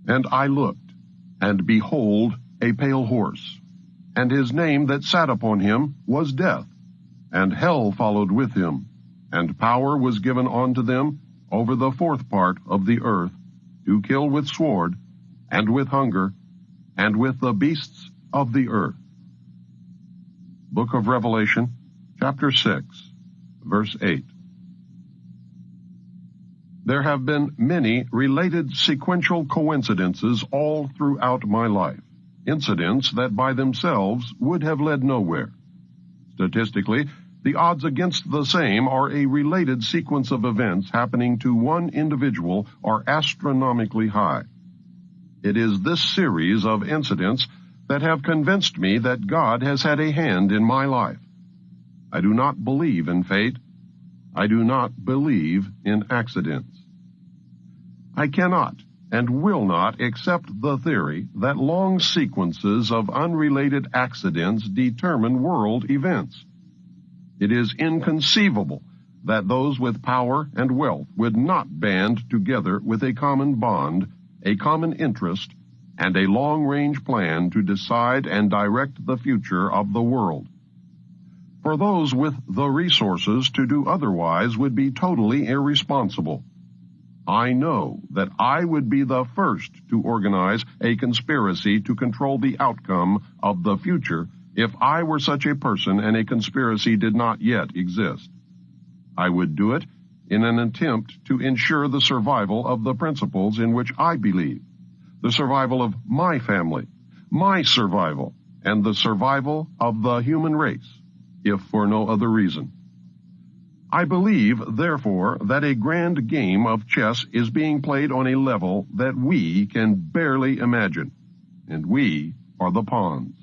And I looked, and behold, a pale horse, and his name that sat upon him was Death, and hell followed with him, and power was given unto them over the fourth part of the earth, to kill with sword, and with hunger, and with the beasts of the earth. Book of Revelation, chapter 6, verse 8. There have been many related sequential coincidences all throughout my life, incidents that by themselves would have led nowhere. Statistically, the odds against the same or a related sequence of events happening to one individual are astronomically high. It is this series of incidents that have convinced me that God has had a hand in my life. I do not believe in fate. I do not believe in accidents. I cannot and will not accept the theory that long sequences of unrelated accidents determine world events. It is inconceivable that those with power and wealth would not band together with a common bond, a common interest, and a long-range plan to decide and direct the future of the world. For those with the resources to do otherwise would be totally irresponsible. I know that I would be the first to organize a conspiracy to control the outcome of the future if I were such a person and a conspiracy did not yet exist. I would do it in an attempt to ensure the survival of the principles in which I believe, the survival of my family, my survival, and the survival of the human race, if for no other reason. I believe, therefore, that a grand game of chess is being played on a level that we can barely imagine, and we are the pawns.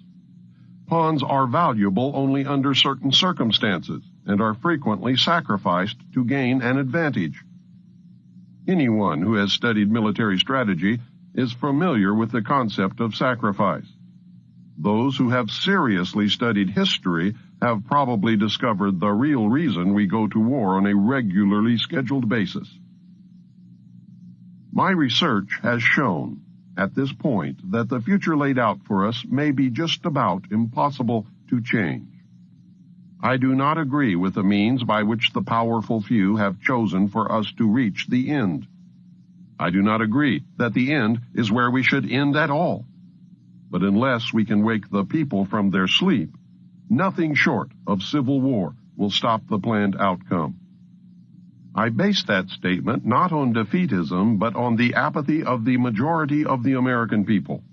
Pawns are valuable only under certain circumstances and are frequently sacrificed to gain an advantage. Anyone who has studied military strategy is familiar with the concept of sacrifice. Those who have seriously studied history have probably discovered the real reason we go to war on a regularly scheduled basis. My research has shown at this point that the future laid out for us may be just about impossible to change. I do not agree with the means by which the powerful few have chosen for us to reach the end. I do not agree that the end is where we should end at all. But unless we can wake the people from their sleep, nothing short of civil war will stop the planned outcome. I base that statement not on defeatism, but on the apathy of the majority of the American people.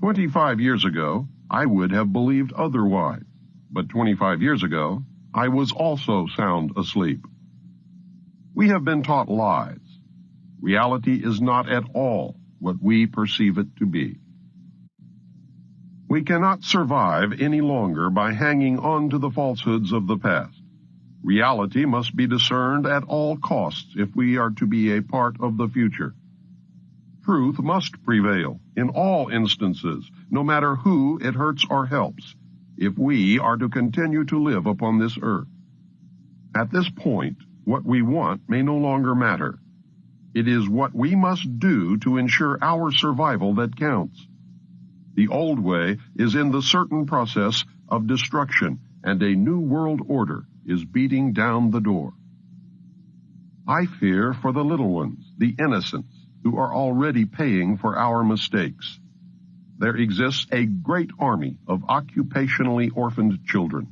25 years ago, I would have believed otherwise, but 25 years ago, I was also sound asleep. We have been taught lies. Reality is not at all what we perceive it to be. We cannot survive any longer by hanging on to the falsehoods of the past. Reality must be discerned at all costs if we are to be a part of the future. Truth must prevail in all instances, no matter who it hurts or helps, if we are to continue to live upon this earth. At this point, what we want may no longer matter. It is what we must do to ensure our survival that counts. The old way is in the certain process of destruction, and a new world order is beating down the door. I fear for the little ones, the innocents, who are already paying for our mistakes. There exists a great army of occupationally orphaned children.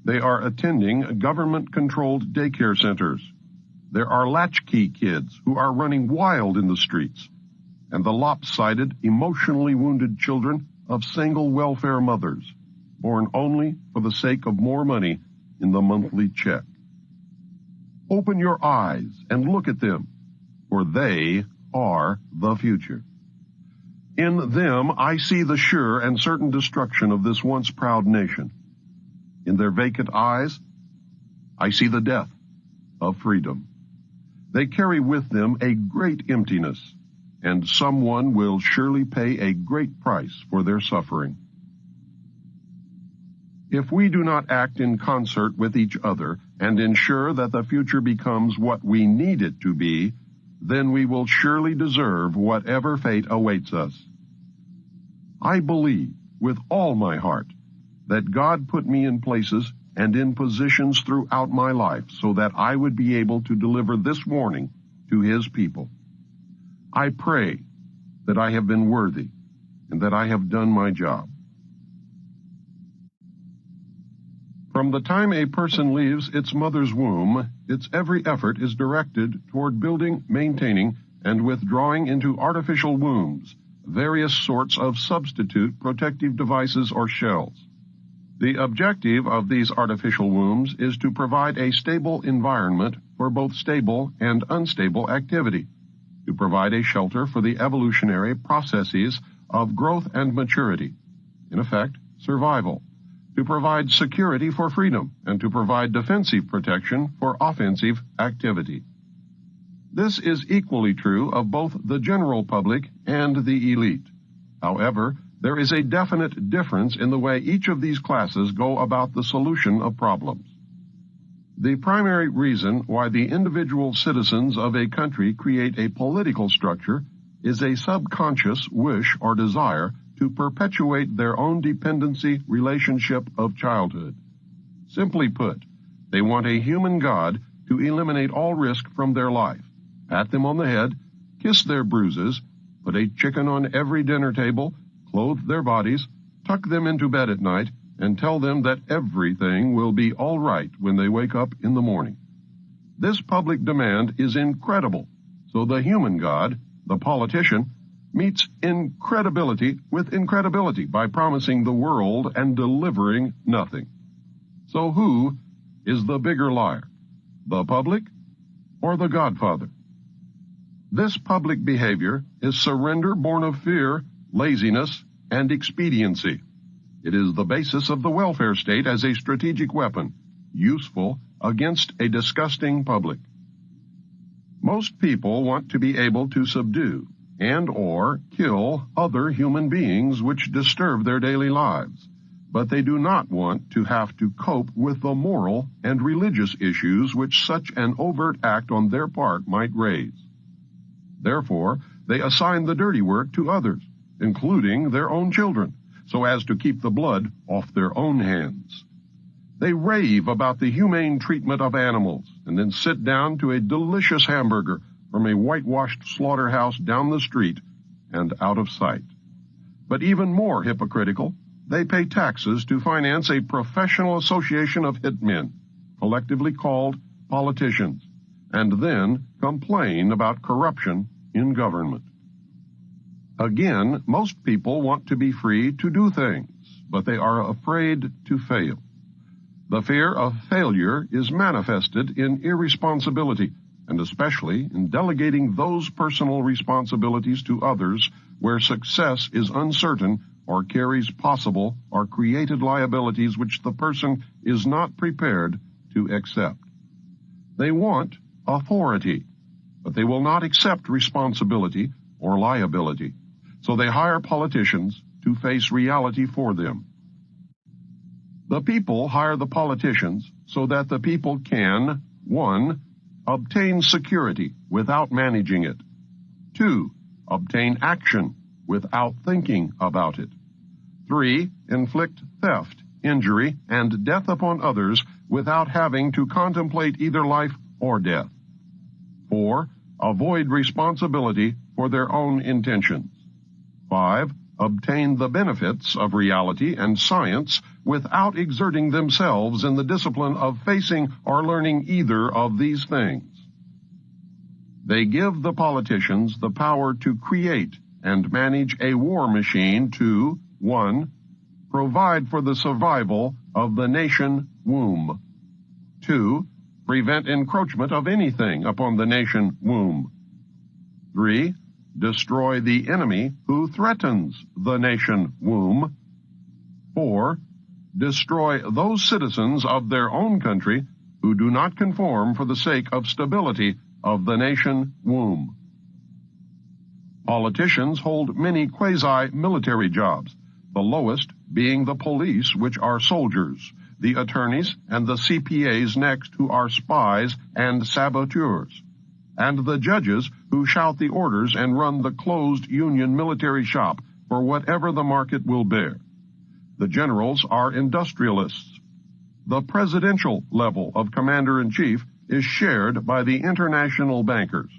They are attending government-controlled daycare centers. There are latchkey kids who are running wild in the streets, and the lopsided, emotionally wounded children of single welfare mothers, born only for the sake of more money in the monthly check. Open your eyes and look at them, for they are the future. In them I see the sure and certain destruction of this once proud nation. In their vacant eyes, I see the death of freedom. They carry with them a great emptiness, and someone will surely pay a great price for their suffering. If we do not act in concert with each other and ensure that the future becomes what we need it to be, then we will surely deserve whatever fate awaits us. I believe with all my heart that God put me in places and in positions throughout my life so that I would be able to deliver this warning to His people. I pray that I have been worthy and that I have done my job. From the time a person leaves its mother's womb, its every effort is directed toward building, maintaining, and withdrawing into artificial wombs various sorts of substitute protective devices or shells. The objective of these artificial wombs is to provide a stable environment for both stable and unstable activity, to provide a shelter for the evolutionary processes of growth and maturity, in effect, survival, to provide security for freedom, and to provide defensive protection for offensive activity. This is equally true of both the general public and the elite. However, there is a definite difference in the way each of these classes go about the solution of problems. The primary reason why the individual citizens of a country create a political structure is a subconscious wish or desire to perpetuate their own dependency relationship of childhood. Simply put, they want a human God to eliminate all risk from their life, pat them on the head, kiss their bruises, put a chicken on every dinner table, clothe their bodies, tuck them into bed at night, and tell them that everything will be all right when they wake up in the morning. This public demand is incredible, so the human God, the politician, meets incredibility with incredibility by promising the world and delivering nothing. So who is the bigger liar, the public or the Godfather? This public behavior is surrender born of fear, laziness, and expediency. It is the basis of the welfare state as a strategic weapon, useful against a disgusting public. Most people want to be able to subdue and or kill other human beings which disturb their daily lives, but they do not want to have to cope with the moral and religious issues which such an overt act on their part might raise. Therefore, they assign the dirty work to others, including their own children, so as to keep the blood off their own hands. They rave about the humane treatment of animals and then sit down to a delicious hamburger from a whitewashed slaughterhouse down the street and out of sight. But even more hypocritical, they pay taxes to finance a professional association of hitmen, collectively called politicians, and then complain about corruption in government. Again, most people want to be free to do things, but they are afraid to fail. The fear of failure is manifested in irresponsibility, and especially in delegating those personal responsibilities to others where success is uncertain or carries possible or created liabilities which the person is not prepared to accept. They want authority, but they will not accept responsibility or liability, so they hire politicians to face reality for them. The people hire the politicians so that the people can, 1, obtain security without managing it. 2, obtain action without thinking about it. 3, inflict theft, injury, and death upon others without having to contemplate either life or death. 4, avoid responsibility for their own intentions. 5, obtain the benefits of reality and science without exerting themselves in the discipline of facing or learning either of these things. They give the politicians the power to create and manage a war machine to, 1, provide for the survival of the nation womb. 2, prevent encroachment of anything upon the nation womb. 3, destroy the enemy who threatens the nation womb. 4, destroy those citizens of their own country who do not conform for the sake of stability of the nation womb. Politicians hold many quasi-military jobs, the lowest being the police, which are soldiers, the attorneys, and the CPAs next, who are spies and saboteurs. and the judges who shout the orders and run the closed Union military shop for whatever the market will bear. The generals are industrialists. The presidential level of commander-in-chief is shared by the international bankers.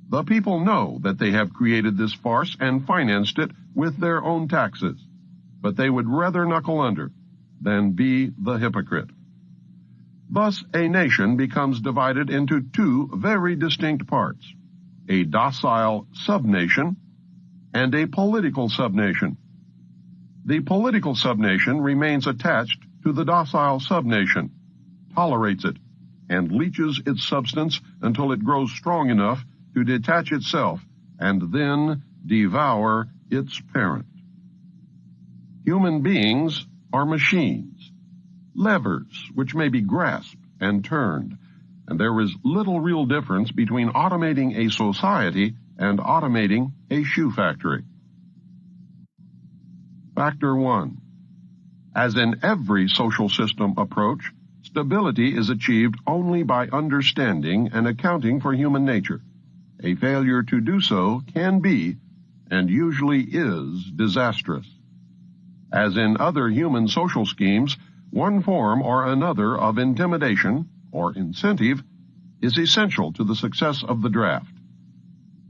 The people know that they have created this farce and financed it with their own taxes, but they would rather knuckle under than be the hypocrite. Thus, a nation becomes divided into two very distinct parts, a docile subnation and a political subnation. The political subnation remains attached to the docile subnation, tolerates it, and leaches its substance until it grows strong enough to detach itself and then devour its parent. Human beings are machines, levers which may be grasped and turned, and there is little real difference between automating a society and automating a shoe factory. Factor 1. As in every social system approach, stability is achieved only by understanding and accounting for human nature. A failure to do so can be, and usually is, disastrous. As in other human social schemes, one form or another of intimidation or incentive is essential to the success of the draft.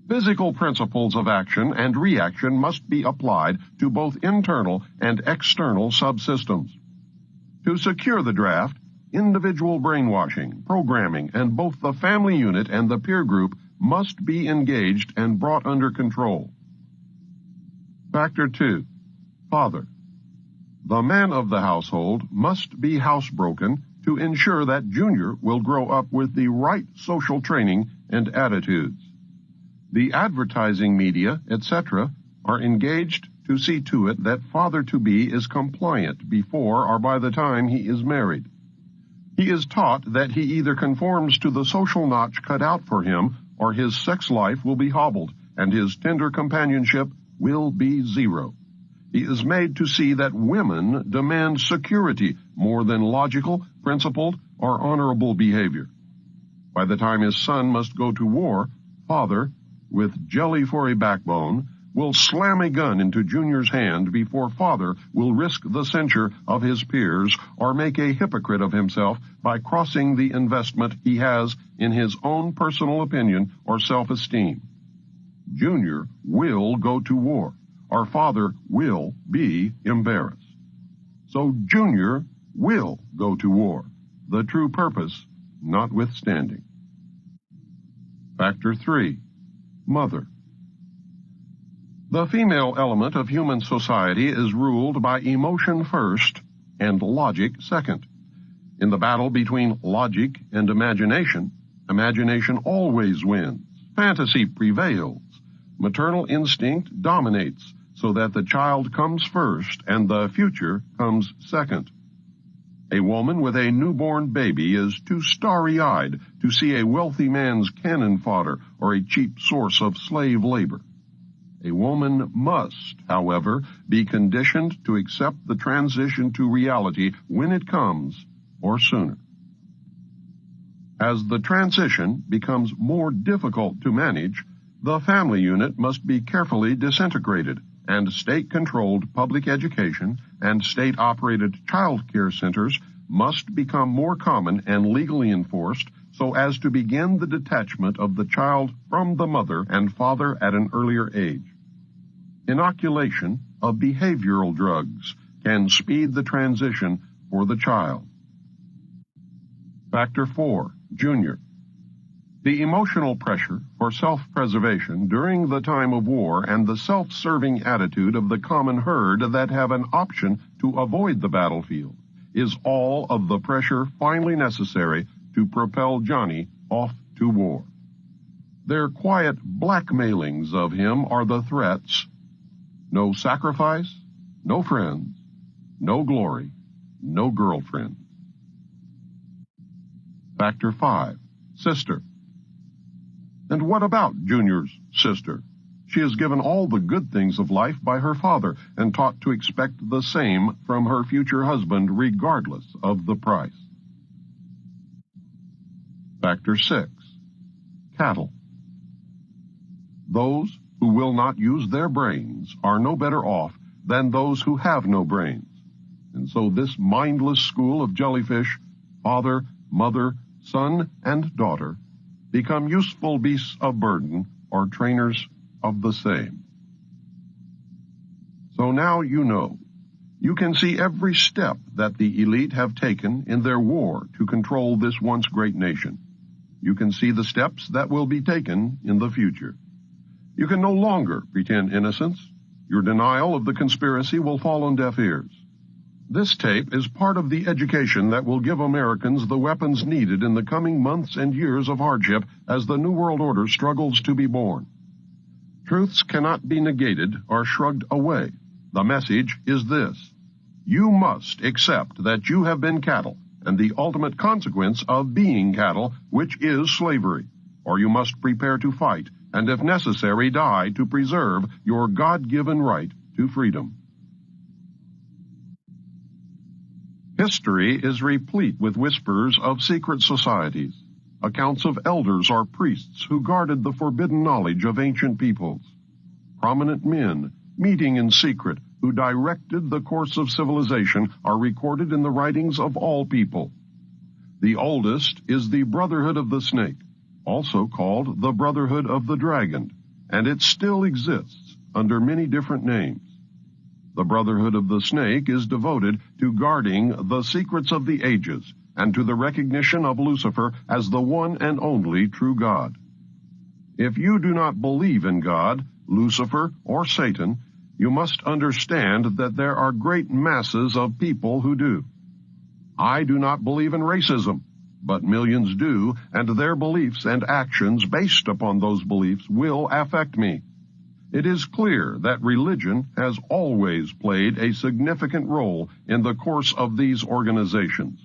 Physical principles of action and reaction must be applied to both internal and external subsystems. To secure the draft, individual brainwashing, programming, and both the family unit and the peer group must be engaged and brought under control. Factor 2. Father. The man of the household must be housebroken to ensure that Junior will grow up with the right social training and attitudes. The advertising media, etc., are engaged to see to it that father-to-be is compliant before or by the time he is married. He is taught that he either conforms to the social notch cut out for him or his sex life will be hobbled and his tender companionship will be zero. He is made to see that women demand security more than logical, principled, or honorable behavior. By the time his son must go to war, father, with jelly for a backbone, will slam a gun into Junior's hand before father will risk the censure of his peers or make a hypocrite of himself by crossing the investment he has in his own personal opinion or self-esteem. Junior will go to war, or father will be embarrassed. So Junior will go to war, the true purpose notwithstanding. Factor 3. Mother. The female element of human society is ruled by emotion first and logic second. In the battle between logic and imagination, imagination always wins. Fantasy prevails. Maternal instinct dominates, so that the child comes first and the future comes second. A woman with a newborn baby is too starry-eyed to see a wealthy man's cannon fodder or a cheap source of slave labor. A woman must, however, be conditioned to accept the transition to reality when it comes, or sooner. As the transition becomes more difficult to manage, the family unit must be carefully disintegrated, and state-controlled public education and state-operated child care centers must become more common and legally enforced so as to begin the detachment of the child from the mother and father at an earlier age. Inoculation of behavioral drugs can speed the transition for the child. Factor 4. Junior. The emotional pressure for self-preservation during the time of war and the self-serving attitude of the common herd that have an option to avoid the battlefield is all of the pressure finally necessary to propel Johnny off to war. Their quiet blackmailings of him are the threats: no sacrifice, no friends, no glory, no girlfriend. Factor 5. Sister. And what about Junior's sister? She is given all the good things of life by her father and taught to expect the same from her future husband regardless of the price. Factor 6. cattle. Those who will not use their brains are no better off than those who have no brains. And so this mindless school of jellyfish, father, mother, son, and daughter, become useful beasts of burden or trainers of the same. So now you know. You can see every step that the elite have taken in their war to control this once great nation. You can see the steps that will be taken in the future. You can no longer pretend innocence. Your denial of the conspiracy will fall on deaf ears. This tape is part of the education that will give Americans the weapons needed in the coming months and years of hardship as the New World Order struggles to be born. Truths cannot be negated or shrugged away. The message is this: you must accept that you have been cattle and the ultimate consequence of being cattle, which is slavery, or you must prepare to fight and, if necessary, die to preserve your God-given right to freedom. History is replete with whispers of secret societies, accounts of elders or priests who guarded the forbidden knowledge of ancient peoples, prominent men meeting in secret who directed the course of civilization are recorded in the writings of all people. The oldest is the Brotherhood of the Snake, also called the Brotherhood of the Dragon, and it still exists under many different names. The Brotherhood of the Snake is devoted to guarding the secrets of the ages and to the recognition of Lucifer as the one and only true God. If you do not believe in God, Lucifer, or Satan, you must understand that there are great masses of people who do. I do not believe in racism, but millions do, and their beliefs and actions based upon those beliefs will affect me. It is clear that religion has always played a significant role in the course of these organizations.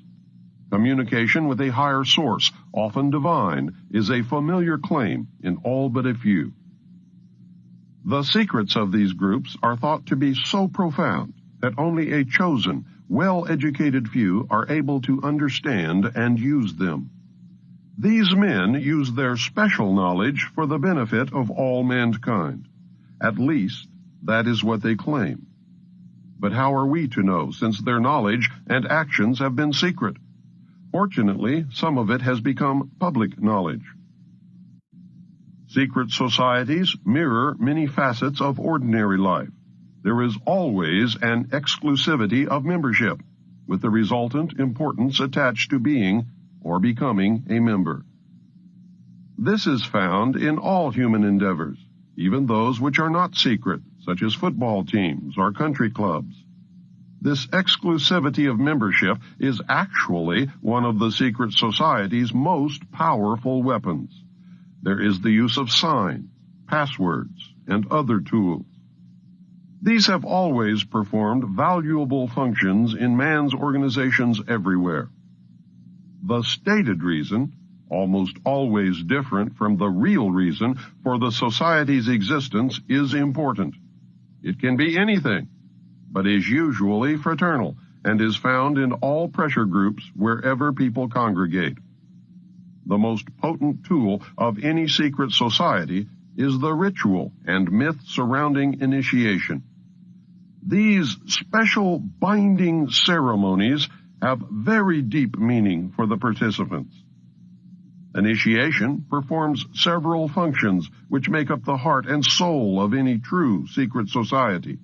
Communication with a higher source, often divine, is a familiar claim in all but a few. The secrets of these groups are thought to be so profound that only a chosen, well-educated few are able to understand and use them. These men use their special knowledge for the benefit of all mankind. At least, that is what they claim. But how are we to know, since their knowledge and actions have been secret? Fortunately, some of it has become public knowledge. Secret societies mirror many facets of ordinary life. There is always an exclusivity of membership, with the resultant importance attached to being or becoming a member. This is found in all human endeavors, even those which are not secret, such as football teams or country clubs. This exclusivity of membership is actually one of the secret society's most powerful weapons. There is the use of signs, passwords, and other tools. These have always performed valuable functions in man's organizations everywhere. The stated reason, almost always different from the real reason for the society's existence, is important. It can be anything, but is usually fraternal and is found in all pressure groups wherever people congregate. The most potent tool of any secret society is the ritual and myth surrounding initiation. These special binding ceremonies have very deep meaning for the participants. Initiation performs several functions which make up the heart and soul of any true secret society.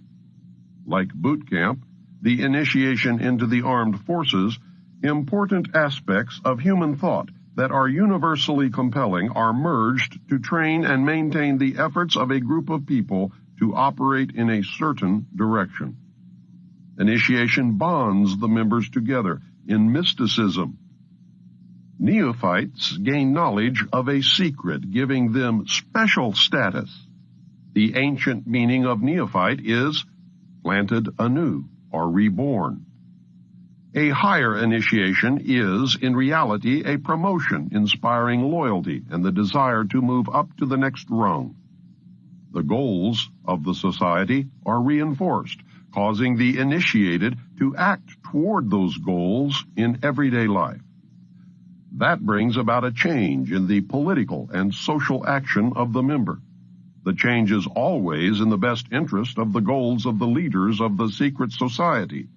Like boot camp, the initiation into the armed forces, important aspects of human thought that are universally compelling are merged to train and maintain the efforts of a group of people to operate in a certain direction. Initiation bonds the members together in mysticism. Neophytes gain knowledge of a secret, giving them special status. The ancient meaning of neophyte is planted anew or reborn. A higher initiation is, in reality, a promotion inspiring loyalty and the desire to move up to the next rung. The goals of the society are reinforced, causing the initiated to act toward those goals in everyday life. That brings about a change in the political and social action of the member. The change is always in the best interest of the goals of the leaders of the secret society.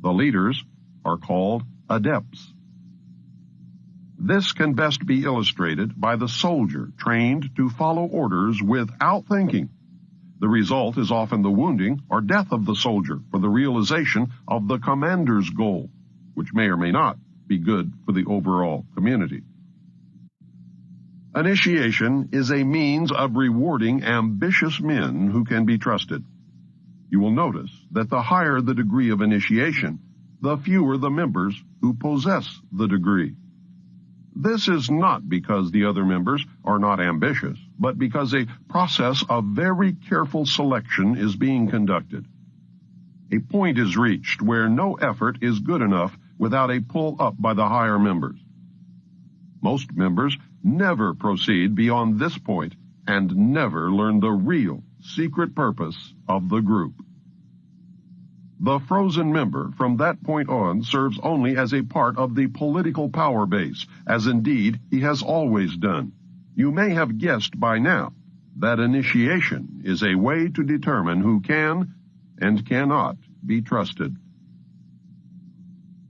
The leaders are called adepts. This can best be illustrated by the soldier trained to follow orders without thinking. The result is often the wounding or death of the soldier for the realization of the commander's goal, which may or may not be good for the overall community. Initiation is a means of rewarding ambitious men who can be trusted. You will notice that the higher the degree of initiation, the fewer the members who possess the degree. This is not because the other members are not ambitious, but because a process of very careful selection is being conducted. A point is reached where no effort is good enough without a pull up by the higher members. Most members never proceed beyond this point and never learn the real secret purpose of the group. The frozen member from that point on serves only as a part of the political power base, as indeed he has always done. You may have guessed by now that initiation is a way to determine who can and cannot be trusted.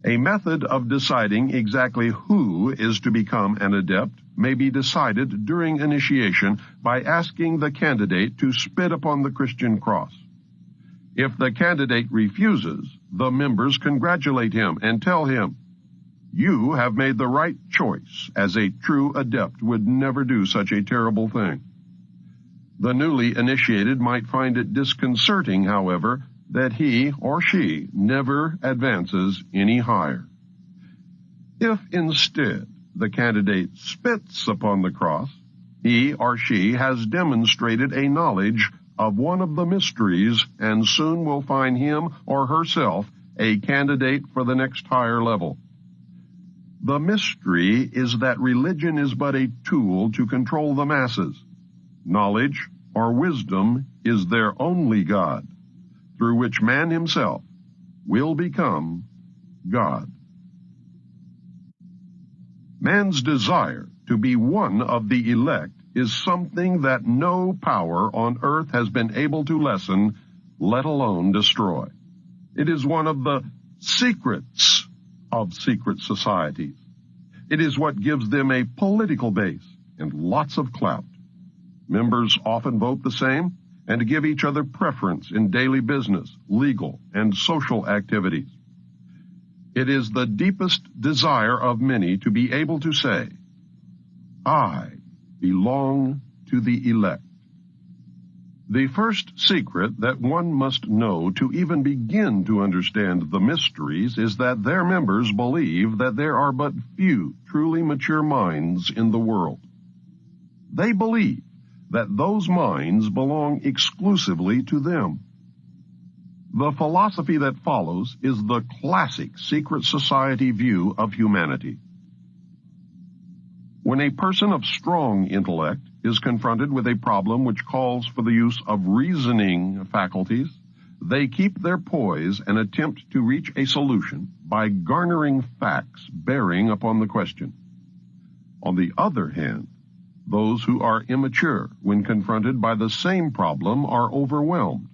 A method of deciding exactly who is to become an adept may be decided during initiation by asking the candidate to spit upon the Christian cross. If the candidate refuses, the members congratulate him and tell him, "You have made the right choice, as a true adept would never do such a terrible thing." The newly initiated might find it disconcerting, however, that he or she never advances any higher. If instead the candidate spits upon the cross, he or she has demonstrated a knowledge of one of the mysteries and soon will find him or herself a candidate for the next higher level. The mystery is that religion is but a tool to control the masses. Knowledge or wisdom is their only God, through which man himself will become God. Man's desire to be one of the elect is something that no power on earth has been able to lessen, let alone destroy. It is one of the secrets of secret societies. It is what gives them a political base and lots of clout. Members often vote the same and give each other preference in daily business, legal, and social activities. It is the deepest desire of many to be able to say, "I belong to the elect." The first secret that one must know to even begin to understand the mysteries is that their members believe that there are but few truly mature minds in the world. They believe that those minds belong exclusively to them. The philosophy that follows is the classic secret society view of humanity. When a person of strong intellect is confronted with a problem which calls for the use of reasoning faculties, they keep their poise and attempt to reach a solution by garnering facts bearing upon the question. On the other hand, those who are immature when confronted by the same problem are overwhelmed.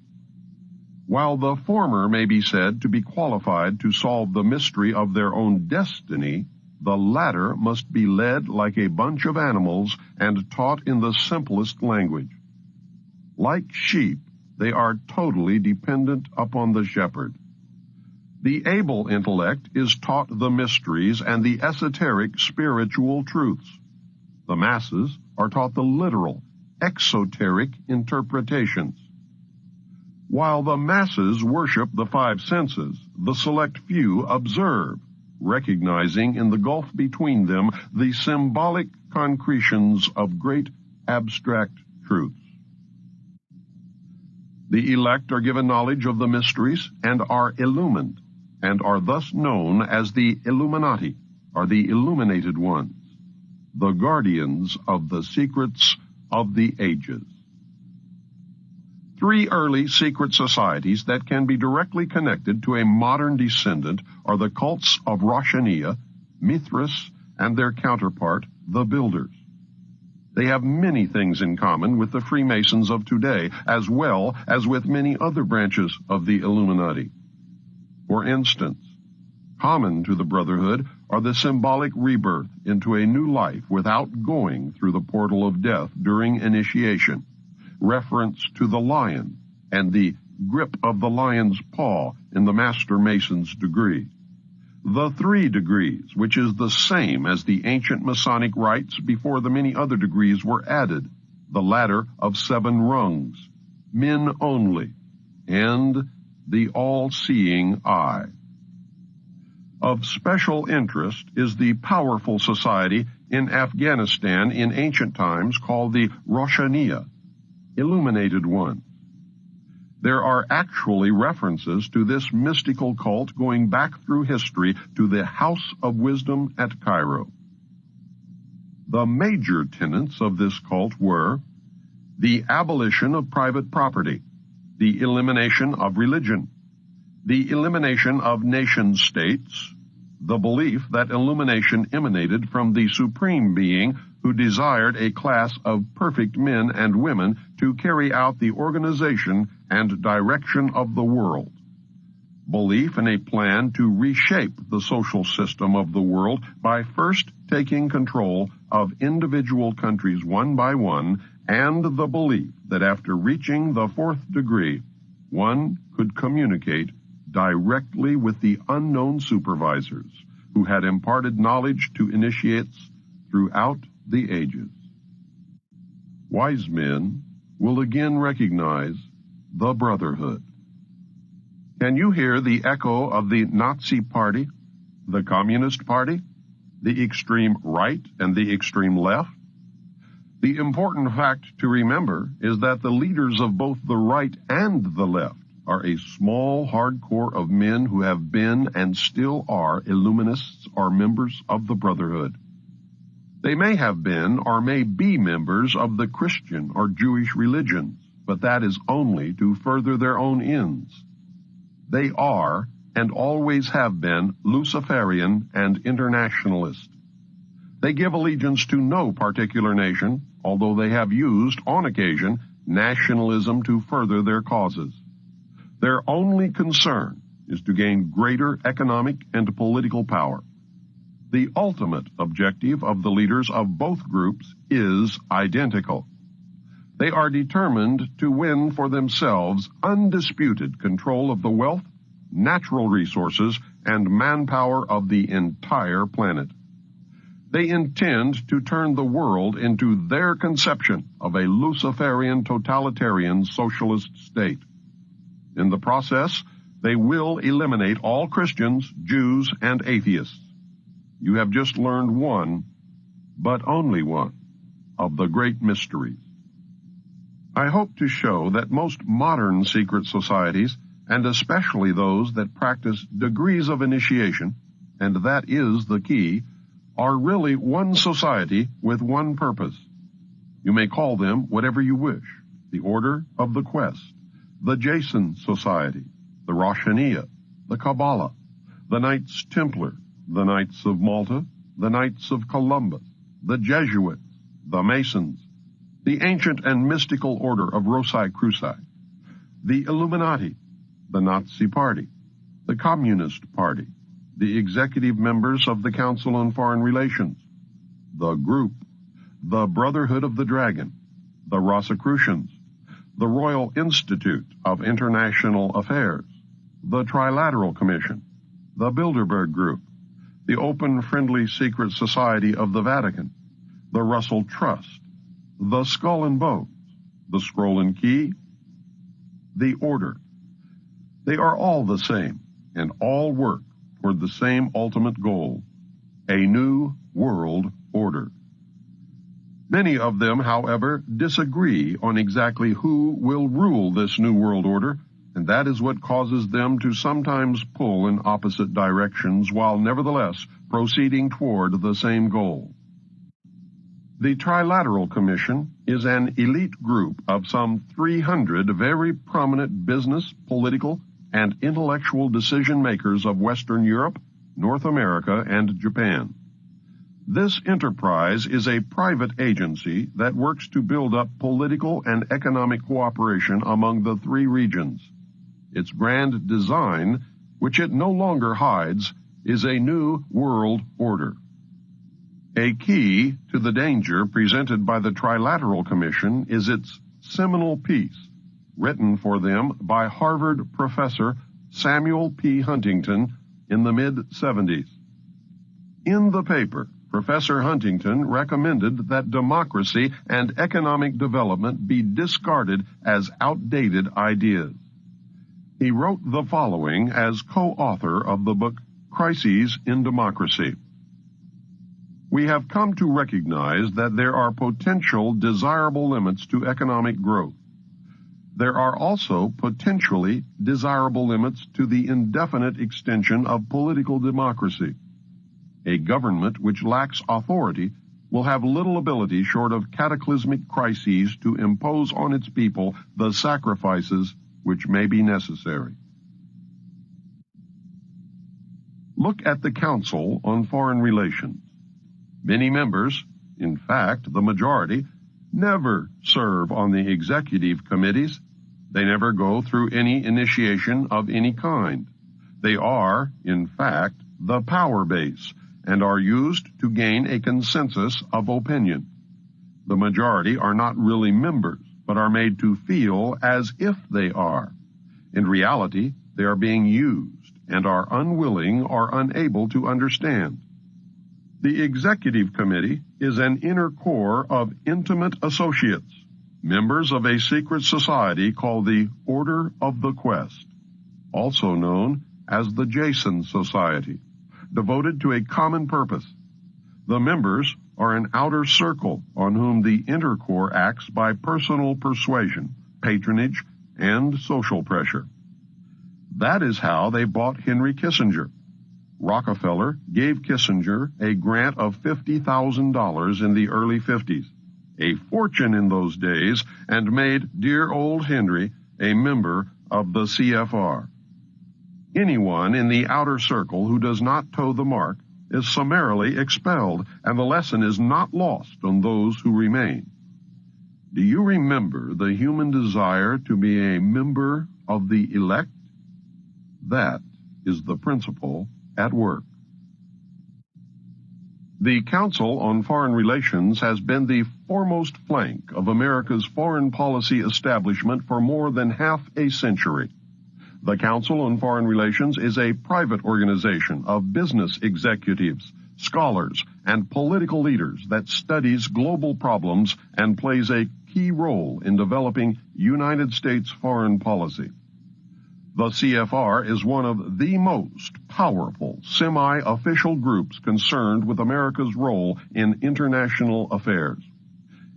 While the former may be said to be qualified to solve the mystery of their own destiny, the latter must be led like a bunch of animals and taught in the simplest language. Like sheep, they are totally dependent upon the shepherd. The able intellect is taught the mysteries and the esoteric spiritual truths. The masses are taught the literal, exoteric interpretations. While the masses worship the five senses, the select few observe, recognizing in the gulf between them the symbolic concretions of great abstract truths. The elect are given knowledge of the mysteries and are illumined, and are thus known as the Illuminati, or the illuminated ones, the guardians of the secrets of the ages. Three early secret societies that can be directly connected to a modern descendant are the cults of Roshaniya, Mithras, and their counterpart, the builders. They have many things in common with the Freemasons of today, as well as with many other branches of the Illuminati. For instance, common to the Brotherhood are the symbolic rebirth into a new life without going through the portal of death during initiation, reference to the lion, and the grip of the lion's paw in the Master Mason's degree. The 3 degrees, which is the same as the ancient Masonic rites before the many other degrees were added, the ladder of 7 rungs, men only, and the all-seeing eye. Of special interest is the powerful society in Afghanistan in ancient times called the Roshaniya, Illuminated Ones. There are actually references to this mystical cult going back through history to the House of Wisdom at Cairo. The major tenets of this cult were the abolition of private property, the elimination of religion, the elimination of nation-states, the belief that illumination emanated from the Supreme Being who desired a class of perfect men and women to carry out the organization and direction of the world. Belief in a plan to reshape the social system of the world by first taking control of individual countries one by one, and the belief that after reaching the 4th degree, one could communicate directly with the unknown supervisors who had imparted knowledge to initiates throughout the ages. Wise men will again recognize the Brotherhood. Can you hear the echo of the Nazi Party, the Communist Party, the extreme right and the extreme left? The important fact to remember is that the leaders of both the right and the left are a small hardcore of men who have been and still are Illuminists or members of the Brotherhood. They may have been or may be members of the Christian or Jewish religions, but that is only to further their own ends. They are and always have been Luciferian and internationalist. They give allegiance to no particular nation, although they have used, on occasion, nationalism to further their causes. Their only concern is to gain greater economic and political power. The ultimate objective of the leaders of both groups is identical. They are determined to win for themselves undisputed control of the wealth, natural resources, and manpower of the entire planet. They intend to turn the world into their conception of a Luciferian totalitarian socialist state. In the process, they will eliminate all Christians, Jews, and atheists. You have just learned one, but only one, of the great mysteries. I hope to show that most modern secret societies, and especially those that practice degrees of initiation, and that is the key, are really one society with one purpose. You may call them whatever you wish: the Order of the Quest, the Jason Society, the Roshaniya, the Kabbalah, the Knights Templar, the Knights of Malta, the Knights of Columbus, the Jesuits, the Masons, the ancient and mystical order of Rosicruci, the Illuminati, the Nazi Party, the Communist Party, the executive members of the Council on Foreign Relations, the Group, the Brotherhood of the Dragon, the Rosicrucians, the Royal Institute of International Affairs, the Trilateral Commission, the Bilderberg Group, the Open Friendly Secret Society of the Vatican, the Russell Trust, the Skull and Bones, the Scroll and Key, the Order. They are all the same, and all work toward the same ultimate goal: a new world order. Many of them, however, disagree on exactly who will rule this new world order, and that is what causes them to sometimes pull in opposite directions while nevertheless proceeding toward the same goal. The Trilateral Commission is an elite group of some 300 very prominent business, political, and intellectual decision makers of Western Europe, North America, and Japan. This enterprise is a private agency that works to build up political and economic cooperation among the three regions. Its grand design, which it no longer hides, is a new world order. A key to the danger presented by the Trilateral Commission is its seminal piece, written for them by Harvard professor Samuel P. Huntington in the mid-70s. In the paper, Professor Huntington recommended that democracy and economic development be discarded as outdated ideas. He wrote the following as co-author of the book Crises in Democracy. We have come to recognize that there are potential desirable limits to economic growth. There are also potentially desirable limits to the indefinite extension of political democracy. A government which lacks authority will have little ability short of cataclysmic crises to impose on its people the sacrifices which may be necessary. Look at the Council on Foreign Relations. Many members, in fact, the majority, never serve on the executive committees. They never go through any initiation of any kind. They are, in fact, the power base and are used to gain a consensus of opinion. The majority are not really members, but are made to feel as if they are. In reality, they are being used and are unwilling or unable to understand. The Executive Committee is an inner core of intimate associates, members of a secret society called the Order of the Quest, also known as the Jason Society, devoted to a common purpose. The members are an outer circle on whom the inner core acts by personal persuasion, patronage, and social pressure. That is how they bought Henry Kissinger. Rockefeller gave Kissinger a grant of $50,000 in the early 50s, a fortune in those days, and made dear old Henry a member of the CFR. Anyone in the outer circle who does not toe the mark is summarily expelled, and the lesson is not lost on those who remain. Do you remember the human desire to be a member of the elect? That is the principle at work. The Council on Foreign Relations has been the foremost flank of America's foreign policy establishment for more than half a century. The Council on Foreign Relations is a private organization of business executives, scholars, and political leaders that studies global problems and plays a key role in developing United States foreign policy. The CFR is one of the most powerful semi-official groups concerned with America's role in international affairs.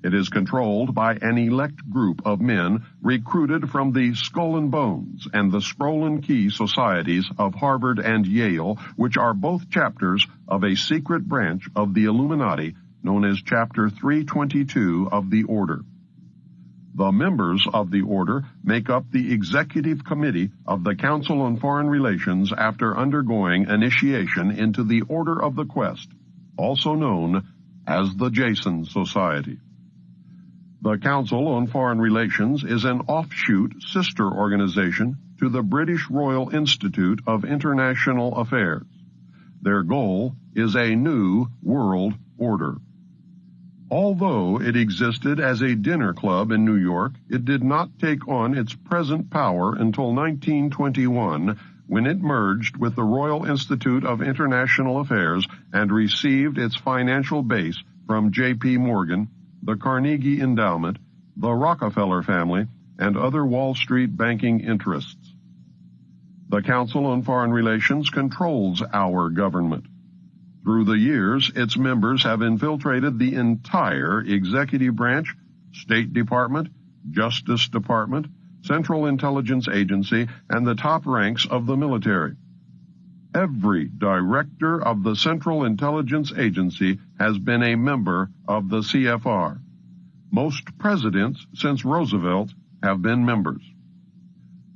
It is controlled by an elect group of men recruited from the Skull and Bones and the Scroll and Key societies of Harvard and Yale, which are both chapters of a secret branch of the Illuminati known as Chapter 322 of the Order. The members of the Order make up the Executive Committee of the Council on Foreign Relations after undergoing initiation into the Order of the Quest, also known as the Jason Society. The Council on Foreign Relations is an offshoot sister organization to the British Royal Institute of International Affairs. Their goal is a new world order. Although it existed as a dinner club in New York, it did not take on its present power until 1921, when it merged with the Royal Institute of International Affairs and received its financial base from J.P. Morgan, the Carnegie Endowment, the Rockefeller family, and other Wall Street banking interests. The Council on Foreign Relations controls our government. Through the years, its members have infiltrated the entire executive branch, State Department, Justice Department, Central Intelligence Agency, and the top ranks of the military. Every director of the Central Intelligence Agency has been a member of the CFR. Most presidents since Roosevelt have been members.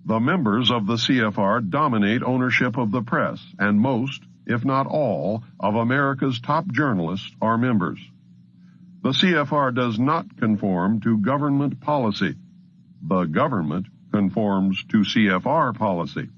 The members of the CFR dominate ownership of the press, and most, if not all, of America's top journalists are members. The CFR does not conform to government policy. The government conforms to CFR policy.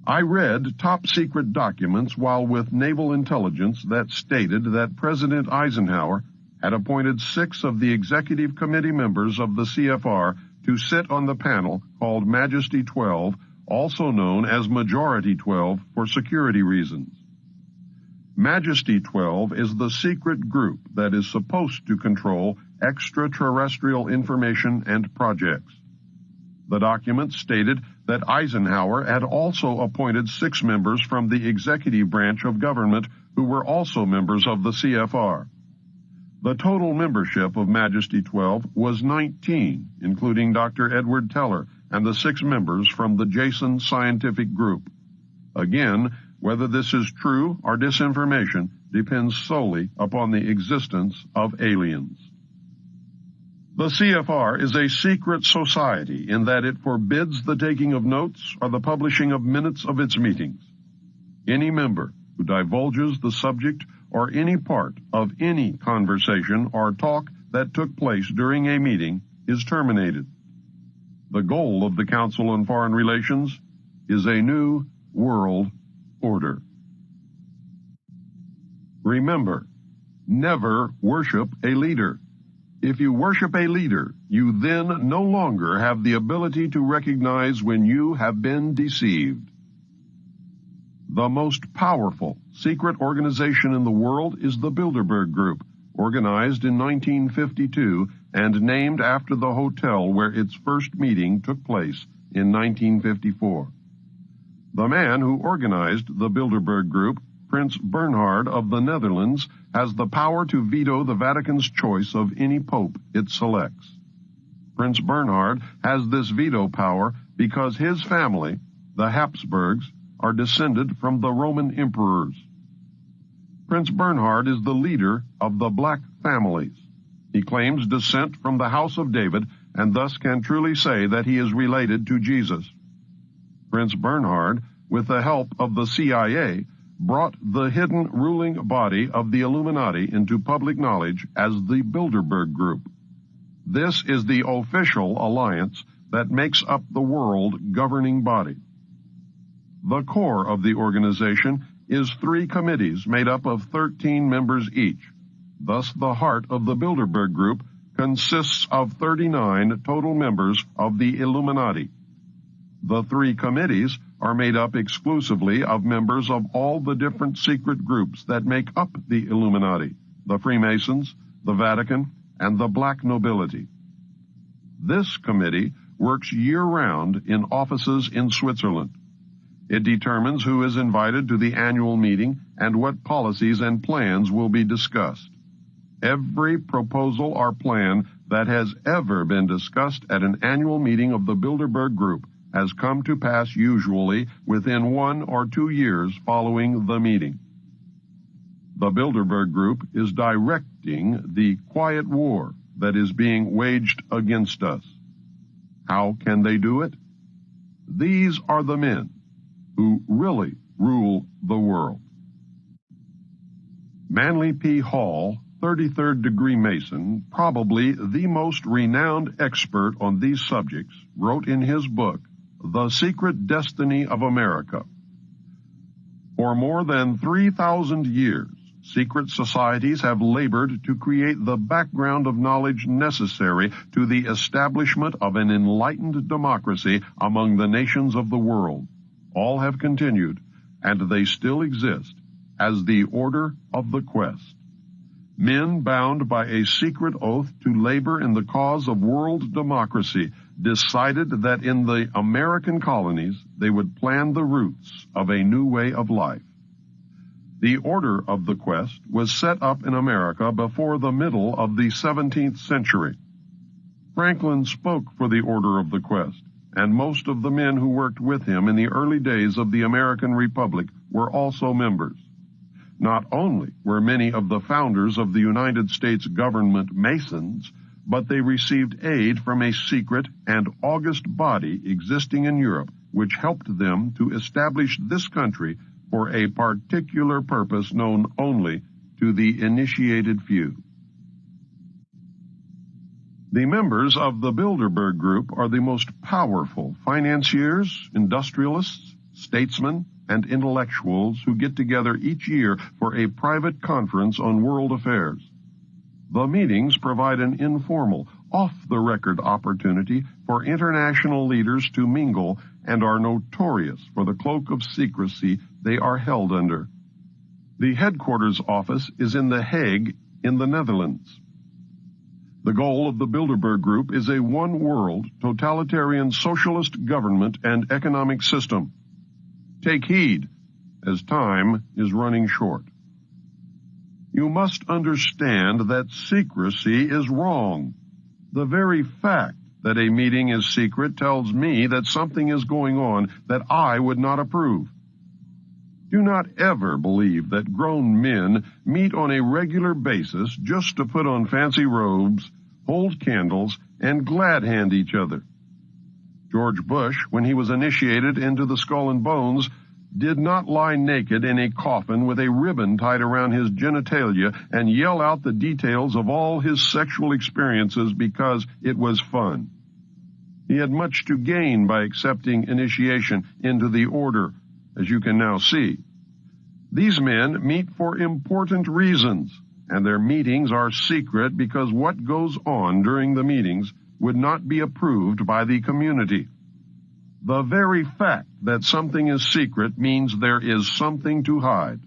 I read top-secret documents while with Naval intelligence that stated that President Eisenhower had appointed 6 of the executive committee members of the CFR to sit on the panel called Majesty 12, also known as Majority 12 for security reasons. Majesty 12 is the secret group that is supposed to control extraterrestrial information and projects. The document stated that Eisenhower had also appointed 6 members from the executive branch of government who were also members of the CFR. The total membership of Majesty 12 was 19, including Dr. Edward Teller and the 6 members from the Jason Scientific Group. Again, whether this is true or disinformation depends solely upon the existence of aliens. The CFR is a secret society in that it forbids the taking of notes or the publishing of minutes of its meetings. Any member who divulges the subject or any part of any conversation or talk that took place during a meeting is terminated. The goal of the Council on Foreign Relations is a new world order. Remember, never worship a leader. If you worship a leader, you then no longer have the ability to recognize when you have been deceived. The most powerful secret organization in the world is the Bilderberg Group, organized in 1952 and named after the hotel where its first meeting took place in 1954. The man who organized the Bilderberg Group, Prince Bernhard of the Netherlands, has the power to veto the Vatican's choice of any pope it selects. Prince Bernhard has this veto power because his family, the Habsburgs, are descended from the Roman emperors. Prince Bernhard is the leader of the black families. He claims descent from the house of David and thus can truly say that he is related to Jesus. Prince Bernhard, with the help of the CIA, brought the hidden ruling body of the Illuminati into public knowledge as the Bilderberg Group. This is the official alliance that makes up the world governing body. The core of the organization is 3 committees made up of 13 members each. Thus, the heart of the Bilderberg Group consists of 39 total members of the Illuminati. The 3 committees are made up exclusively of members of all the different secret groups that make up the Illuminati, the Freemasons, the Vatican, and the black nobility. This committee works year-round in offices in Switzerland. It determines who is invited to the annual meeting and what policies and plans will be discussed. Every proposal or plan that has ever been discussed at an annual meeting of the Bilderberg Group has come to pass usually within 1 or 2 years following the meeting. The Bilderberg Group is directing the quiet war that is being waged against us. How can they do it? These are the men who really rule the world. Manly P. Hall, 33rd degree Mason, probably the most renowned expert on these subjects, wrote in his book, The Secret Destiny of America. For more than 3,000 years, secret societies have labored to create the background of knowledge necessary to the establishment of an enlightened democracy among the nations of the world. All have continued, and they still exist, as the Order of the Quest. Men bound by a secret oath to labor in the cause of world democracy decided that in the American colonies they would plan the roots of a new way of life. The Order of the Quest was set up in America before the middle of the 17th century. Franklin spoke for the Order of the Quest, and most of the men who worked with him in the early days of the American Republic were also members. Not only were many of the founders of the United States government Masons, but they received aid from a secret and august body existing in Europe which helped them to establish this country for a particular purpose known only to the initiated few. The members of the Bilderberg Group are the most powerful financiers, industrialists, statesmen, and intellectuals who get together each year for a private conference on world affairs. The meetings provide an informal, off-the-record opportunity for international leaders to mingle and are notorious for the cloak of secrecy they are held under. The headquarters office is in The Hague in the Netherlands. The goal of the Bilderberg Group is a one-world, totalitarian socialist government and economic system. Take heed, as time is running short. You must understand that secrecy is wrong. The very fact that a meeting is secret tells me that something is going on that I would not approve. Do not ever believe that grown men meet on a regular basis just to put on fancy robes, hold candles, and glad-hand each other. George Bush, when he was initiated into the Skull and Bones, did not lie naked in a coffin with a ribbon tied around his genitalia and yell out the details of all his sexual experiences because it was fun. He had much to gain by accepting initiation into the order, as you can now see. These men meet for important reasons, and their meetings are secret because what goes on during the meetings would not be approved by the community. The very fact that something is secret means there is something to hide.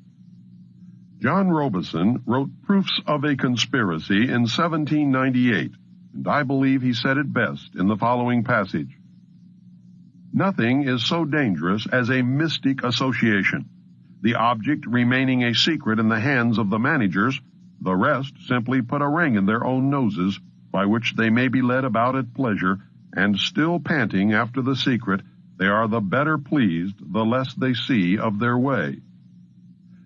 John Robison wrote Proofs of a Conspiracy in 1798, and I believe he said it best in the following passage. Nothing is so dangerous as a mystic association, the object remaining a secret in the hands of the managers. The rest simply put a ring in their own noses, by which they may be led about at pleasure, and still panting after the secret, they are the better pleased the less they see of their way.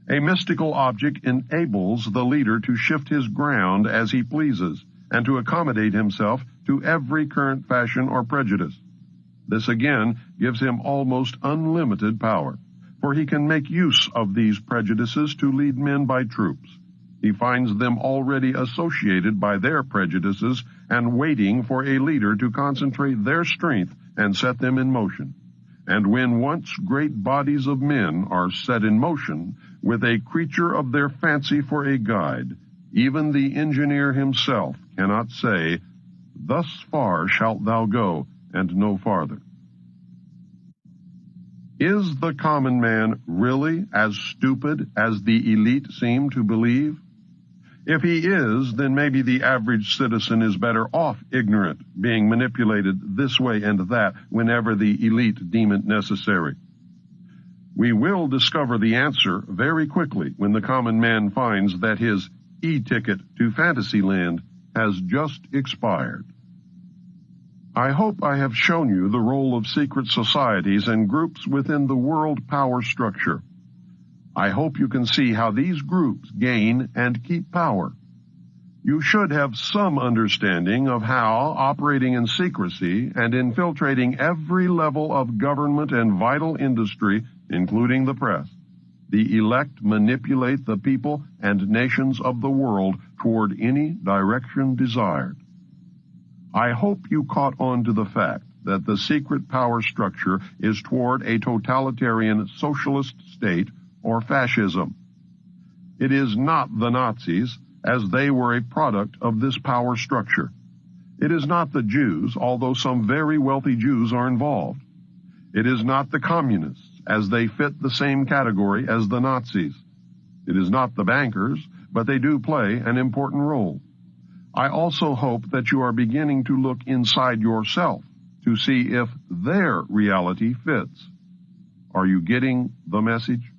A mystical object enables the leader to shift his ground as he pleases, and to accommodate himself to every current fashion or prejudice. This again gives him almost unlimited power, for he can make use of these prejudices to lead men by troops. He finds them already associated by their prejudices and waiting for a leader to concentrate their strength and set them in motion. And when once great bodies of men are set in motion, with a creature of their fancy for a guide, even the engineer himself cannot say, "Thus far shalt thou go, and no farther." Is the common man really as stupid as the elite seem to believe? If he is, then maybe the average citizen is better off ignorant, being manipulated this way and that whenever the elite deem it necessary. We will discover the answer very quickly when the common man finds that his e-ticket to Fantasyland has just expired. I hope I have shown you the role of secret societies and groups within the world power structure. I hope you can see how these groups gain and keep power. You should have some understanding of how, operating in secrecy and infiltrating every level of government and vital industry, including the press, the elect manipulate the people and nations of the world toward any direction desired. I hope you caught on to the fact that the secret power structure is toward a totalitarian socialist state or fascism. It is not the Nazis, as they were a product of this power structure. It is not the Jews, although some very wealthy Jews are involved. It is not the communists, as they fit the same category as the Nazis. It is not the bankers, but they do play an important role. I also hope that you are beginning to look inside yourself to see if their reality fits. Are you getting the message?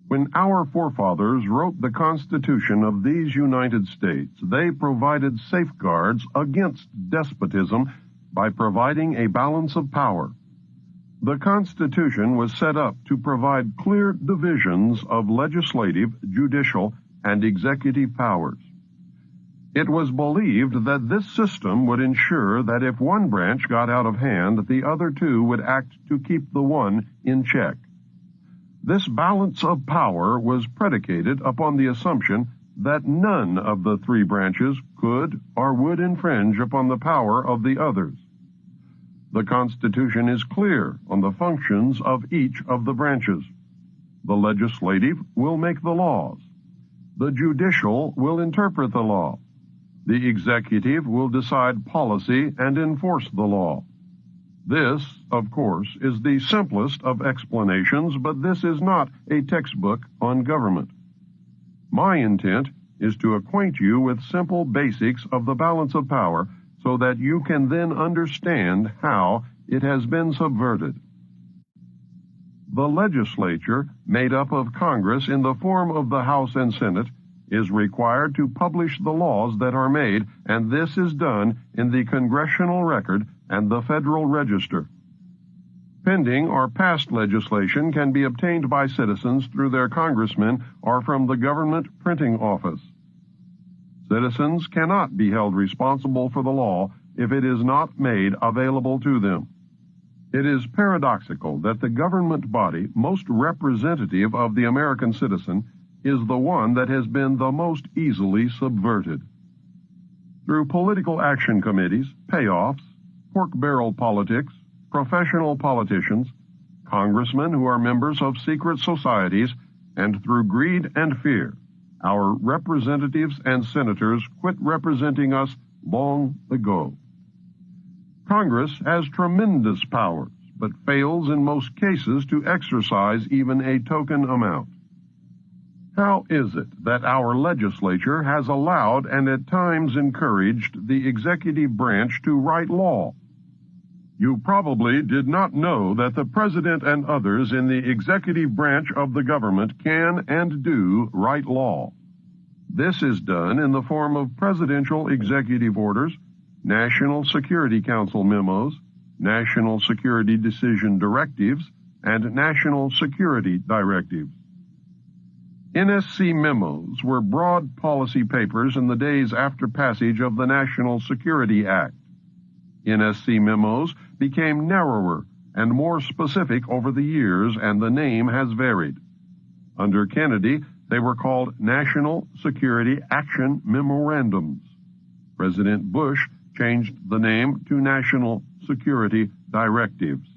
When our forefathers wrote the Constitution of these United States, they provided safeguards against despotism by providing a balance of power. The Constitution was set up to provide clear divisions of legislative, judicial, and executive powers. It was believed that this system would ensure that if one branch got out of hand, the other two would act to keep the one in check. This balance of power was predicated upon the assumption that none of the three branches could or would infringe upon the power of the others. The Constitution is clear on the functions of each of the branches. The legislative will make the laws. The judicial will interpret the law. The executive will decide policy and enforce the law. This, of course, is the simplest of explanations, but this is not a textbook on government. My intent is to acquaint you with simple basics of the balance of power so that you can then understand how it has been subverted. The legislature, made up of Congress in the form of the House and Senate, is required to publish the laws that are made, and this is done in the Congressional Record and the Federal Register. Pending or past legislation can be obtained by citizens through their congressmen or from the government printing office. Citizens cannot be held responsible for the law if it is not made available to them. It is paradoxical that the government body most representative of the American citizen is the one that has been the most easily subverted. Through political action committees, payoffs, pork barrel politics, professional politicians, congressmen who are members of secret societies, and through greed and fear, our representatives and senators quit representing us long ago. Congress has tremendous powers, but fails in most cases to exercise even a token amount. How is it that our legislature has allowed and at times encouraged the executive branch to write law? You probably did not know that the President and others in the executive branch of the government can and do write law. This is done in the form of presidential executive orders, National Security Council memos, National Security Decision directives, and National Security directives. NSC memos were broad policy papers in the days after passage of the National Security Act. NSC memos became narrower and more specific over the years, and the name has varied. Under Kennedy, they were called National Security Action Memorandums. President Bush changed the name to National Security Directives.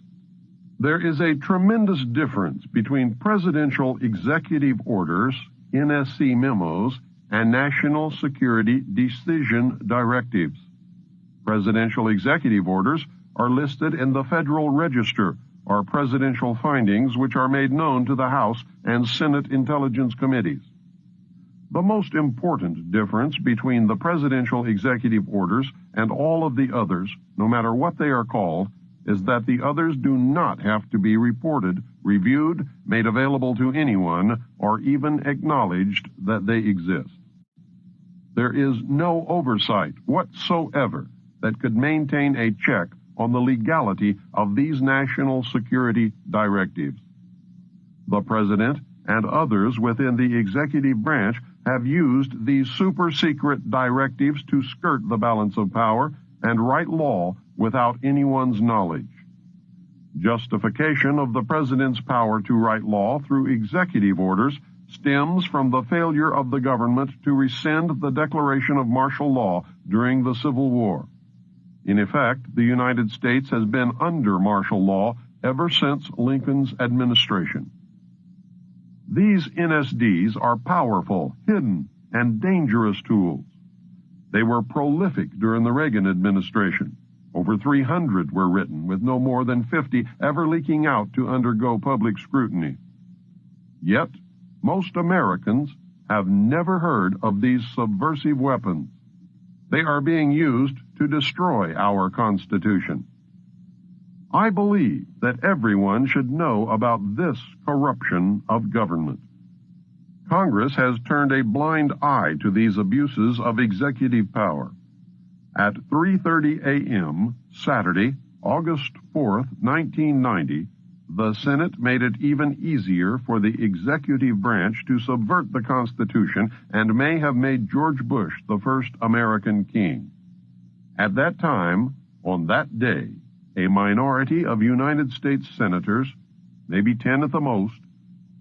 There is a tremendous difference between presidential executive orders, NSC memos, and National Security Decision directives. Presidential executive orders are listed in the Federal Register, or presidential findings which are made known to the House and Senate Intelligence Committees. The most important difference between the presidential executive orders and all of the others, no matter what they are called, is that the others do not have to be reported, reviewed, made available to anyone, or even acknowledged that they exist. There is no oversight whatsoever that could maintain a check on the legality of these national security directives. The President and others within the executive branch have used these super-secret directives to skirt the balance of power and write law without anyone's knowledge. Justification of the President's power to write law through executive orders stems from the failure of the government to rescind the declaration of martial law during the Civil War. In effect, the United States has been under martial law ever since Lincoln's administration. These NSDs are powerful, hidden, and dangerous tools. They were prolific during the Reagan administration. Over 300 were written, with no more than 50 ever leaking out to undergo public scrutiny. Yet, most Americans have never heard of these subversive weapons. They are being used to destroy our Constitution. I believe that everyone should know about this corruption of government. Congress has turned a blind eye to these abuses of executive power. At 3:30 a.m. Saturday, August 4th, 1990, the Senate made it even easier for the executive branch to subvert the Constitution and may have made George Bush the first American king. At that time, on that day, a minority of United States senators, maybe 10 at the most,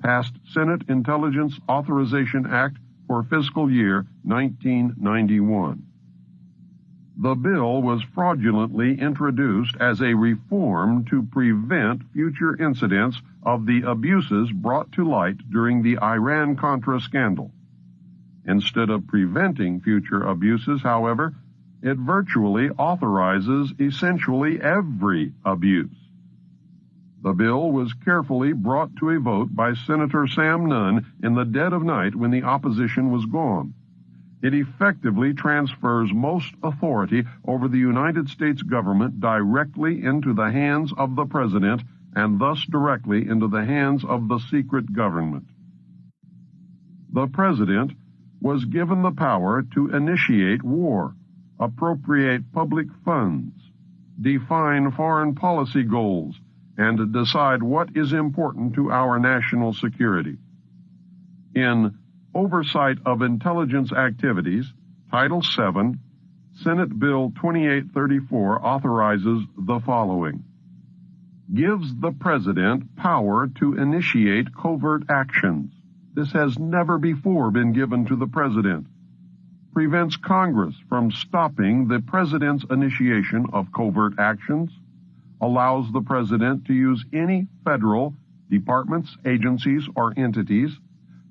passed Senate Intelligence Authorization Act for fiscal year 1991. The bill was fraudulently introduced as a reform to prevent future incidents of the abuses brought to light during the Iran-Contra scandal. Instead of preventing future abuses, however, it virtually authorizes essentially every abuse. The bill was carefully brought to a vote by Senator Sam Nunn in the dead of night when the opposition was gone. It effectively transfers most authority over the United States government directly into the hands of the President and thus directly into the hands of the secret government. The President was given the power to initiate war, appropriate public funds, define foreign policy goals, and decide what is important to our national security. In Oversight of Intelligence Activities, Title VII, Senate Bill 2834 authorizes the following. Gives the President power to initiate covert actions. This has never before been given to the President. Prevents Congress from stopping the President's initiation of covert actions. Allows the President to use any federal departments, agencies, or entities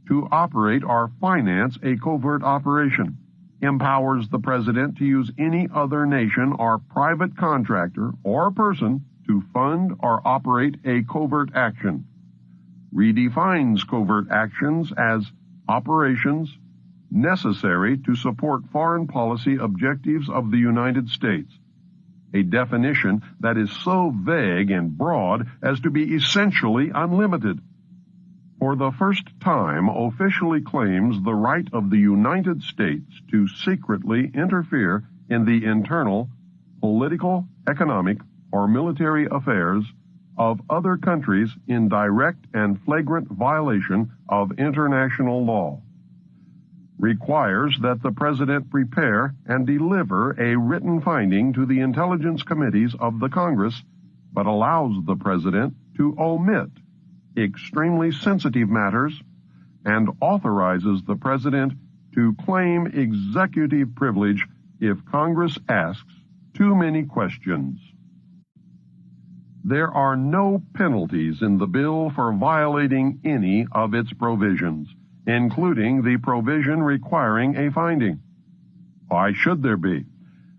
to operate or finance a covert operation. Empowers the President to use any other nation or private contractor or person to fund or operate a covert action. Redefines covert actions as operations necessary to support foreign policy objectives of the United States, a definition that is so vague and broad as to be essentially unlimited. For the first time, officially claims the right of the United States to secretly interfere in the internal, political, economic, or military affairs of other countries in direct and flagrant violation of international law. Requires that the President prepare and deliver a written finding to the intelligence committees of the Congress, but allows the President to omit extremely sensitive matters and authorizes the President to claim executive privilege if Congress asks too many questions. There are no penalties in the bill for violating any of its provisions, including the provision requiring a finding. Why should there be?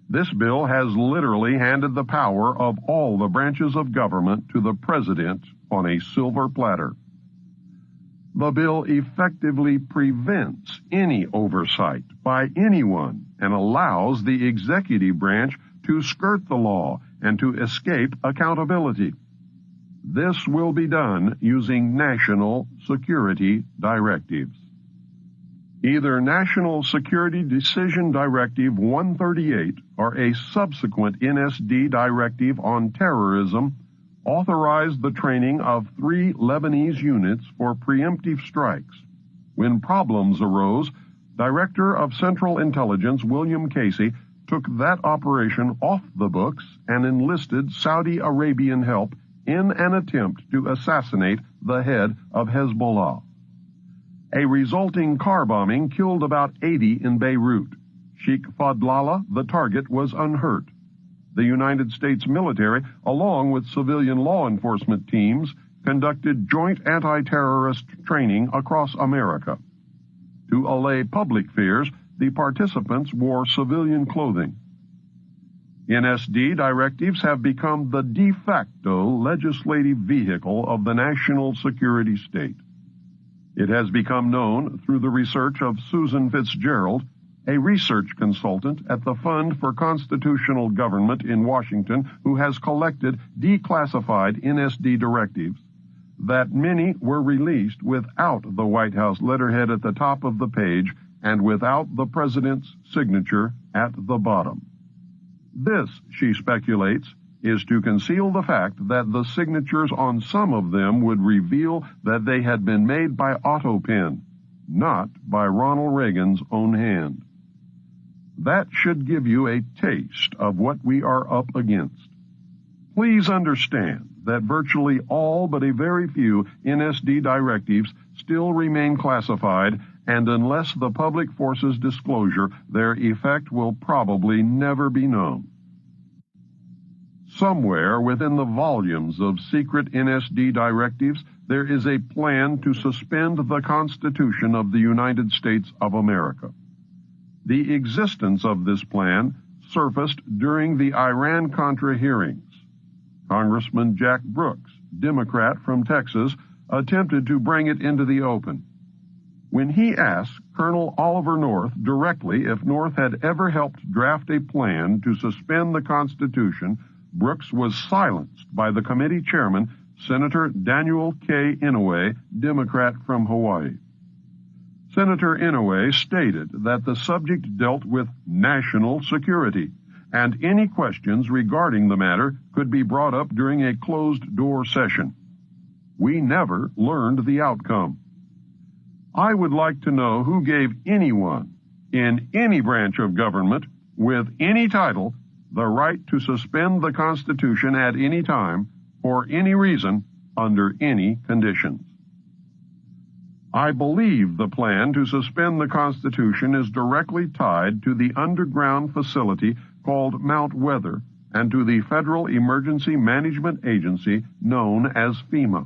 This bill has literally handed the power of all the branches of government to the President on a silver platter. The bill effectively prevents any oversight by anyone and allows the executive branch to skirt the law and to escape accountability. This will be done using national security directives. Either National Security Decision Directive 138 or a subsequent NSD directive on terrorism authorized the training of 3 Lebanese units for preemptive strikes. When problems arose, Director of Central Intelligence William Casey took that operation off the books and enlisted Saudi Arabian help in an attempt to assassinate the head of Hezbollah. A resulting car bombing killed about 80 in Beirut. Sheikh Fadlallah, the target, was unhurt. The United States military, along with civilian law enforcement teams, conducted joint anti-terrorist training across America. To allay public fears, the participants wore civilian clothing. NSD directives have become the de facto legislative vehicle of the national security state. It has become known through the research of Susan Fitzgerald, a research consultant at the Fund for Constitutional Government in Washington, who has collected declassified NSD directives, that many were released without the White House letterhead at the top of the page and without the President's signature at the bottom. This, she speculates, is to conceal the fact that the signatures on some of them would reveal that they had been made by autopen, not by Ronald Reagan's own hand. That should give you a taste of what we are up against. Please understand that virtually all but a very few NSD directives still remain classified, and unless the public forces disclosure, their effect will probably never be known. Somewhere within the volumes of secret NSD directives, there is a plan to suspend the Constitution of the United States of America. The existence of this plan surfaced during the Iran-Contra hearings. Congressman Jack Brooks, Democrat from Texas, attempted to bring it into the open. When he asked Colonel Oliver North directly if North had ever helped draft a plan to suspend the Constitution, Brooks was silenced by the committee chairman, Senator Daniel K. Inouye, Democrat from Hawaii. Senator Inouye stated that the subject dealt with national security, and any questions regarding the matter could be brought up during a closed-door session. We never learned the outcome. I would like to know who gave anyone in any branch of government with any title the right to suspend the Constitution at any time, for any reason, under any conditions. I believe the plan to suspend the Constitution is directly tied to the underground facility called Mount Weather and to the Federal Emergency Management Agency known as FEMA.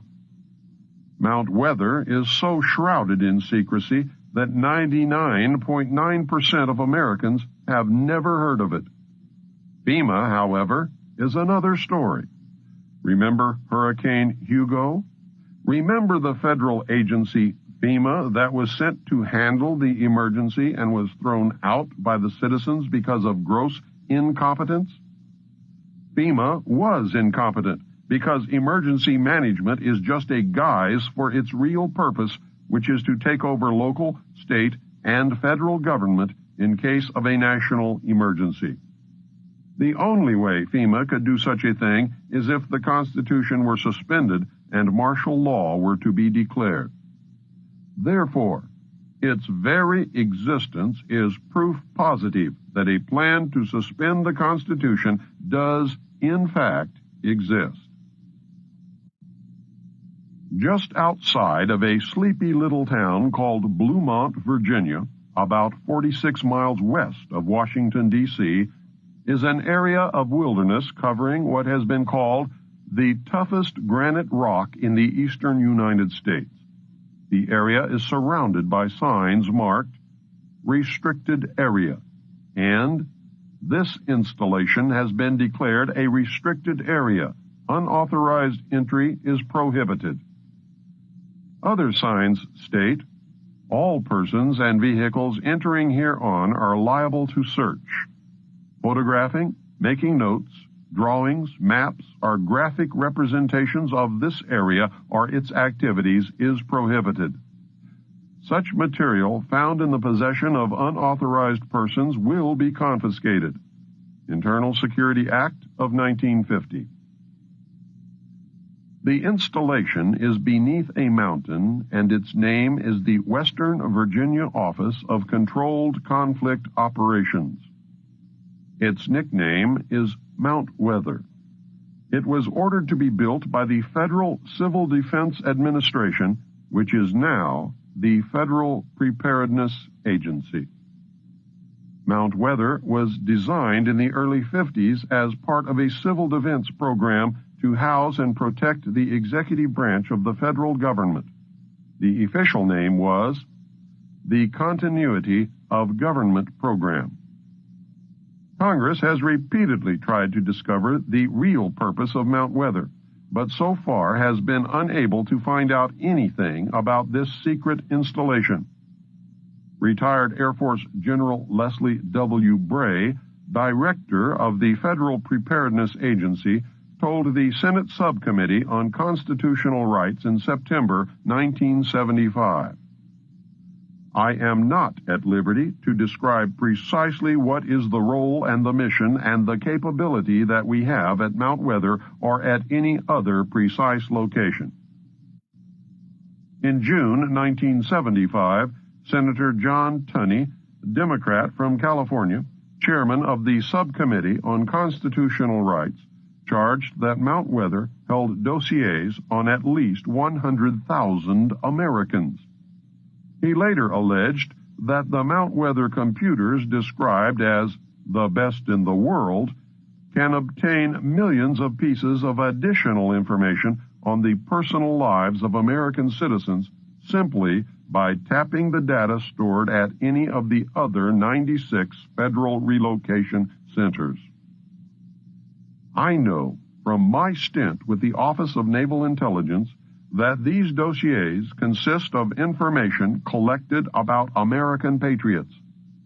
Mount Weather is so shrouded in secrecy that 99.9% of Americans have never heard of it. FEMA, however, is another story. Remember Hurricane Hugo? Remember the federal agency FEMA that was sent to handle the emergency and was thrown out by the citizens because of gross incompetence? FEMA was incompetent because emergency management is just a guise for its real purpose, which is to take over local, state, and federal government in case of a national emergency. The only way FEMA could do such a thing is if the Constitution were suspended and martial law were to be declared. Therefore, its very existence is proof positive that a plan to suspend the Constitution does, in fact, exist. Just outside of a sleepy little town called Bluemont, Virginia, about 46 miles west of Washington, D.C., is an area of wilderness covering what has been called the toughest granite rock in the eastern United States. The area is surrounded by signs marked Restricted Area, and this installation has been declared a restricted area. Unauthorized entry is prohibited. Other signs state, all persons and vehicles entering hereon are liable to search. Photographing, making notes, drawings, maps, or graphic representations of this area or its activities is prohibited. Such material found in the possession of unauthorized persons will be confiscated. Internal Security Act of 1950. The installation is beneath a mountain, and its name is the Western Virginia Office of Controlled Conflict Operations. Its nickname is Mount Weather. It was ordered to be built by the Federal Civil Defense Administration, which is now the Federal Preparedness Agency. Mount Weather was designed in the early 50s as part of a civil defense program to house and protect the executive branch of the federal government. The official name was the Continuity of Government Program. Congress has repeatedly tried to discover the real purpose of Mount Weather, but so far has been unable to find out anything about this secret installation. Retired Air Force General Leslie W. Bray, director of the Federal Preparedness Agency, told the Senate Subcommittee on Constitutional Rights in September 1975, I am not at liberty to describe precisely what is the role and the mission and the capability that we have at Mount Weather or at any other precise location. In June 1975, Senator John Tunney, Democrat from California, chairman of the Subcommittee on Constitutional Rights, charged that Mount Weather held dossiers on at least 100,000 Americans. He later alleged that the Mount Weather computers, described as the best in the world, can obtain millions of pieces of additional information on the personal lives of American citizens simply by tapping the data stored at any of the other 96 federal relocation centers. I know from my stint with the Office of Naval Intelligence that these dossiers consist of information collected about American patriots,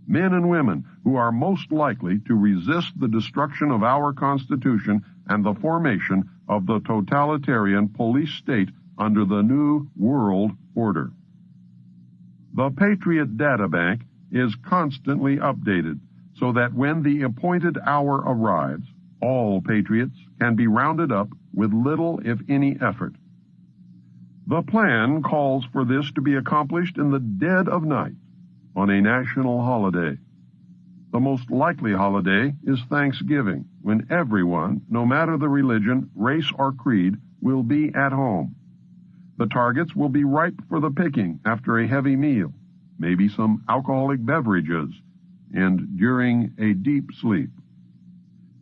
men and women who are most likely to resist the destruction of our Constitution and the formation of the totalitarian police state under the New World Order. The Patriot Data Bank is constantly updated so that when the appointed hour arrives, all patriots can be rounded up with little, if any, effort. The plan calls for this to be accomplished in the dead of night on a national holiday. The most likely holiday is Thanksgiving, when everyone, no matter the religion, race, or creed, will be at home. The targets will be ripe for the picking after a heavy meal, maybe some alcoholic beverages, and during a deep sleep.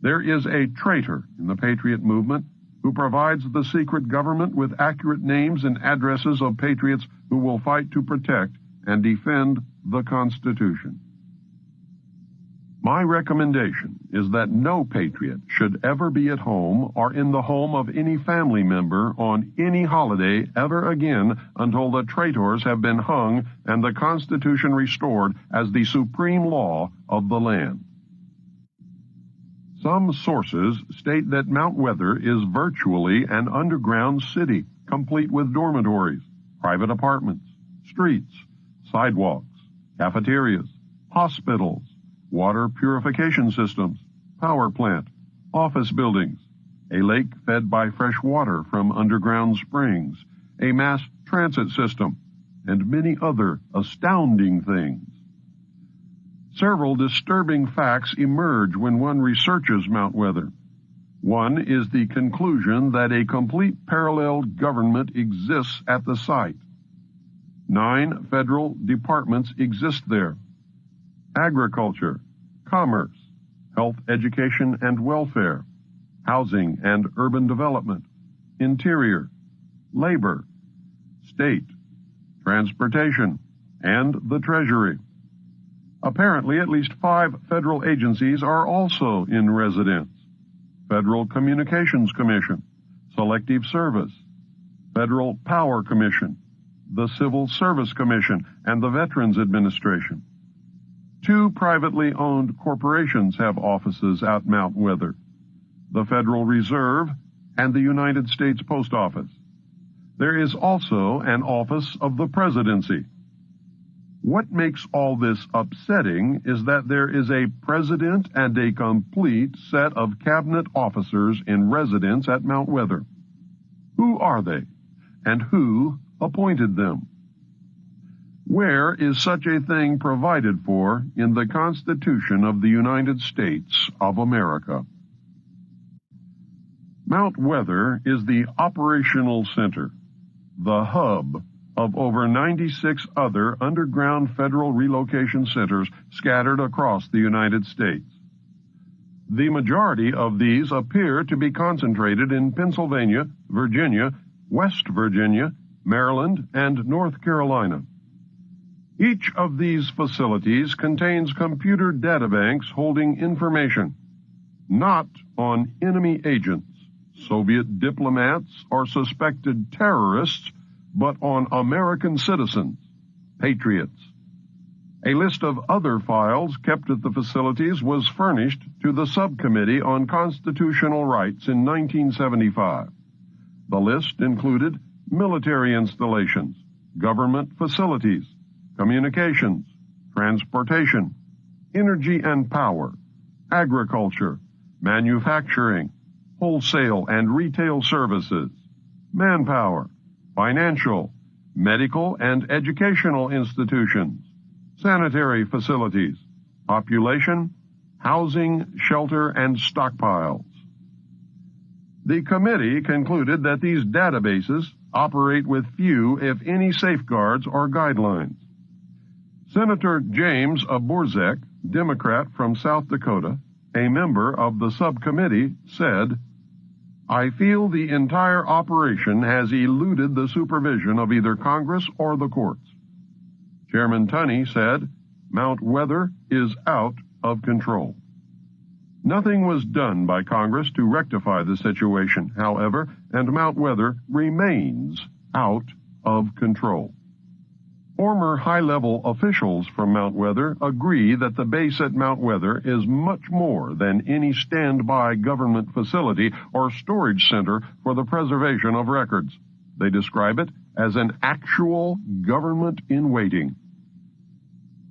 There is a traitor in the Patriot movement who provides the secret government with accurate names and addresses of patriots who will fight to protect and defend the Constitution. My recommendation is that no patriot should ever be at home or in the home of any family member on any holiday ever again until the traitors have been hung and the Constitution restored as the supreme law of the land. Some sources state that Mount Weather is virtually an underground city, complete with dormitories, private apartments, streets, sidewalks, cafeterias, hospitals, water purification systems, power plant, office buildings, a lake fed by fresh water from underground springs, a mass transit system, and many other astounding things. Several disturbing facts emerge when one researches Mount Weather. One is the conclusion that a complete parallel government exists at the site. 9 federal departments exist there: agriculture, commerce, health, education, and welfare, housing and urban development, interior, labor, state, transportation, and the Treasury. Apparently, at least 5 federal agencies are also in residence: Federal Communications Commission, Selective Service, Federal Power Commission, the Civil Service Commission, and the Veterans Administration. 2 privately owned corporations have offices at Mount Weather: the Federal Reserve and the United States Post Office. There is also an office of the Presidency. What makes all this upsetting is that there is a president and a complete set of cabinet officers in residence at Mount Weather. Who are they, and who appointed them? Where is such a thing provided for in the Constitution of the United States of America? Mount Weather is the operational center, the hub of over 96 other underground federal relocation centers scattered across the United States. The majority of these appear to be concentrated in Pennsylvania, Virginia, West Virginia, Maryland, and North Carolina. Each of these facilities contains computer databanks holding information, not on enemy agents, Soviet diplomats, or suspected terrorists, but on American citizens, patriots. A list of other files kept at the facilities was furnished to the Subcommittee on Constitutional Rights in 1975. The list included military installations, government facilities, communications, transportation, energy and power, agriculture, manufacturing, wholesale and retail services, manpower, financial, medical and educational institutions, sanitary facilities, population, housing, shelter, and stockpiles. The committee concluded that these databases operate with few, if any, safeguards or guidelines. Senator James Borzek, Democrat from South Dakota, a member of the subcommittee, said, "I feel the entire operation has eluded the supervision of either Congress or the courts." Chairman Tunney said, "Mount Weather is out of control." Nothing was done by Congress to rectify the situation, however, and Mount Weather remains out of control. Former high-level officials from Mount Weather agree that the base at Mount Weather is much more than any standby government facility or storage center for the preservation of records. They describe it as an actual government in waiting.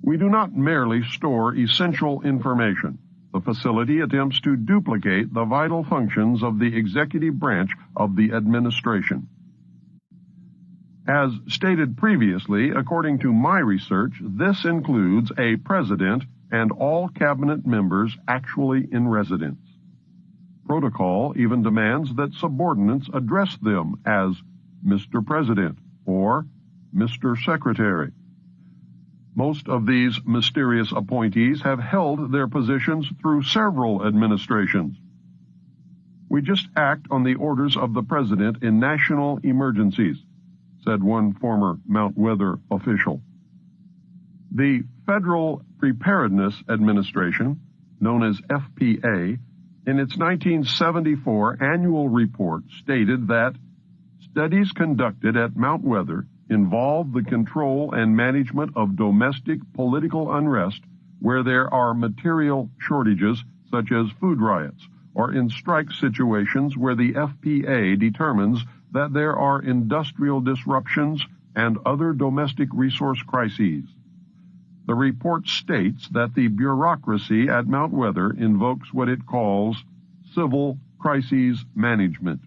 We do not merely store essential information. The facility attempts to duplicate the vital functions of the executive branch of the administration. As stated previously, according to my research, this includes a president and all cabinet members actually in residence. Protocol even demands that subordinates address them as Mr. President or Mr. Secretary. Most of these mysterious appointees have held their positions through several administrations. "We just act on the orders of the President in national emergencies," said one former Mount Weather official. The Federal Preparedness Administration, known as FPA, in its 1974 annual report stated that studies conducted at Mount Weather involve the control and management of domestic political unrest where there are material shortages such as food riots, or in strike situations where the FPA determines that there are industrial disruptions and other domestic resource crises. The report states that the bureaucracy at Mount Weather invokes what it calls civil crises management.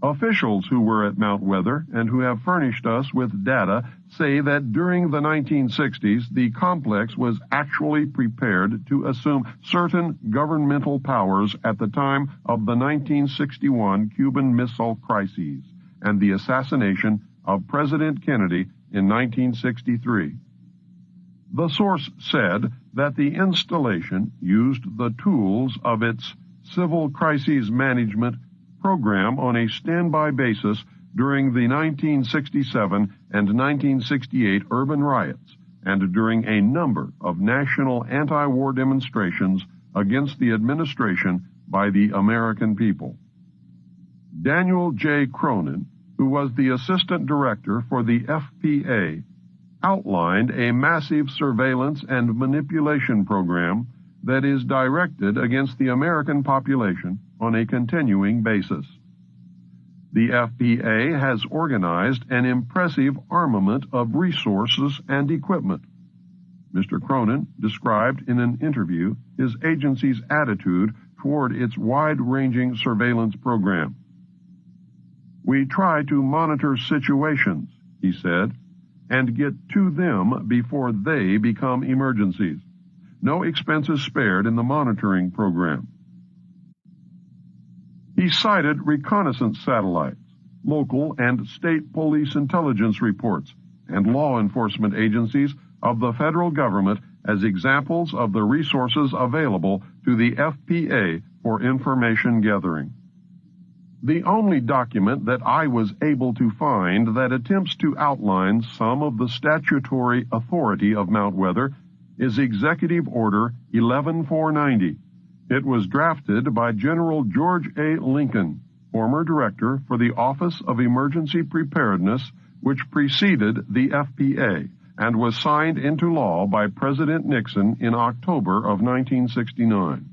Officials who were at Mount Weather and who have furnished us with data say that during the 1960s, the complex was actually prepared to assume certain governmental powers at the time of the 1961 Cuban Missile Crisis and the assassination of President Kennedy in 1963. The source said that the installation used the tools of its civil crises management program on a standby basis during the 1967 and 1968 urban riots and during a number of national anti-war demonstrations against the administration by the American people. Daniel J. Cronin, who was the assistant director for the FPA, outlined a massive surveillance and manipulation program that is directed against the American population on a continuing basis. The FPA has organized an impressive armament of resources and equipment. Mr. Cronin described in an interview his agency's attitude toward its wide-ranging surveillance program. "We try to monitor situations," he said, "and get to them before they become emergencies. No expenses spared in the monitoring program." He cited reconnaissance satellites, local and state police intelligence reports, and law enforcement agencies of the federal government as examples of the resources available to the FPA for information gathering. The only document that I was able to find that attempts to outline some of the statutory authority of Mount Weather is Executive Order 11490. It was drafted by General George A. Lincoln, former director for the Office of Emergency Preparedness, which preceded the FPA, and was signed into law by President Nixon in October of 1969.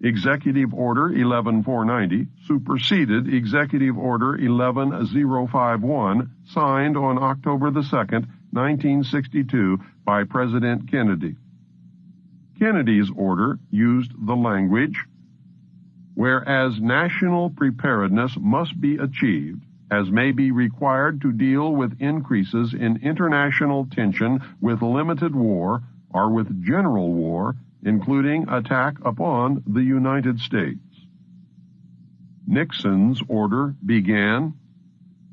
Executive Order 11490 superseded Executive Order 11051, signed on October 2, 1962, by President Kennedy. Kennedy's order used the language, "Whereas national preparedness must be achieved, as may be required to deal with increases in international tension with limited war or with general war, including attack upon the United States." Nixon's order began,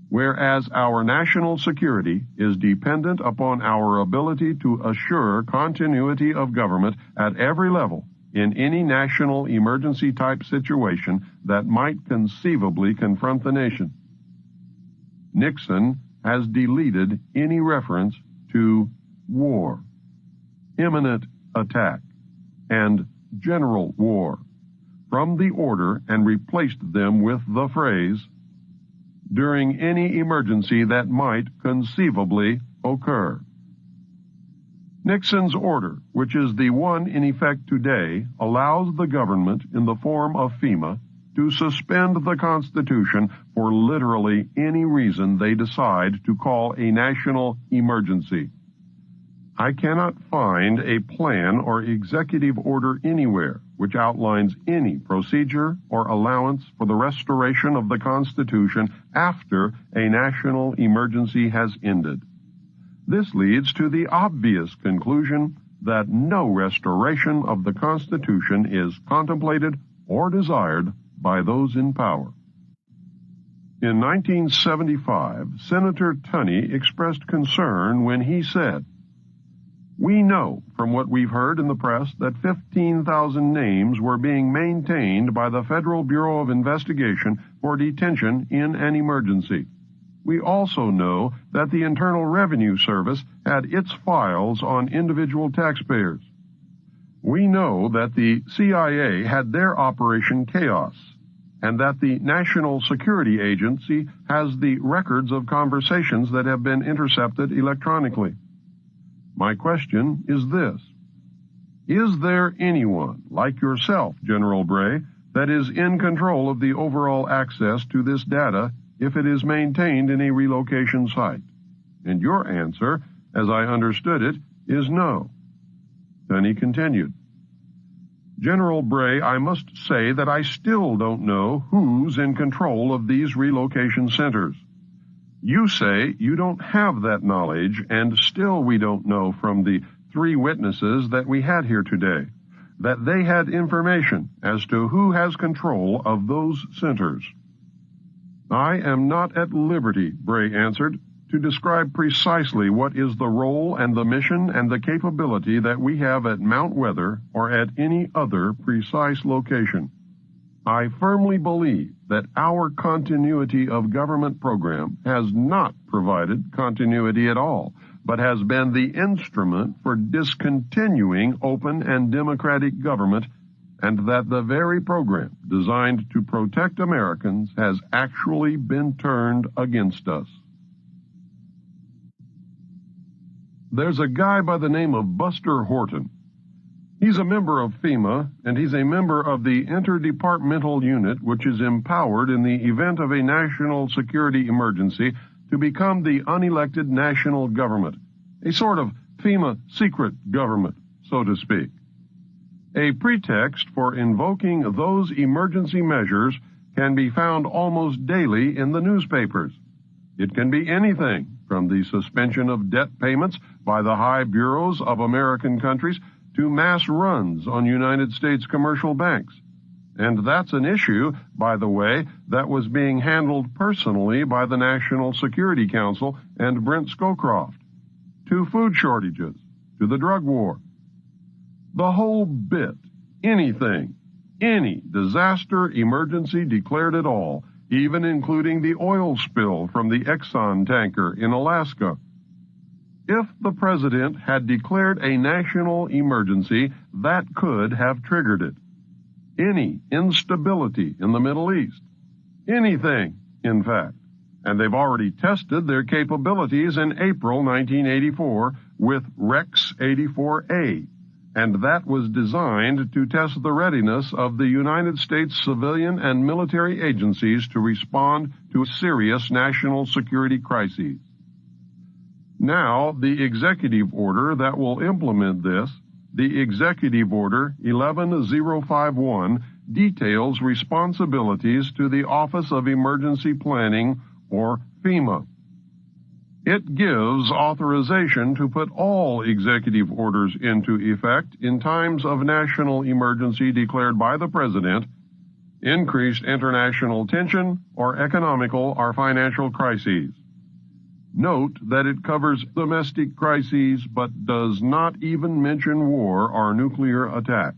"Whereas our national security is dependent upon our ability to assure continuity of government at every level in any national emergency type situation that might conceivably confront the nation." Nixon has deleted any reference to war, imminent attack, and general war from the order and replaced them with the phrase, "during any emergency that might conceivably occur." Nixon's order, which is the one in effect today, allows the government in the form of FEMA to suspend the Constitution for literally any reason they decide to call a national emergency. I cannot find a plan or executive order anywhere which outlines any procedure or allowance for the restoration of the Constitution after a national emergency has ended. This leads to the obvious conclusion that no restoration of the Constitution is contemplated or desired by those in power. In 1975, Senator Tunney expressed concern when he said, "We know from what we've heard in the press that 15,000 names were being maintained by the Federal Bureau of Investigation for detention in an emergency. We also know that the Internal Revenue Service had its files on individual taxpayers. We know that the CIA had their Operation Chaos, and that the National Security Agency has the records of conversations that have been intercepted electronically. My question is this: is there anyone like yourself, General Bray, that is in control of the overall access to this data if it is maintained in a relocation site?" And your answer, as I understood it, is no. Then he continued, "General Bray, I must say that I still don't know who's in control of these relocation centers. You say you don't have that knowledge, and still we don't know from the 3 witnesses that we had here today that they had information as to who has control of those centers." "I am not at liberty," Bray answered, "to describe precisely what is the role and the mission and the capability that we have at Mount Weather or at any other precise location. I firmly believe that our continuity of government program has not provided continuity at all, but has been the instrument for discontinuing open and democratic government, and that the very program designed to protect Americans has actually been turned against us." There's a guy by the name of Buster Horton. He's a member of FEMA, and he's a member of the interdepartmental unit which is empowered in the event of a national security emergency to become the unelected national government, a sort of FEMA secret government, so to speak. A pretext for invoking those emergency measures can be found almost daily in the newspapers. It can be anything from the suspension of debt payments by the high bureaus of American countries to mass runs on United States commercial banks. And that's an issue, by the way, that was being handled personally by the National Security Council and Brent Scowcroft. To food shortages, to the drug war. The whole bit, anything, any disaster emergency declared at all, even including the oil spill from the Exxon tanker in Alaska. If the president had declared a national emergency, that could have triggered it. Any instability in the Middle East. Anything, in fact. And they've already tested their capabilities in April 1984 with Rex 84A. And that was designed to test the readiness of the United States civilian and military agencies to respond to serious national security crises. Now, the executive order that will implement this, the Executive Order 11051, details responsibilities to the Office of Emergency Planning, or FEMA. It gives authorization to put all executive orders into effect in times of national emergency declared by the President, increased international tension, or economical or financial crises. Note that it covers domestic crises but does not even mention war or nuclear attack.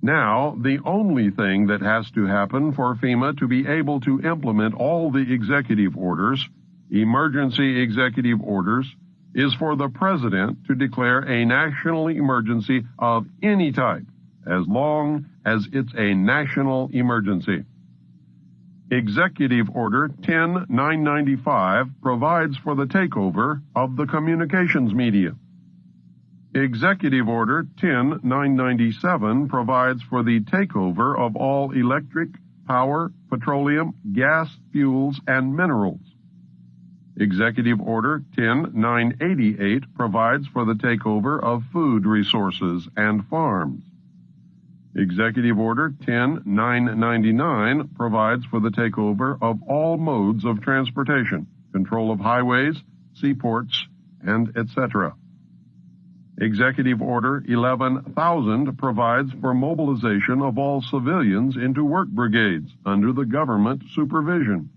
Now, the only thing that has to happen for FEMA to be able to implement all the executive orders, emergency executive orders, is for the President to declare a national emergency of any type, as long as it's a national emergency. Executive Order 10995 provides for the takeover of the communications media. Executive Order 10997 provides for the takeover of all electric, power, petroleum, gas, fuels, and minerals. Executive Order 10988 provides for the takeover of food resources and farms. Executive Order 10999 provides for the takeover of all modes of transportation, control of highways, seaports, and etc. Executive Order 11000 provides for mobilization of all civilians into work brigades under the government supervision.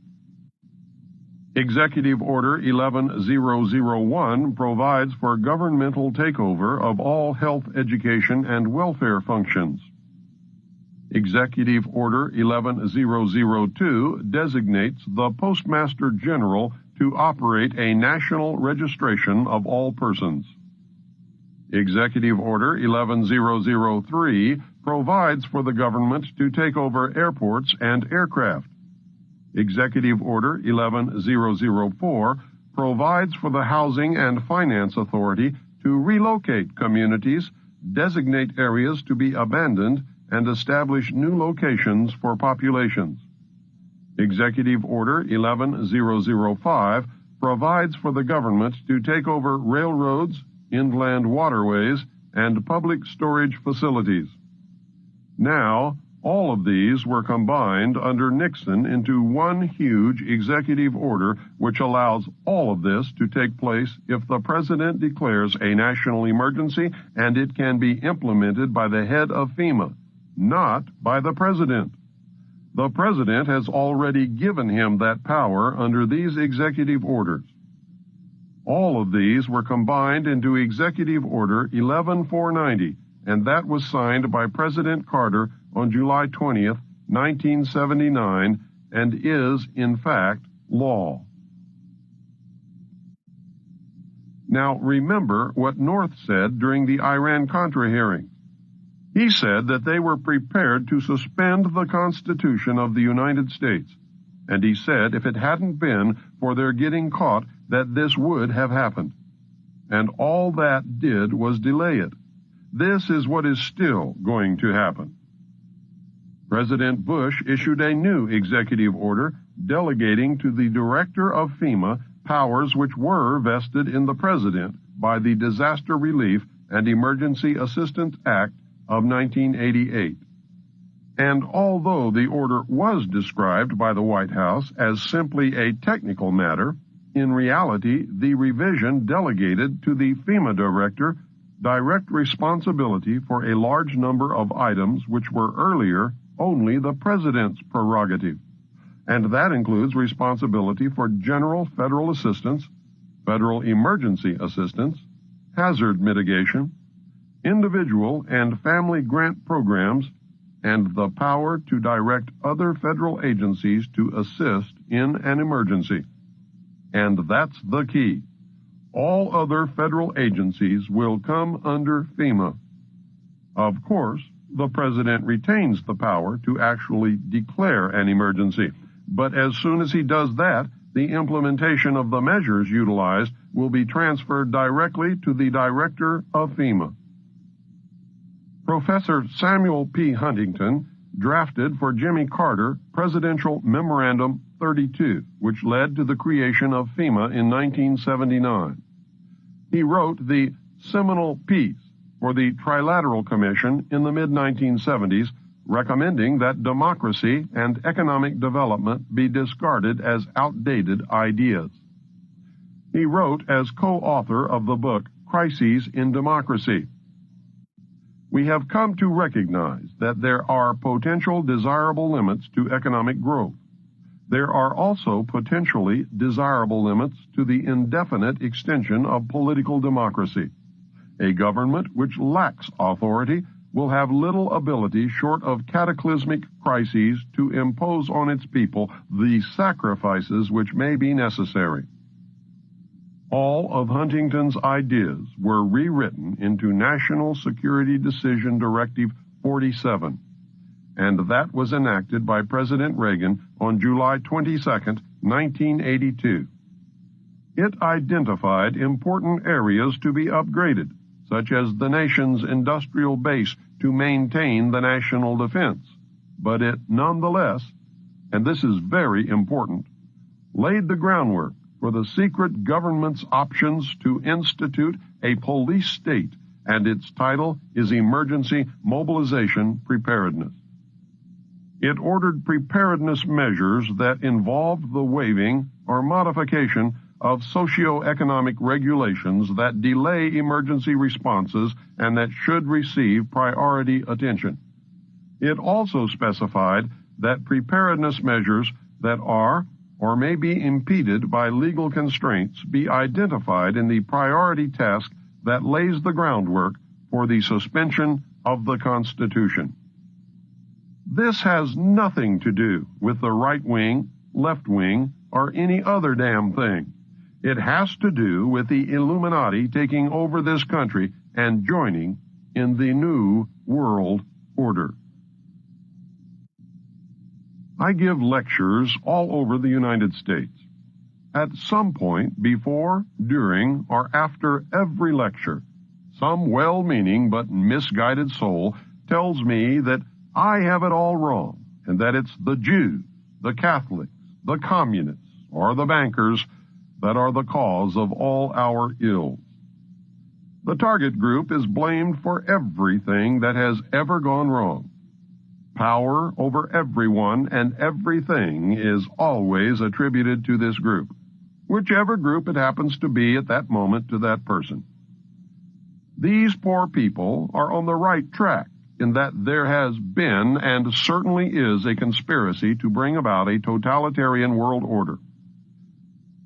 Executive Order 11001 provides for governmental takeover of all health, education, and welfare functions. Executive Order 11002 designates the Postmaster General to operate a national registration of all persons. Executive Order 11003 provides for the government to take over airports and aircraft. Executive Order 11004 provides for the Housing and Finance Authority to relocate communities, designate areas to be abandoned, and establish new locations for populations. Executive Order 11005 provides for the government to take over railroads, inland waterways, and public storage facilities. Now, all of these were combined under Nixon into one huge executive order which allows all of this to take place if the President declares a national emergency, and it can be implemented by the head of FEMA, not by the President. The President has already given him that power under these executive orders. All of these were combined into Executive Order 11490, and that was signed by President Carter on July 20th, 1979, and is, in fact, law. Now, remember what North said during the Iran-Contra hearing. He said that they were prepared to suspend the Constitution of the United States, and he said if it hadn't been for their getting caught, that this would have happened. And all that did was delay it. This is what is still going to happen. President Bush issued a new executive order delegating to the director of FEMA powers which were vested in the President by the Disaster Relief and Emergency Assistance Act of 1988. And although the order was described by the White House as simply a technical matter, in reality, the revision delegated to the FEMA director direct responsibility for a large number of items which were earlier only the President's prerogative, and that includes responsibility for general federal assistance, federal emergency assistance, hazard mitigation, individual and family grant programs, and the power to direct other federal agencies to assist in an emergency. And that's the key. All other federal agencies will come under FEMA. Of course, the President retains the power to actually declare an emergency, but as soon as he does that, the implementation of the measures utilized will be transferred directly to the director of FEMA. Professor Samuel P. Huntington, drafted for Jimmy Carter Presidential Memorandum 32, which led to the creation of FEMA in 1979. He wrote the seminal piece for the Trilateral Commission in the mid-1970s, recommending that democracy and economic development be discarded as outdated ideas. He wrote as co-author of the book Crises in Democracy. We have come to recognize that there are potential desirable limits to economic growth. There are also potentially desirable limits to the indefinite extension of political democracy. A government which lacks authority will have little ability short of cataclysmic crises to impose on its people the sacrifices which may be necessary. All of Huntington's ideas were rewritten into National Security Decision Directive 47, and that was enacted by President Reagan on July 22, 1982. It identified important areas to be upgraded, such as the nation's industrial base to maintain the national defense, but it nonetheless, and this is very important, laid the groundwork for the secret government's options to institute a police state, and its title is Emergency Mobilization Preparedness. It ordered preparedness measures that involved the waiving or modification of socioeconomic regulations that delay emergency responses and that should receive priority attention. It also specified that preparedness measures that are or may be impeded by legal constraints be identified in the priority task that lays the groundwork for the suspension of the Constitution. This has nothing to do with the right wing, left wing, or any other damn thing. It has to do with the Illuminati taking over this country and joining in the New World Order. I give lectures all over the United States. At some point before, during, or after every lecture, some well-meaning but misguided soul tells me that I have it all wrong and that it's the Jews, the Catholics, the communists, or the bankers that are the cause of all our ills. The target group is blamed for everything that has ever gone wrong. Power over everyone and everything is always attributed to this group, whichever group it happens to be at that moment to that person. These poor people are on the right track in that there has been and certainly is a conspiracy to bring about a totalitarian world order.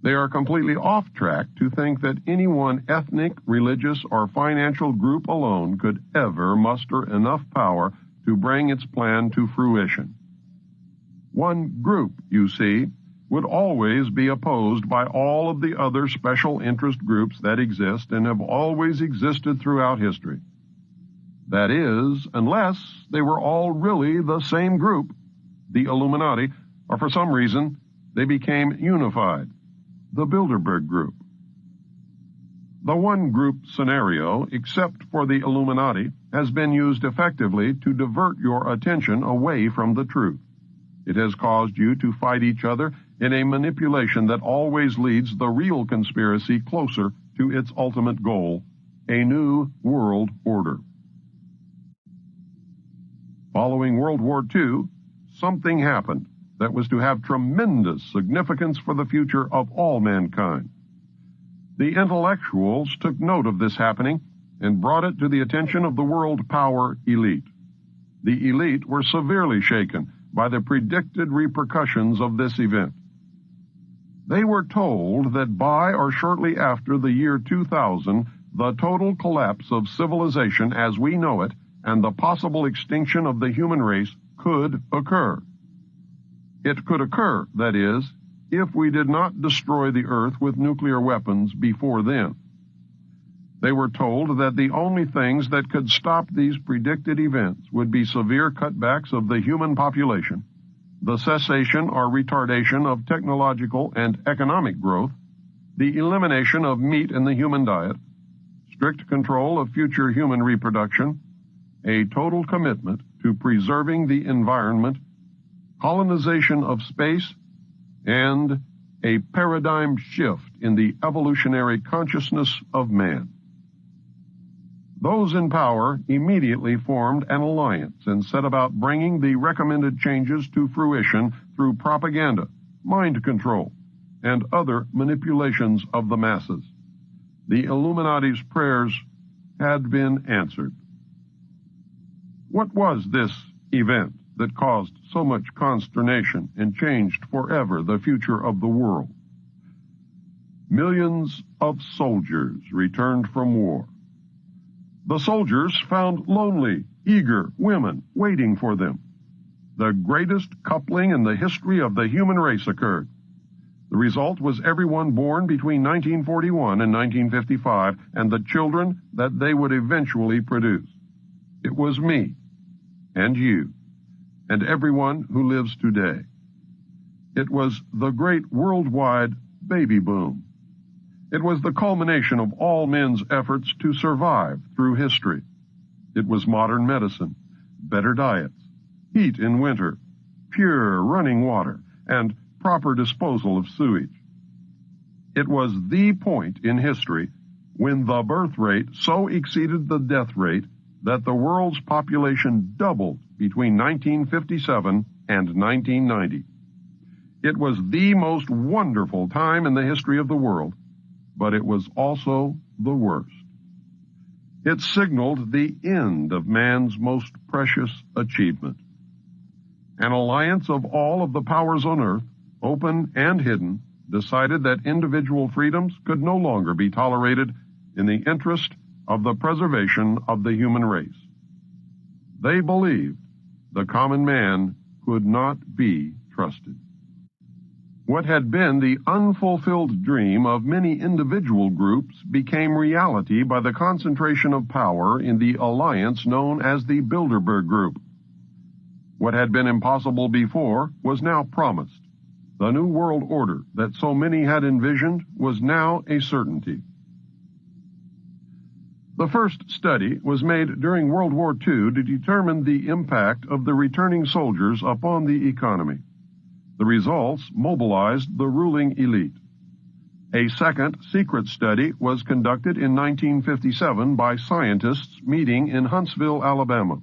They are completely off track to think that any one ethnic, religious, or financial group alone could ever muster enough power to bring its plan to fruition. One group, you see, would always be opposed by all of the other special interest groups that exist and have always existed throughout history. That is, unless they were all really the same group, the Illuminati, or for some reason they became unified, the Bilderberg Group. The one-group scenario, except for the Illuminati, has been used effectively to divert your attention away from the truth. It has caused you to fight each other in a manipulation that always leads the real conspiracy closer to its ultimate goal, a new world order. Following World War II, something happened that was to have tremendous significance for the future of all mankind. The intellectuals took note of this happening and brought it to the attention of the world power elite. The elite were severely shaken by the predicted repercussions of this event. They were told that by or shortly after the year 2000, the total collapse of civilization as we know it and the possible extinction of the human race could occur. It could occur, that is, if we did not destroy the earth with nuclear weapons before then. They were told that the only things that could stop these predicted events would be severe cutbacks of the human population, the cessation or retardation of technological and economic growth, the elimination of meat in the human diet, strict control of future human reproduction, a total commitment to preserving the environment, colonization of space, and a paradigm shift in the evolutionary consciousness of man. Those in power immediately formed an alliance and set about bringing the recommended changes to fruition through propaganda, mind control, and other manipulations of the masses. The Illuminati's prayers had been answered. What was this event that caused so much consternation and changed forever the future of the world? Millions of soldiers returned from war. The soldiers found lonely, eager women waiting for them. The greatest coupling in the history of the human race occurred. The result was everyone born between 1941 and 1955 and the children that they would eventually produce. It was me and you and everyone who lives today. It was the great worldwide baby boom. It was the culmination of all men's efforts to survive through history. It was modern medicine, better diets, heat in winter, pure running water, and proper disposal of sewage. It was the point in history when the birth rate so exceeded the death rate that the world's population doubled between 1957 and 1990. It was the most wonderful time in the history of the world, but it was also the worst. It signaled the end of man's most precious achievement. An alliance of all of the powers on earth, open and hidden, decided that individual freedoms could no longer be tolerated in the interest of the preservation of the human race. They believed the common man could not be trusted. What had been the unfulfilled dream of many individual groups became reality by the concentration of power in the alliance known as the Bilderberg Group. What had been impossible before was now promised. The new world order that so many had envisioned was now a certainty. The first study was made during World War II to determine the impact of the returning soldiers upon the economy. The results mobilized the ruling elite. A second secret study was conducted in 1957 by scientists meeting in Huntsville, Alabama.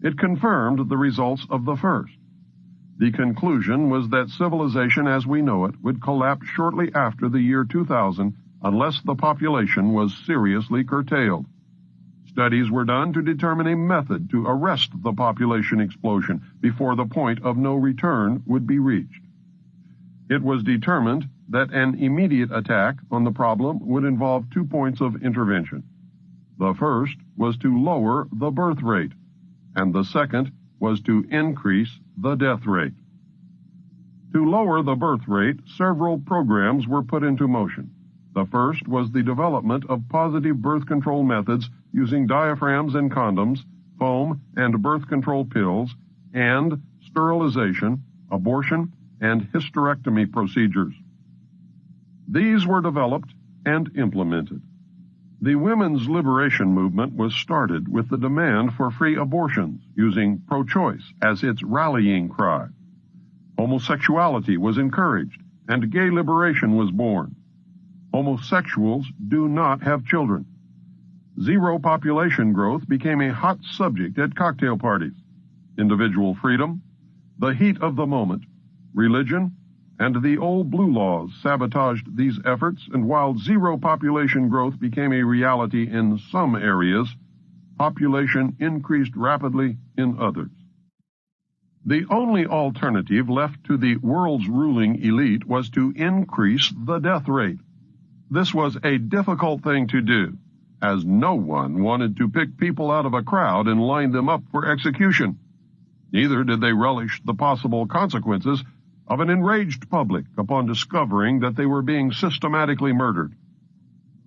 It confirmed the results of the first. The conclusion was that civilization as we know it would collapse shortly after the year 2000 unless the population was seriously curtailed. Studies were done to determine a method to arrest the population explosion before the point of no return would be reached. It was determined that an immediate attack on the problem would involve 2 points of intervention. The first was to lower the birth rate, and the second was to increase the death rate. To lower the birth rate, several programs were put into motion. The first was the development of positive birth control methods using diaphragms and condoms, foam and birth control pills, and sterilization, abortion, and hysterectomy procedures. These were developed and implemented. The women's liberation movement was started with the demand for free abortions, using pro-choice as its rallying cry. Homosexuality was encouraged, and gay liberation was born. Homosexuals do not have children. Zero population growth became a hot subject at cocktail parties. Individual freedom, the heat of the moment, religion, and the old blue laws sabotaged these efforts, and while zero population growth became a reality in some areas, population increased rapidly in others. The only alternative left to the world's ruling elite was to increase the death rate. This was a difficult thing to do, as no one wanted to pick people out of a crowd and line them up for execution. Neither did they relish the possible consequences of an enraged public upon discovering that they were being systematically murdered.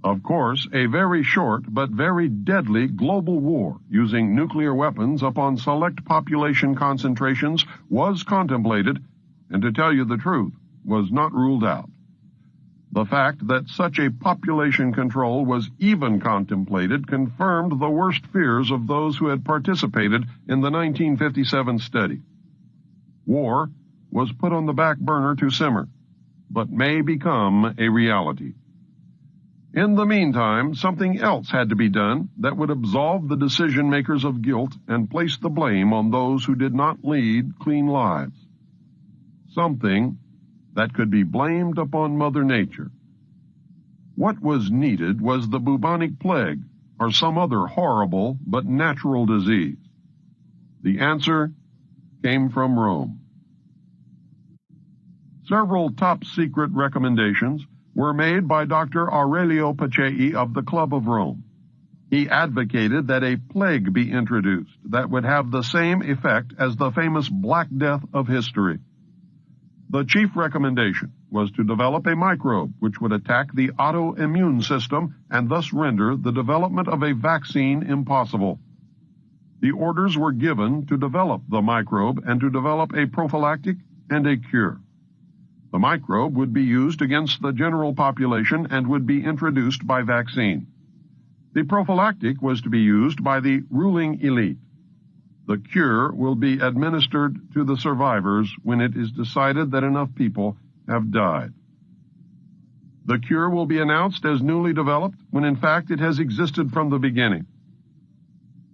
Of course, a very short but very deadly global war using nuclear weapons upon select population concentrations was contemplated, and to tell you the truth, was not ruled out. The fact that such a population control was even contemplated confirmed the worst fears of those who had participated in the 1957 study. War was put on the back burner to simmer, but may become a reality. In the meantime, something else had to be done that would absolve the decision-makers of guilt and place the blame on those who did not lead clean lives. Something that could be blamed upon Mother Nature. What was needed was the bubonic plague or some other horrible but natural disease. The answer came from Rome. Several top-secret recommendations were made by Dr. Aurelio Pacelli of the Club of Rome. He advocated that a plague be introduced that would have the same effect as the famous Black Death of history. The chief recommendation was to develop a microbe which would attack the autoimmune system and thus render the development of a vaccine impossible. The orders were given to develop the microbe and to develop a prophylactic and a cure. The microbe would be used against the general population and would be introduced by vaccine. The prophylactic was to be used by the ruling elite. The cure will be administered to the survivors when it is decided that enough people have died. The cure will be announced as newly developed when in fact it has existed from the beginning.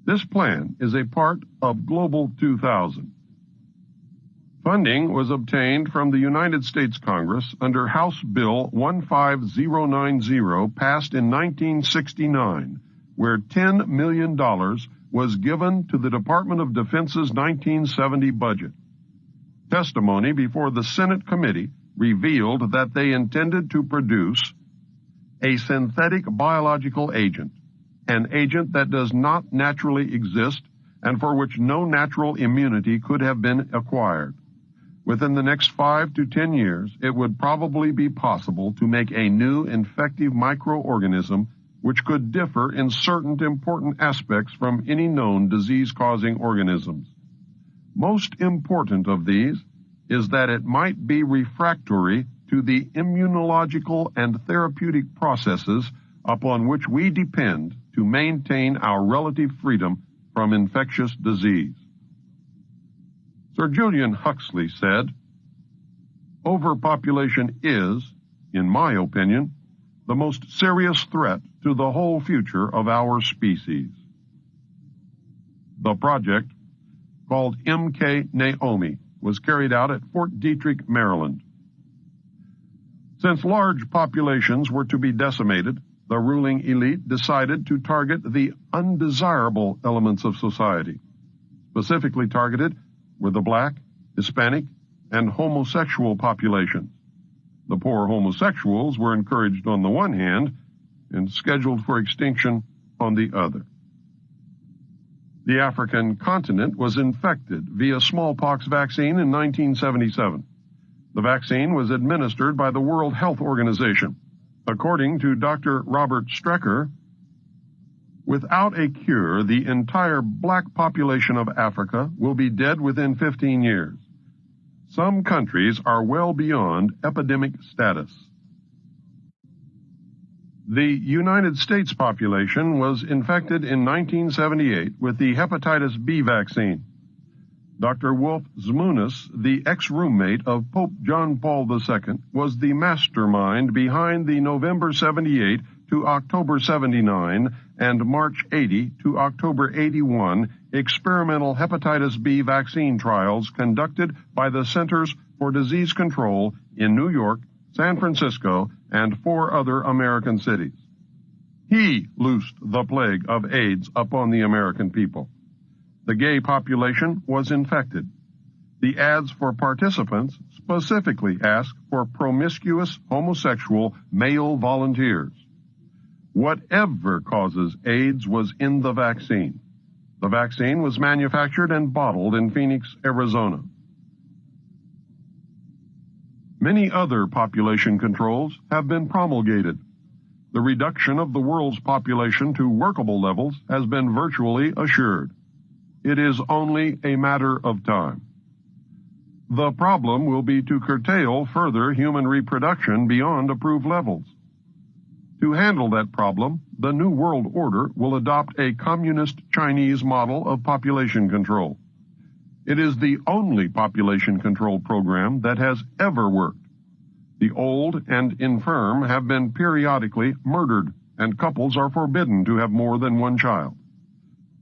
This plan is a part of Global 2000. Funding was obtained from the United States Congress under House Bill 15090 passed in 1969, where $10 million was given to the Department of Defense's 1970 budget. Testimony before the Senate committee revealed that they intended to produce a synthetic biological agent, an agent that does not naturally exist and for which no natural immunity could have been acquired. Within the next 5 to 10 years, it would probably be possible to make a new infective microorganism which could differ in certain important aspects from any known disease-causing organisms. Most important of these is that it might be refractory to the immunological and therapeutic processes upon which we depend to maintain our relative freedom from infectious disease. Sir Julian Huxley said, "Overpopulation is, in my opinion, the most serious threat to the whole future of our species." The project, called M.K. Naomi, was carried out at Fort Detrick, Maryland. Since large populations were to be decimated, the ruling elite decided to target the undesirable elements of society. Specifically targeted were the black, Hispanic, and homosexual populations. The poor homosexuals were encouraged on the one hand and scheduled for extinction on the other. The African continent was infected via smallpox vaccine in 1977. The vaccine was administered by the World Health Organization. According to Dr. Robert Strecker, without a cure, the entire black population of Africa will be dead within 15 years. Some countries are well beyond epidemic status. The United States population was infected in 1978 with the hepatitis B vaccine. Dr. Wolf Zmunis, the ex-roommate of Pope John Paul II, was the mastermind behind the November 78 to October 79 and March 80 to October 81 experimental hepatitis B vaccine trials conducted by the Centers for Disease Control in New York, San Francisco, and 4 other American cities. He loosed the plague of AIDS upon the American people. The gay population was infected. The ads for participants specifically asked for promiscuous homosexual male volunteers. Whatever causes AIDS was in the vaccine. The vaccine was manufactured and bottled in Phoenix, Arizona. Many other population controls have been promulgated. The reduction of the world's population to workable levels has been virtually assured. It is only a matter of time. The problem will be to curtail further human reproduction beyond approved levels. To handle that problem, the New World Order will adopt a communist Chinese model of population control. It is the only population control program that has ever worked. The old and infirm have been periodically murdered, and couples are forbidden to have more than one child.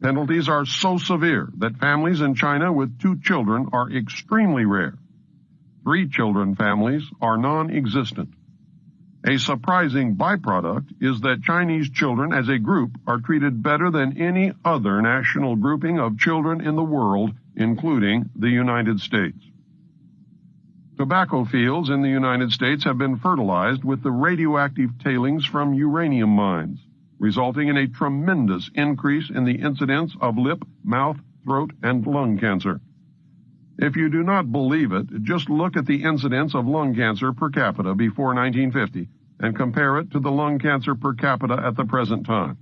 Penalties are so severe that families in China with 2 children are extremely rare. 3 children families are non-existent. A surprising byproduct is that Chinese children as a group are treated better than any other national grouping of children in the world, including the United States. Tobacco fields in the United States have been fertilized with the radioactive tailings from uranium mines, resulting in a tremendous increase in the incidence of lip, mouth, throat, and lung cancer. If you do not believe it, just look at the incidence of lung cancer per capita before 1950 and compare it to the lung cancer per capita at the present time.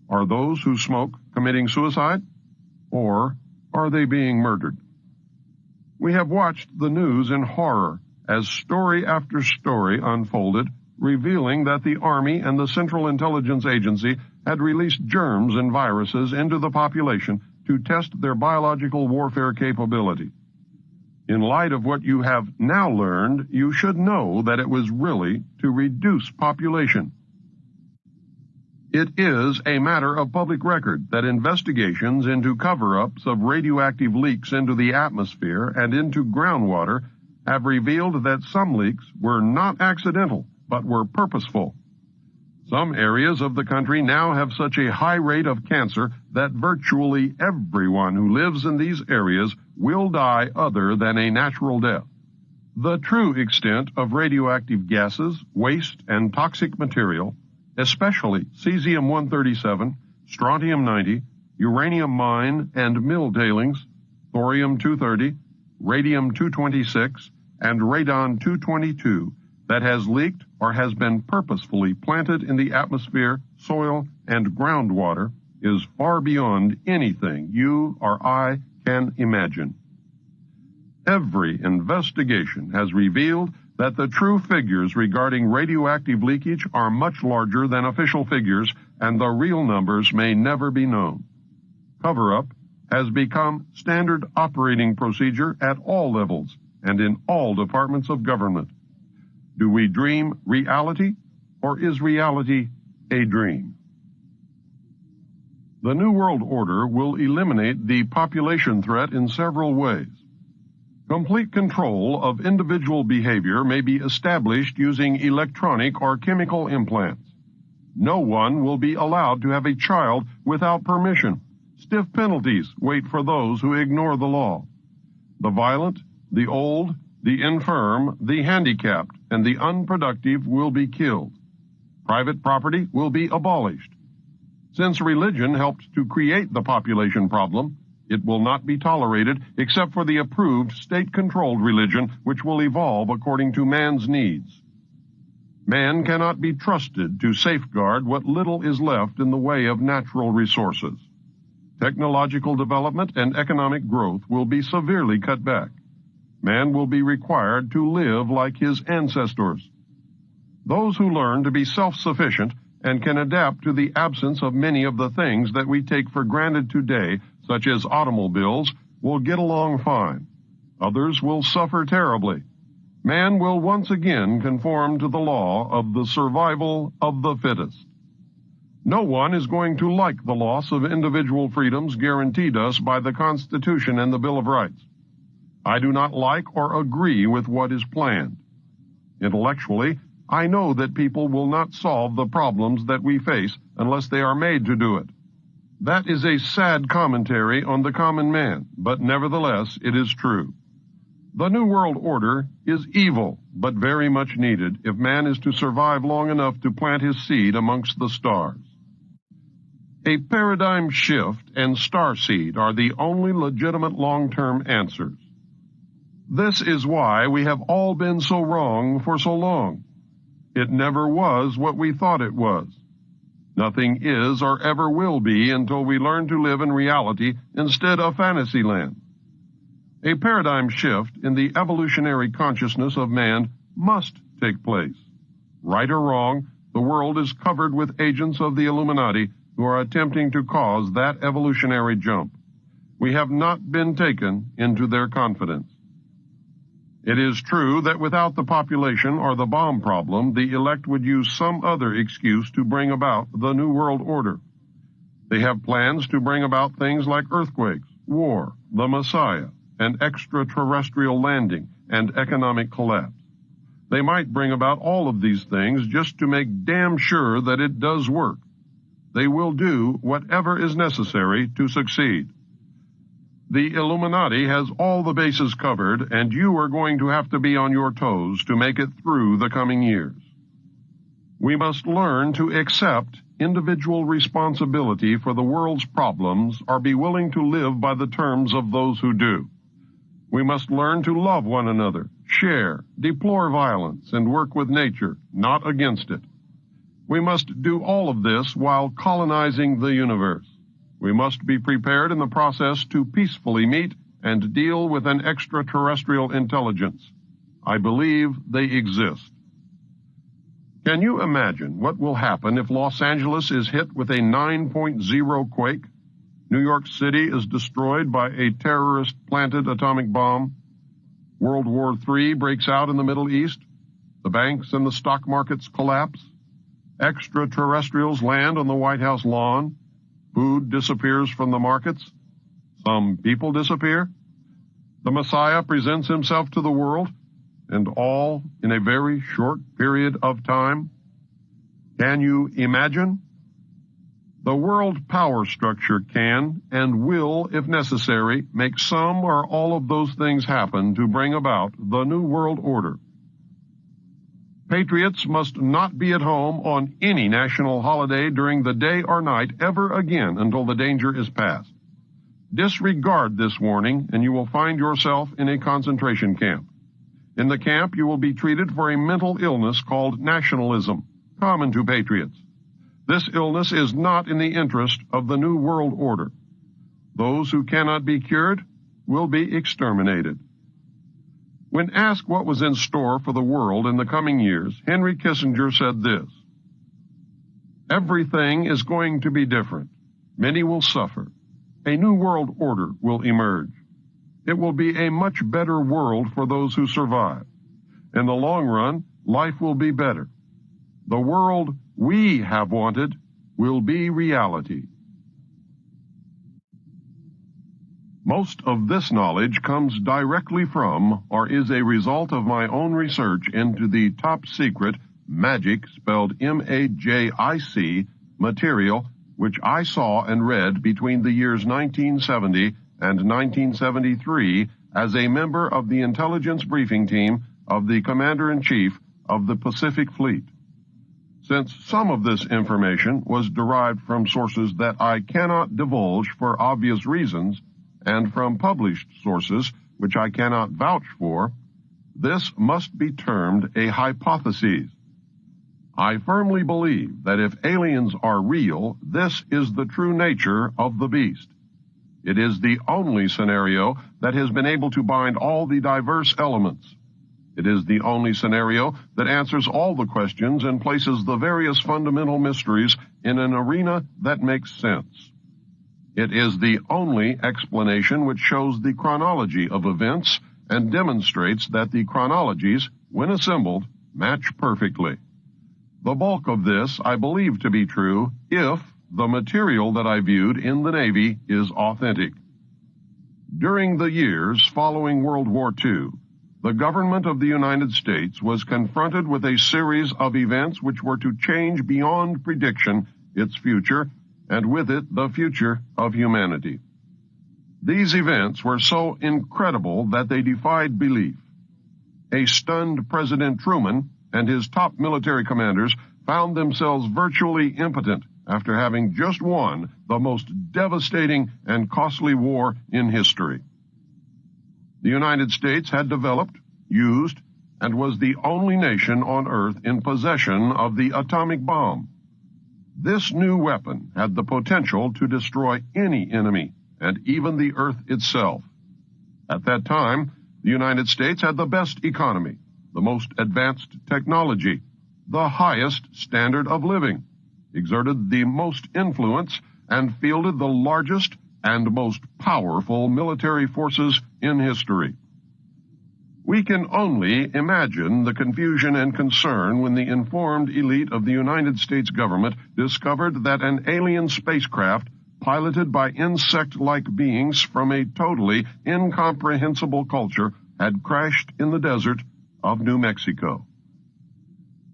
Are those who smoke committing suicide? Or are they being murdered? We have watched the news in horror as story after story unfolded, revealing that the Army and the Central Intelligence Agency had released germs and viruses into the population to test their biological warfare capability. In light of what you have now learned, you should know that it was really to reduce population. It is a matter of public record that investigations into cover-ups of radioactive leaks into the atmosphere and into groundwater have revealed that some leaks were not accidental, but were purposeful. Some areas of the country now have such a high rate of cancer that virtually everyone who lives in these areas will die other than a natural death. The true extent of radioactive gases, waste, and toxic material, especially cesium-137, strontium-90, uranium mine and mill tailings, thorium-230, radium-226, and radon-222, that has leaked or has been purposefully planted in the atmosphere, soil, and groundwater is far beyond anything you or I can imagine. Every investigation has revealed that the true figures regarding radioactive leakage are much larger than official figures, and the real numbers may never be known. Cover-up has become standard operating procedure at all levels and in all departments of government. Do we dream reality, or is reality a dream? The New World Order will eliminate the population threat in several ways. Complete control of individual behavior may be established using electronic or chemical implants. No one will be allowed to have a child without permission. Stiff penalties wait for those who ignore the law. The violent, the old, the infirm, the handicapped, and the unproductive will be killed. Private property will be abolished. Since religion helped to create the population problem, it will not be tolerated except for the approved state-controlled religion which will evolve according to man's needs. Man cannot be trusted to safeguard what little is left in the way of natural resources. Technological development and economic growth will be severely cut back. Man will be required to live like his ancestors. Those who learn to be self-sufficient and can adapt to the absence of many of the things that we take for granted today, such as automobiles, will get along fine. Others will suffer terribly. Man will once again conform to the law of the survival of the fittest. No one is going to like the loss of individual freedoms guaranteed us by the Constitution and the Bill of Rights. I do not like or agree with what is planned. Intellectually, I know that people will not solve the problems that we face unless they are made to do it. That is a sad commentary on the common man, but nevertheless it is true. The New World Order is evil, but very much needed if man is to survive long enough to plant his seed amongst the stars. A paradigm shift and starseed are the only legitimate long-term answers. This is why we have all been so wrong for so long. It never was what we thought it was. Nothing is or ever will be until we learn to live in reality instead of fantasyland. A paradigm shift in the evolutionary consciousness of man must take place. Right or wrong, the world is covered with agents of the Illuminati who are attempting to cause that evolutionary jump. We have not been taken into their confidence. It is true that without the population or the bomb problem, the elect would use some other excuse to bring about the New World Order. They have plans to bring about things like earthquakes, war, the Messiah, an extraterrestrial landing, and economic collapse. They might bring about all of these things just to make damn sure that it does work. They will do whatever is necessary to succeed. The Illuminati has all the bases covered, and you are going to have to be on your toes to make it through the coming years. We must learn to accept individual responsibility for the world's problems or be willing to live by the terms of those who do. We must learn to love one another, share, deplore violence, and work with nature, not against it. We must do all of this while colonizing the universe. We must be prepared in the process to peacefully meet and deal with an extraterrestrial intelligence. I believe they exist. Can you imagine what will happen if Los Angeles is hit with a 9.0 quake? New York City is destroyed by a terrorist-planted atomic bomb. World War III breaks out in the Middle East. The banks and the stock markets collapse. Extraterrestrials land on the White House lawn. Food disappears from the markets. Some people disappear. The Messiah presents himself to the world, and all in a very short period of time. Can you imagine? The world power structure can and will, if necessary, make some or all of those things happen to bring about the New World Order. Patriots must not be at home on any national holiday during the day or night ever again until the danger is past. Disregard this warning, and you will find yourself in a concentration camp. In the camp, you will be treated for a mental illness called nationalism, common to patriots. This illness is not in the interest of the New World Order. Those who cannot be cured will be exterminated. When asked what was in store for the world in the coming years, Henry Kissinger said this: "Everything is going to be different. Many will suffer. A new world order will emerge. It will be a much better world for those who survive. In the long run, life will be better. The world we have wanted will be reality." Most of this knowledge comes directly from or is a result of my own research into the top secret magic, spelled M-A-J-I-C, material which I saw and read between the years 1970 and 1973 as a member of the intelligence briefing team of the Commander-in-Chief of the Pacific Fleet. Since some of this information was derived from sources that I cannot divulge for obvious reasons, and from published sources which I cannot vouch for, this must be termed a hypothesis. I firmly believe that if aliens are real, this is the true nature of the beast. It is the only scenario that has been able to bind all the diverse elements. It is the only scenario that answers all the questions and places the various fundamental mysteries in an arena that makes sense. It is the only explanation which shows the chronology of events and demonstrates that the chronologies, when assembled, match perfectly. The bulk of this I believe to be true if the material that I viewed in the Navy is authentic. During the years following World War II, the government of the United States was confronted with a series of events which were to change beyond prediction its future, and with it the future of humanity. These events were so incredible that they defied belief. A stunned President Truman and his top military commanders found themselves virtually impotent after having just won the most devastating and costly war in history. The United States had developed, used, and was the only nation on Earth in possession of the atomic bomb. This new weapon had the potential to destroy any enemy, and even the Earth itself. At that time, the United States had the best economy, the most advanced technology, the highest standard of living, exerted the most influence, and fielded the largest and most powerful military forces in history. We can only imagine the confusion and concern when the informed elite of the United States government discovered that an alien spacecraft piloted by insect-like beings from a totally incomprehensible culture had crashed in the desert of New Mexico.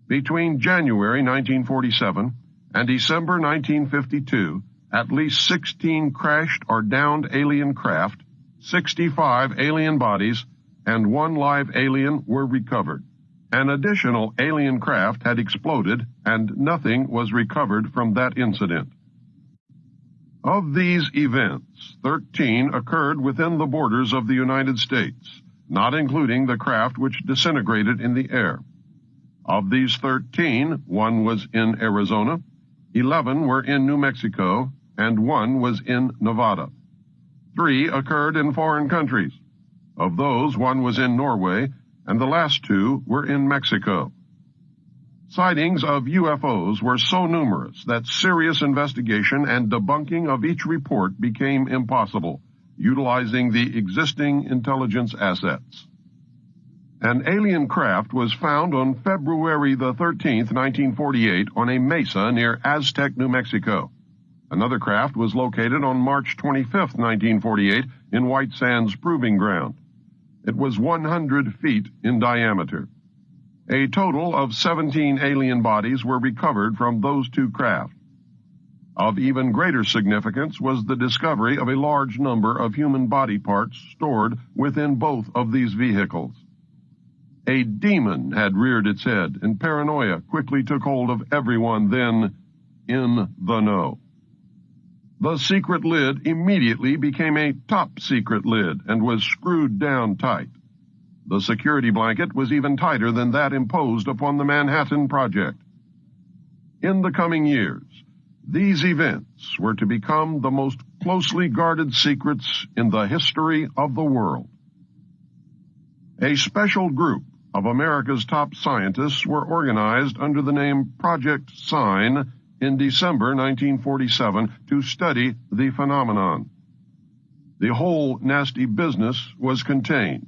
Between January 1947 and December 1952, at least 16 crashed or downed alien craft, 65 alien bodies, and 1 live alien were recovered. An additional alien craft had exploded, and nothing was recovered from that incident. Of these events, 13 occurred within the borders of the United States, not including the craft which disintegrated in the air. Of these 13, 1 was in Arizona, 11 were in New Mexico, and 1 was in Nevada. 3 occurred in foreign countries. Of those, 1 was in Norway, and the last 2 were in Mexico. Sightings of UFOs were so numerous that serious investigation and debunking of each report became impossible, utilizing the existing intelligence assets. An alien craft was found on February the 13th, 1948, on a mesa near Aztec, New Mexico. Another craft was located on March 25th, 1948, in White Sands Proving Ground. It was 100 feet in diameter. A total of 17 alien bodies were recovered from those 2 craft. Of even greater significance was the discovery of a large number of human body parts stored within both of these vehicles. A demon had reared its head, and paranoia quickly took hold of everyone then in the know. The secret lid immediately became a top-secret lid and was screwed down tight. The security blanket was even tighter than that imposed upon the Manhattan Project. In the coming years, these events were to become the most closely guarded secrets in the history of the world. A special group of America's top scientists were organized under the name Project Sign in December 1947 to study the phenomenon. The whole nasty business was contained.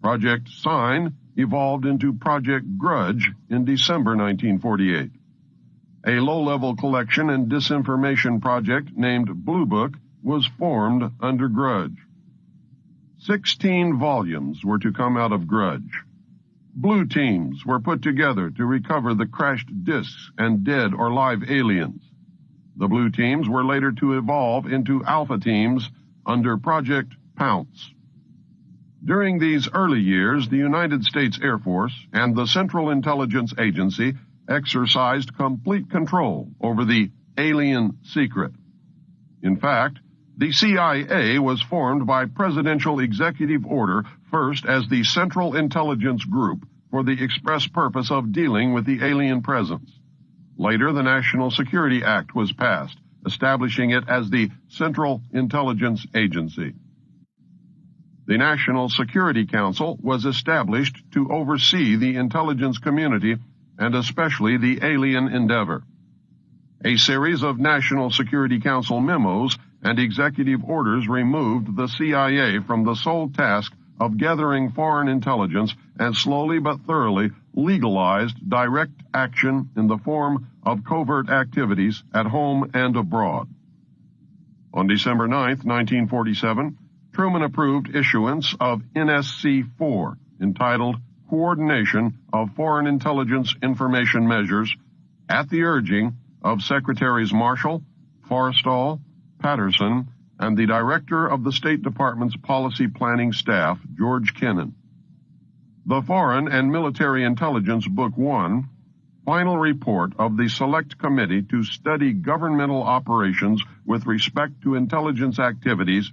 Project Sign evolved into Project Grudge in December 1948. A low-level collection and disinformation project named Blue Book was formed under Grudge. 16 volumes were to come out of Grudge. Blue teams were put together to recover the crashed discs and dead or live aliens. The blue teams were later to evolve into alpha teams under Project Pounce. During these early years, the United States Air Force and the Central Intelligence Agency exercised complete control over the alien secret. In fact, the CIA was formed by presidential executive order first as the Central Intelligence Group for the express purpose of dealing with the alien presence. Later, the National Security Act was passed, establishing it as the Central Intelligence Agency. The National Security Council was established to oversee the intelligence community and especially the alien endeavor. A series of National Security Council memos and executive orders removed the CIA from the sole task of gathering foreign intelligence and slowly but thoroughly legalized direct action in the form of covert activities at home and abroad. On December 9, 1947, Truman approved issuance of NSC-4, entitled Coordination of Foreign Intelligence Information Measures, at the urging of Secretaries Marshall, Forrestal, Patterson, and the Director of the State Department's Policy Planning Staff, George Kennan. The Foreign and Military Intelligence Book 1, final report of the Select Committee to study governmental operations with respect to intelligence activities,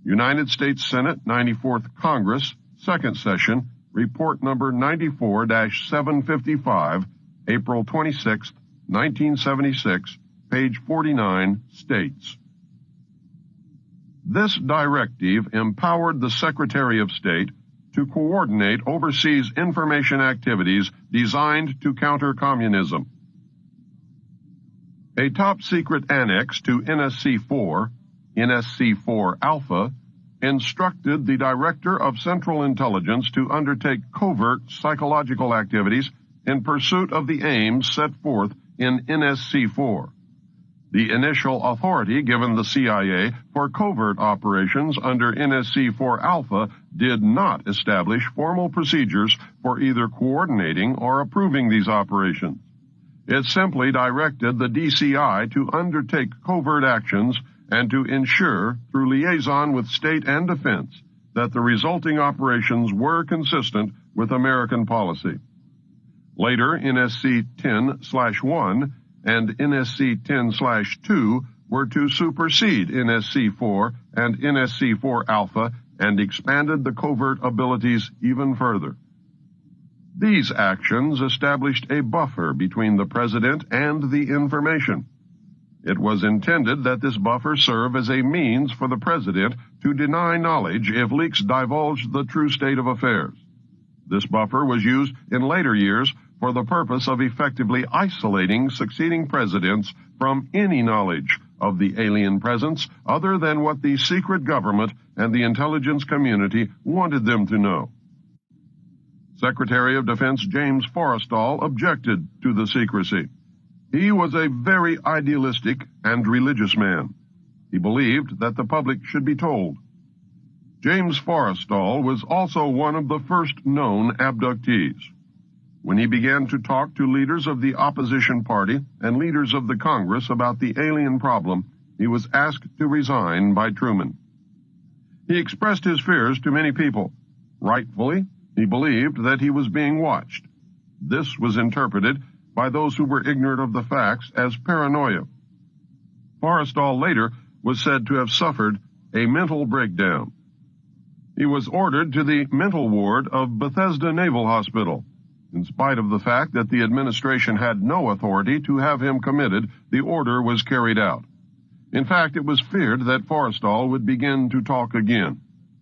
United States Senate 94th Congress, second session, report number 94-755, April 26, 1976, page 49, states: This directive empowered the Secretary of State to coordinate overseas information activities designed to counter communism. A top-secret annex to NSC-4, NSC-4 Alpha, instructed the Director of Central Intelligence to undertake covert psychological activities in pursuit of the aims set forth in NSC-4. The initial authority given the CIA for covert operations under NSC-4 Alpha did not establish formal procedures for either coordinating or approving these operations. It simply directed the DCI to undertake covert actions and to ensure, through liaison with state and defense, that the resulting operations were consistent with American policy. Later, NSC-10/1 and NSC-10/2 were to supersede NSC-4 and NSC-4 Alpha and expanded the covert abilities even further. These actions established a buffer between the President and the information. It was intended that this buffer serve as a means for the President to deny knowledge if leaks divulged the true state of affairs. This buffer was used in later years for the purpose of effectively isolating succeeding presidents from any knowledge of the alien presence other than what the secret government and the intelligence community wanted them to know. Secretary of Defense James Forrestal objected to the secrecy. He was a very idealistic and religious man. He believed that the public should be told. James Forrestal was also one of the first known abductees. When he began to talk to leaders of the opposition party and leaders of the Congress about the alien problem, he was asked to resign by Truman. He expressed his fears to many people. Rightfully, he believed that he was being watched. This was interpreted by those who were ignorant of the facts as paranoia. Forrestal later was said to have suffered a mental breakdown. He was ordered to the mental ward of Bethesda Naval Hospital. In spite of the fact that the administration had no authority to have him committed, the order was carried out. In fact, it was feared that Forrestal would begin to talk again.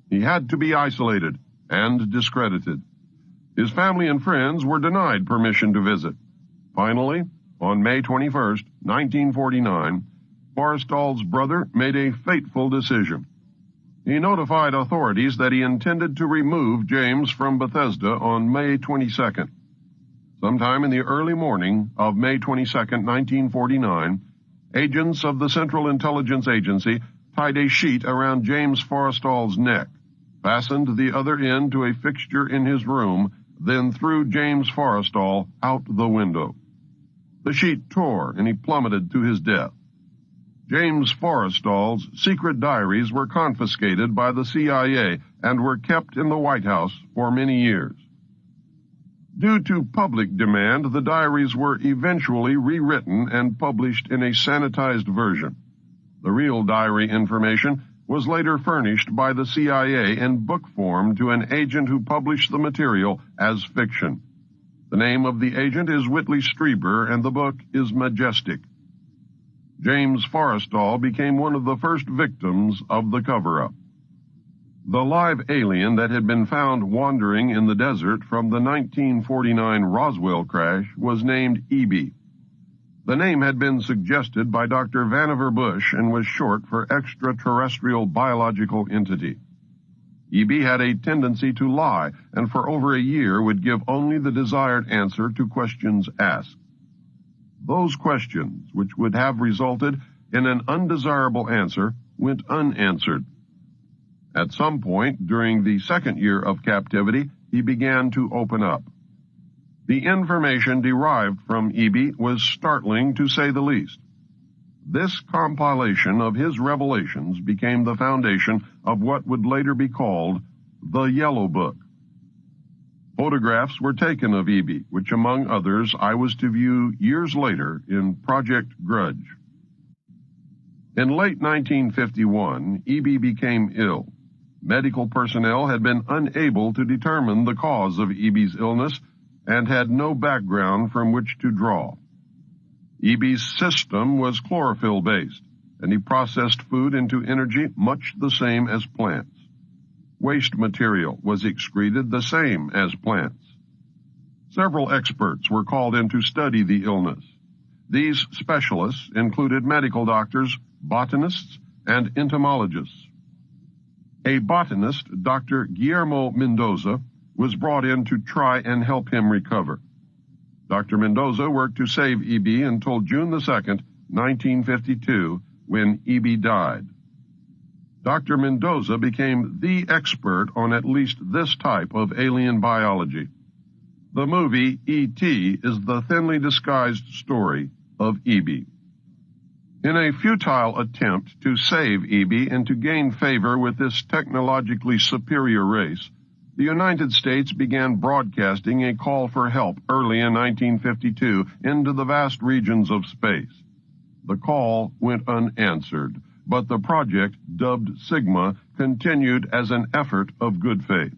He had to be isolated and discredited. His family and friends were denied permission to visit. Finally, on May 21st, 1949, Forrestal's brother made a fateful decision. He notified authorities that he intended to remove James from Bethesda on May 22nd. Sometime in the early morning of May 22nd, 1949, agents of the Central Intelligence Agency tied a sheet around James Forrestal's neck, fastened the other end to a fixture in his room, then threw James Forrestal out the window. The sheet tore and he plummeted to his death. James Forrestal's secret diaries were confiscated by the CIA and were kept in the White House for many years. Due to public demand, the diaries were eventually rewritten and published in a sanitized version. The real diary information was later furnished by the CIA in book form to an agent who published the material as fiction. The name of the agent is Whitley Strieber, and the book is Majestic. James Forrestal became one of the first victims of the cover-up. The live alien that had been found wandering in the desert from the 1949 Roswell crash was named EB. The name had been suggested by Dr. Vannevar Bush and was short for Extraterrestrial Biological Entity. EB had a tendency to lie, and for over a year would give only the desired answer to questions asked. Those questions, which would have resulted in an undesirable answer, went unanswered. At some point during the second year of captivity, he began to open up. The information derived from EB was startling, to say the least. This compilation of his revelations became the foundation of what would later be called the Yellow Book. Photographs were taken of EB, which, among others, I was to view years later in Project Grudge. In late 1951, EB became ill. Medical personnel had been unable to determine the cause of EB's illness and had no background from which to draw. EB's system was chlorophyll-based, and he processed food into energy much the same as plants. Waste material was excreted the same as plants. Several experts were called in to study the illness. These specialists included medical doctors, botanists, and entomologists. A botanist, Dr. Guillermo Mendoza, was brought in to try and help him recover. Dr. Mendoza worked to save E.B. until June 2, 1952, when E.B. died. Dr. Mendoza became the expert on at least this type of alien biology. The movie E.T. is the thinly disguised story of E.B. In a futile attempt to save E.B. and to gain favor with this technologically superior race, the United States began broadcasting a call for help early in 1952 into the vast regions of space. The call went unanswered, but the project, dubbed Sigma, continued as an effort of good faith.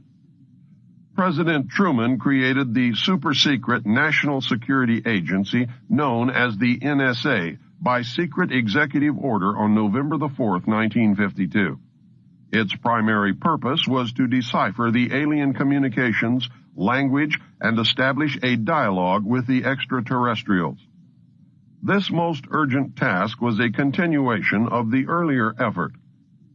President Truman created the super-secret National Security Agency known as the NSA by secret executive order on November 4, 1952. Its primary purpose was to decipher the alien communications, language, and establish a dialogue with the extraterrestrials. This most urgent task was a continuation of the earlier effort.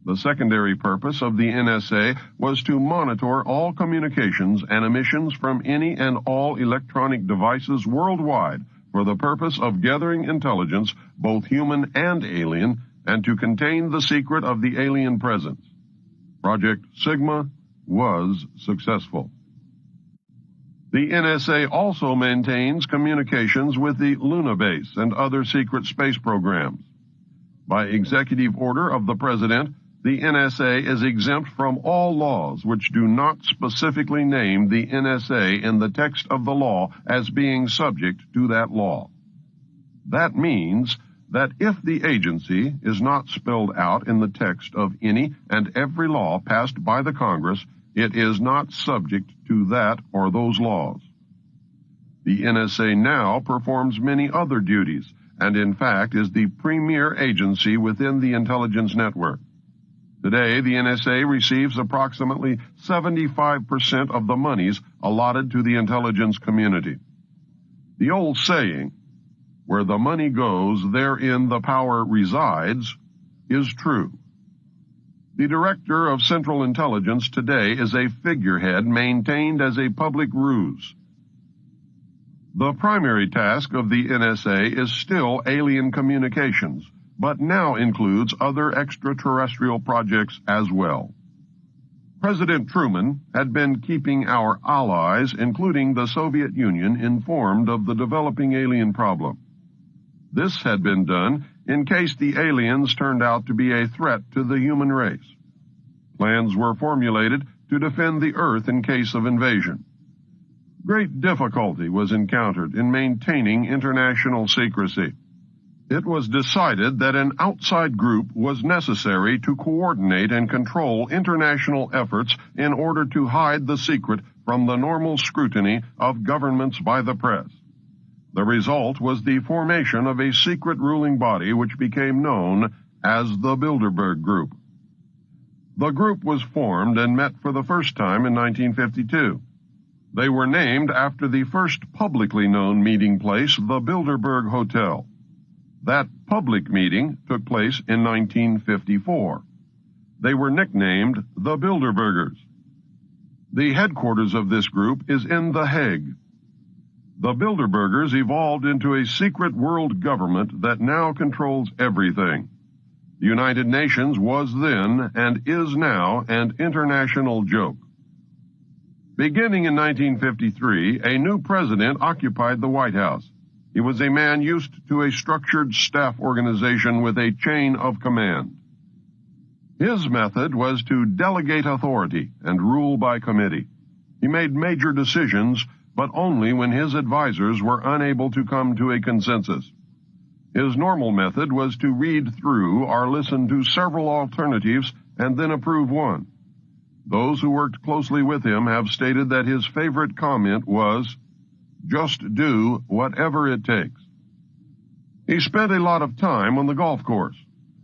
The secondary purpose of the NSA was to monitor all communications and emissions from any and all electronic devices worldwide for the purpose of gathering intelligence, both human and alien, and to contain the secret of the alien presence. Project Sigma was successful. The NSA also maintains communications with the Luna base and other secret space programs. By executive order of the President, the NSA is exempt from all laws which do not specifically name the NSA in the text of the law as being subject to that law. That means that if the agency is not spelled out in the text of any and every law passed by the Congress, it is not subject to that or those laws. The NSA now performs many other duties, and in fact is the premier agency within the intelligence network. Today, the NSA receives approximately 75% of the monies allotted to the intelligence community. The old saying, "Where the money goes, therein the power resides," is true. The Director of Central Intelligence today is a figurehead maintained as a public ruse. The primary task of the NSA is still alien communications, but now includes other extraterrestrial projects as well. President Truman had been keeping our allies, including the Soviet Union, informed of the developing alien problem. This had been done in case the aliens turned out to be a threat to the human race. Plans were formulated to defend the Earth in case of invasion. Great difficulty was encountered in maintaining international secrecy. It was decided that an outside group was necessary to coordinate and control international efforts in order to hide the secret from the normal scrutiny of governments by the press. The result was the formation of a secret ruling body which became known as the Bilderberg Group. The group was formed and met for the first time in 1952. They were named after the first publicly known meeting place, the Bilderberg Hotel. That public meeting took place in 1954. They were nicknamed the Bilderbergers. The headquarters of this group is in The Hague. The Bilderbergers evolved into a secret world government that now controls everything. The United Nations was then and is now an international joke. Beginning in 1953, a new president occupied the White House. He was a man used to a structured staff organization with a chain of command. His method was to delegate authority and rule by committee. He made major decisions, but only when his advisors were unable to come to a consensus. His normal method was to read through or listen to several alternatives and then approve one. Those who worked closely with him have stated that his favorite comment was, "Just do whatever it takes." He spent a lot of time on the golf course.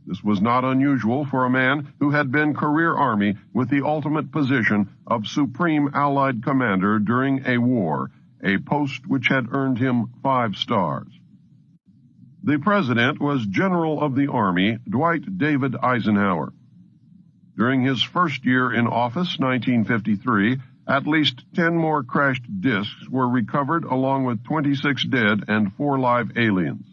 This was not unusual for a man who had been career Army with the ultimate position of Supreme Allied Commander during a war, a post which had earned him 5 stars. The President was General of the Army Dwight David Eisenhower. During his first year in office, 1953, at least 10 more crashed discs were recovered along with 26 dead and 4 live aliens.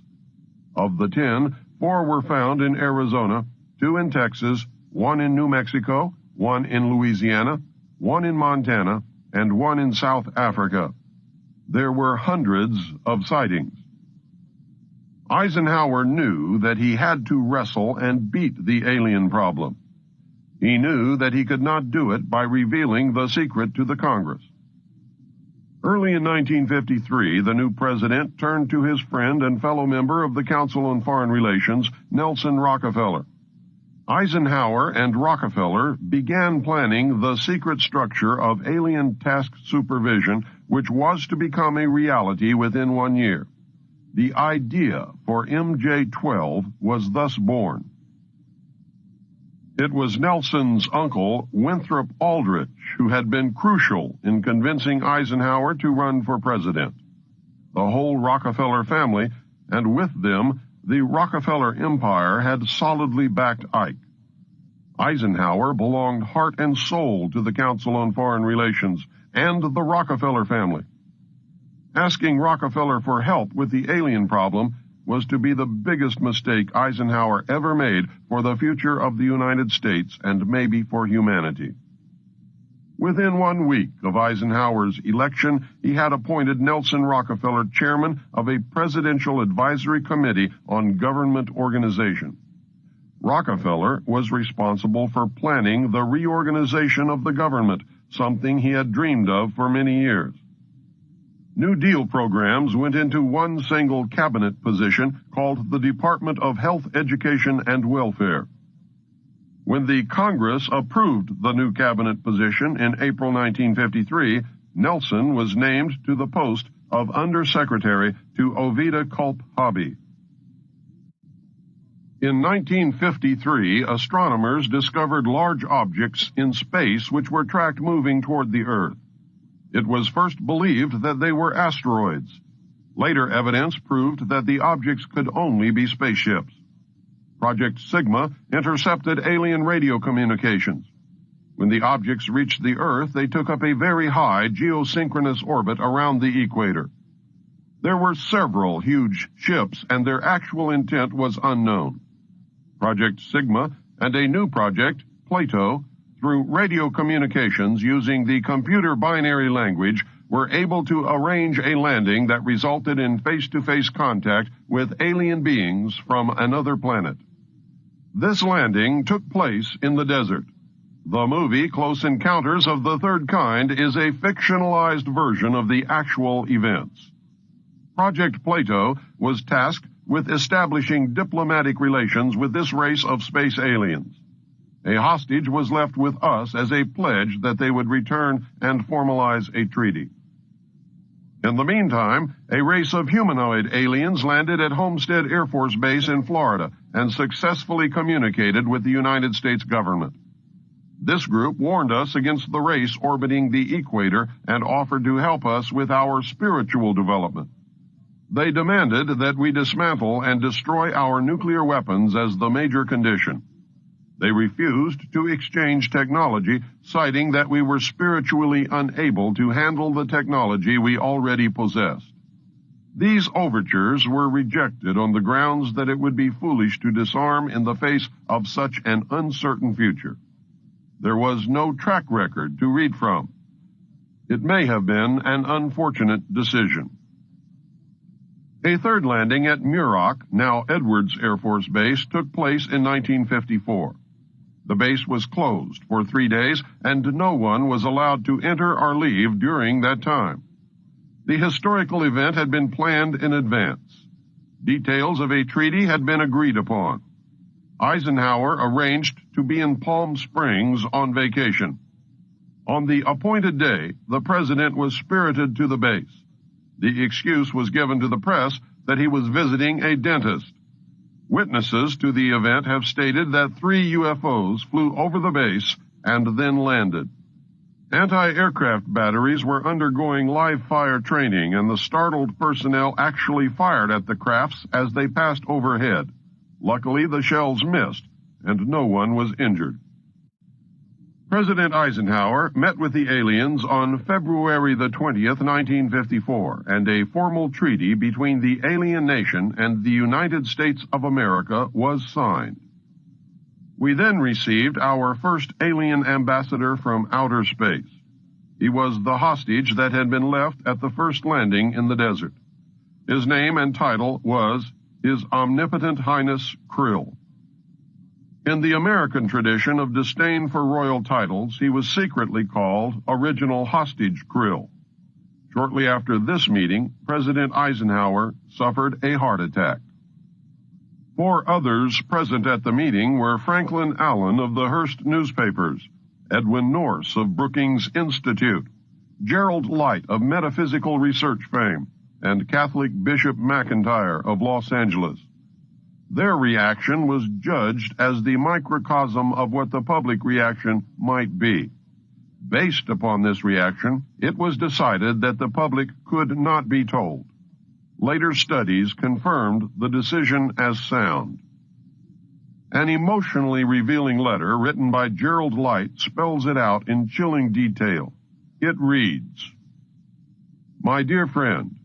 Of the 10, 4 were found in Arizona, 2 in Texas, 1 in New Mexico, 1 in Louisiana, 1 in Montana, and 1 in South Africa. There were hundreds of sightings. Eisenhower knew that he had to wrestle and beat the alien problem. He knew that he could not do it by revealing the secret to the Congress. Early in 1953, the new president turned to his friend and fellow member of the Council on Foreign Relations, Nelson Rockefeller. Eisenhower and Rockefeller began planning the secret structure of alien task supervision, which was to become a reality within 1 year. The idea for MJ-12 was thus born. It was Nelson's uncle, Winthrop Aldrich, who had been crucial in convincing Eisenhower to run for president. The whole Rockefeller family, and with them, the Rockefeller empire, had solidly backed Ike. Eisenhower belonged heart and soul to the Council on Foreign Relations and the Rockefeller family. Asking Rockefeller for help with the alien problem was to be the biggest mistake Eisenhower ever made for the future of the United States and maybe for humanity. Within 1 week of Eisenhower's election, he had appointed Nelson Rockefeller chairman of a Presidential Advisory Committee on Government Organization. Rockefeller was responsible for planning the reorganization of the government, something he had dreamed of for many years. New Deal programs went into one single cabinet position called the Department of Health, Education, and Welfare. When the Congress approved the new cabinet position in April 1953, Nelson was named to the post of Undersecretary to Ovida Culp Hobby. In 1953, astronomers discovered large objects in space which were tracked moving toward the Earth. It was first believed that they were asteroids. Later evidence proved that the objects could only be spaceships. Project Sigma intercepted alien radio communications. When the objects reached the Earth, they took up a very high geosynchronous orbit around the equator. There were several huge ships, and their actual intent was unknown. Project Sigma and a new project, Plato, through radio communications using the computer binary language, were able to arrange a landing that resulted in face-to-face contact with alien beings from another planet. This landing took place in the desert. The movie Close Encounters of the Third Kind is a fictionalized version of the actual events. Project Plato was tasked with establishing diplomatic relations with this race of space aliens. A hostage was left with us as a pledge that they would return and formalize a treaty. In the meantime, a race of humanoid aliens landed at Homestead Air Force Base in Florida and successfully communicated with the United States government. This group warned us against the race orbiting the equator and offered to help us with our spiritual development. They demanded that we dismantle and destroy our nuclear weapons as the major condition. They refused to exchange technology, citing that we were spiritually unable to handle the technology we already possessed. These overtures were rejected on the grounds that it would be foolish to disarm in the face of such an uncertain future. There was no track record to read from. It may have been an unfortunate decision. A third landing at Muroc, now Edwards Air Force Base, took place in 1954. The base was closed for 3 days, and no one was allowed to enter or leave during that time. The historical event had been planned in advance. Details of a treaty had been agreed upon. Eisenhower arranged to be in Palm Springs on vacation. On the appointed day, the president was spirited to the base. The excuse was given to the press that he was visiting a dentist. Witnesses to the event have stated that 3 UFOs flew over the base and then landed. Anti-aircraft batteries were undergoing live-fire training, and the startled personnel actually fired at the crafts as they passed overhead. Luckily, the shells missed, and no one was injured. President Eisenhower met with the aliens on February the 20th, 1954, and a formal treaty between the alien nation and the United States of America was signed. We then received our first alien ambassador from outer space. He was the hostage that had been left at the first landing in the desert. His name and title was His Omnipotent Highness Krill. In the American tradition of disdain for royal titles, he was secretly called Original Hostage Krill. Shortly after this meeting, President Eisenhower suffered a heart attack. 4 others present at the meeting were Franklin Allen of the Hearst newspapers, Edwin Norse of Brookings Institute, Gerald Light of Metaphysical Research fame, and Catholic Bishop McIntyre of Los Angeles. Their reaction was judged as the microcosm of what the public reaction might be. Based upon this reaction, it was decided that the public could not be told. Later studies confirmed the decision as sound. An emotionally revealing letter written by Gerald Light spells it out in chilling detail. It reads, "My dear friend,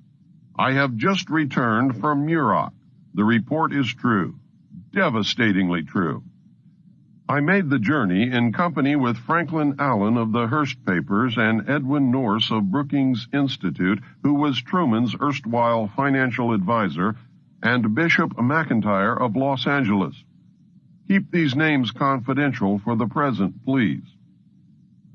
I have just returned from Muroc. The report is true, devastatingly true. I made the journey in company with Franklin Allen of the Hearst papers and Edwin Norse of Brookings Institute, who was Truman's erstwhile financial advisor, and Bishop McIntyre of Los Angeles. Keep these names confidential for the present, please.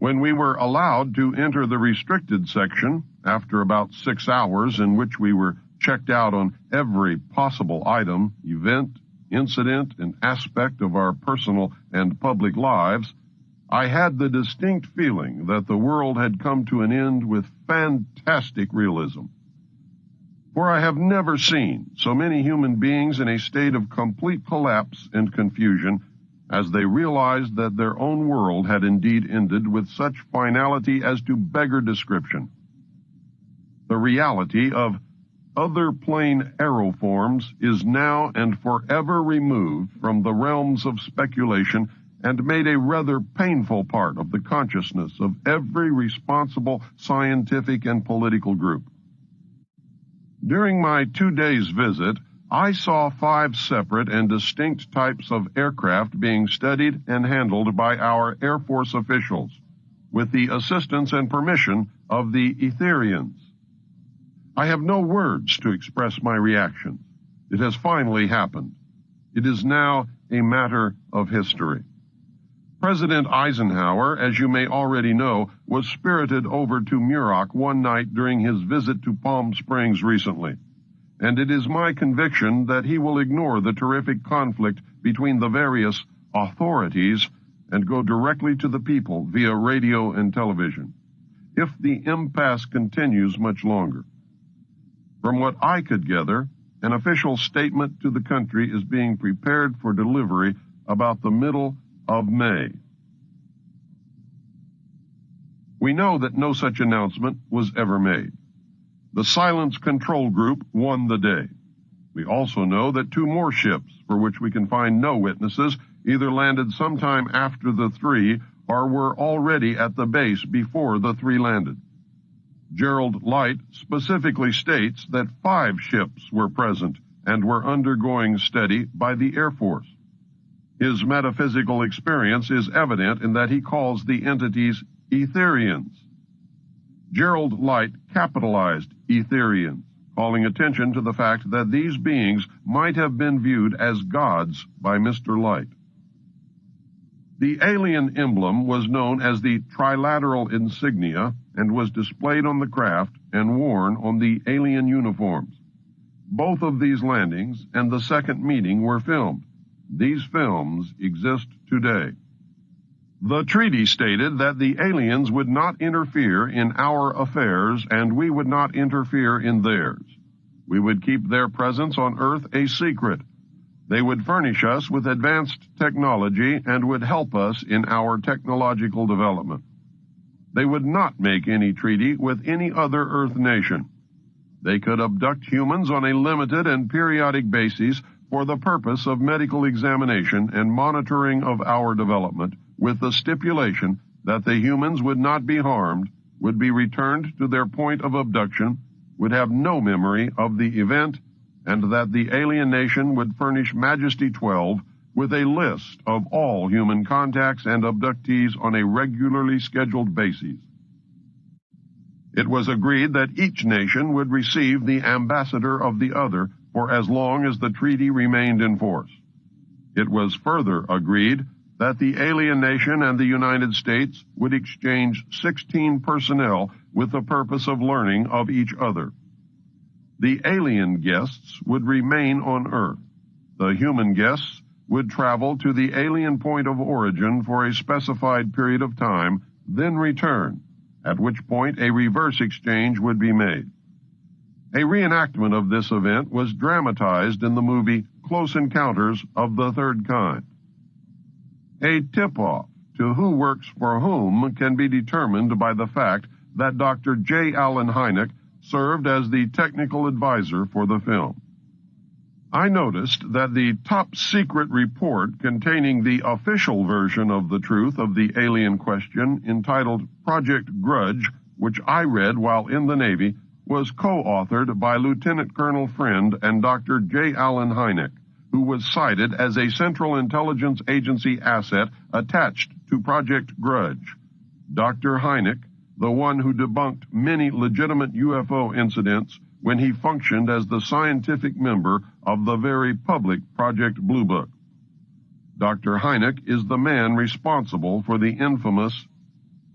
When we were allowed to enter the restricted section, after about 6 hours in which we were checked out on every possible item, event, incident, and aspect of our personal and public lives, I had the distinct feeling that the world had come to an end with fantastic realism. For I have never seen so many human beings in a state of complete collapse and confusion as they realized that their own world had indeed ended with such finality as to beggar description. The reality of other plane aeroforms is now and forever removed from the realms of speculation and made a rather painful part of the consciousness of every responsible scientific and political group. During my 2 days' visit, I saw 5 separate and distinct types of aircraft being studied and handled by our Air Force officials, with the assistance and permission of the Etherians. I have no words to express my reaction. It has finally happened. It is now a matter of history. President Eisenhower, as you may already know, was spirited over to Muroc one night during his visit to Palm Springs recently, and it is my conviction that he will ignore the terrific conflict between the various authorities and go directly to the people via radio and television, if the impasse continues much longer. From what I could gather, an official statement to the country is being prepared for delivery about the middle of May. We know that no such announcement was ever made. The Silence Control Group won the day. We also know that 2 more ships, for which we can find no witnesses, either landed sometime after the 3 or were already at the base before the 3 landed. Gerald Light specifically states that 5 ships were present and were undergoing study by the Air Force. His metaphysical experience is evident in that he calls the entities Etherians. Gerald Light capitalized Etherians, calling attention to the fact that these beings might have been viewed as gods by Mr. Light. The alien emblem was known as the trilateral insignia and was displayed on the craft and worn on the alien uniforms. Both of these landings and the second meeting were filmed. These films exist today. The treaty stated that the aliens would not interfere in our affairs and we would not interfere in theirs. We would keep their presence on Earth a secret. They would furnish us with advanced technology and would help us in our technological development. They would not make any treaty with any other Earth nation. They could abduct humans on a limited and periodic basis for the purpose of medical examination and monitoring of our development, with the stipulation that the humans would not be harmed, would be returned to their point of abduction, would have no memory of the event, and that the alien nation would furnish Majesty 12 with a list of all human contacts and abductees on a regularly scheduled basis. It was agreed that each nation would receive the ambassador of the other for as long as the treaty remained in force. It was further agreed that the alien nation and the United States would exchange 16 personnel with the purpose of learning of each other. The alien guests would remain on Earth. The human guests would travel to the alien point of origin for a specified period of time, then return, at which point a reverse exchange would be made. A reenactment of this event was dramatized in the movie Close Encounters of the Third Kind. A tip-off to who works for whom can be determined by the fact that Dr. J. Allen Hynek served as the technical advisor for the film. I noticed that the top-secret report containing the official version of the truth of the alien question, entitled Project Grudge, which I read while in the Navy, was co-authored by Lieutenant Colonel Friend and Dr. J. Allen Hynek, who was cited as a Central Intelligence Agency asset attached to Project Grudge. Dr. Hynek, the one who debunked many legitimate UFO incidents when he functioned as the scientific member of the very public Project Blue Book. Dr. Hynek is the man responsible for the infamous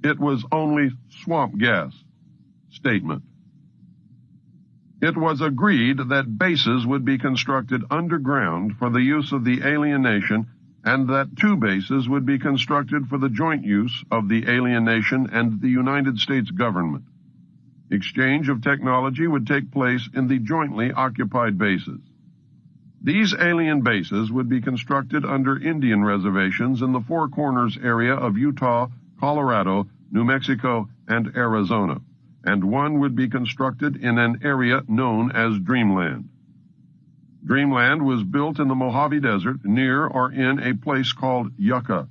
"it was only swamp gas" statement. It was agreed that bases would be constructed underground for the use of the alien nation, and that 2 bases would be constructed for the joint use of the alien nation and the United States government. Exchange of technology would take place in the jointly occupied bases. These alien bases would be constructed under Indian reservations in the Four Corners area of Utah, Colorado, New Mexico, and Arizona, and one would be constructed in an area known as Dreamland. Dreamland was built in the Mojave Desert near or in a place called Yucca.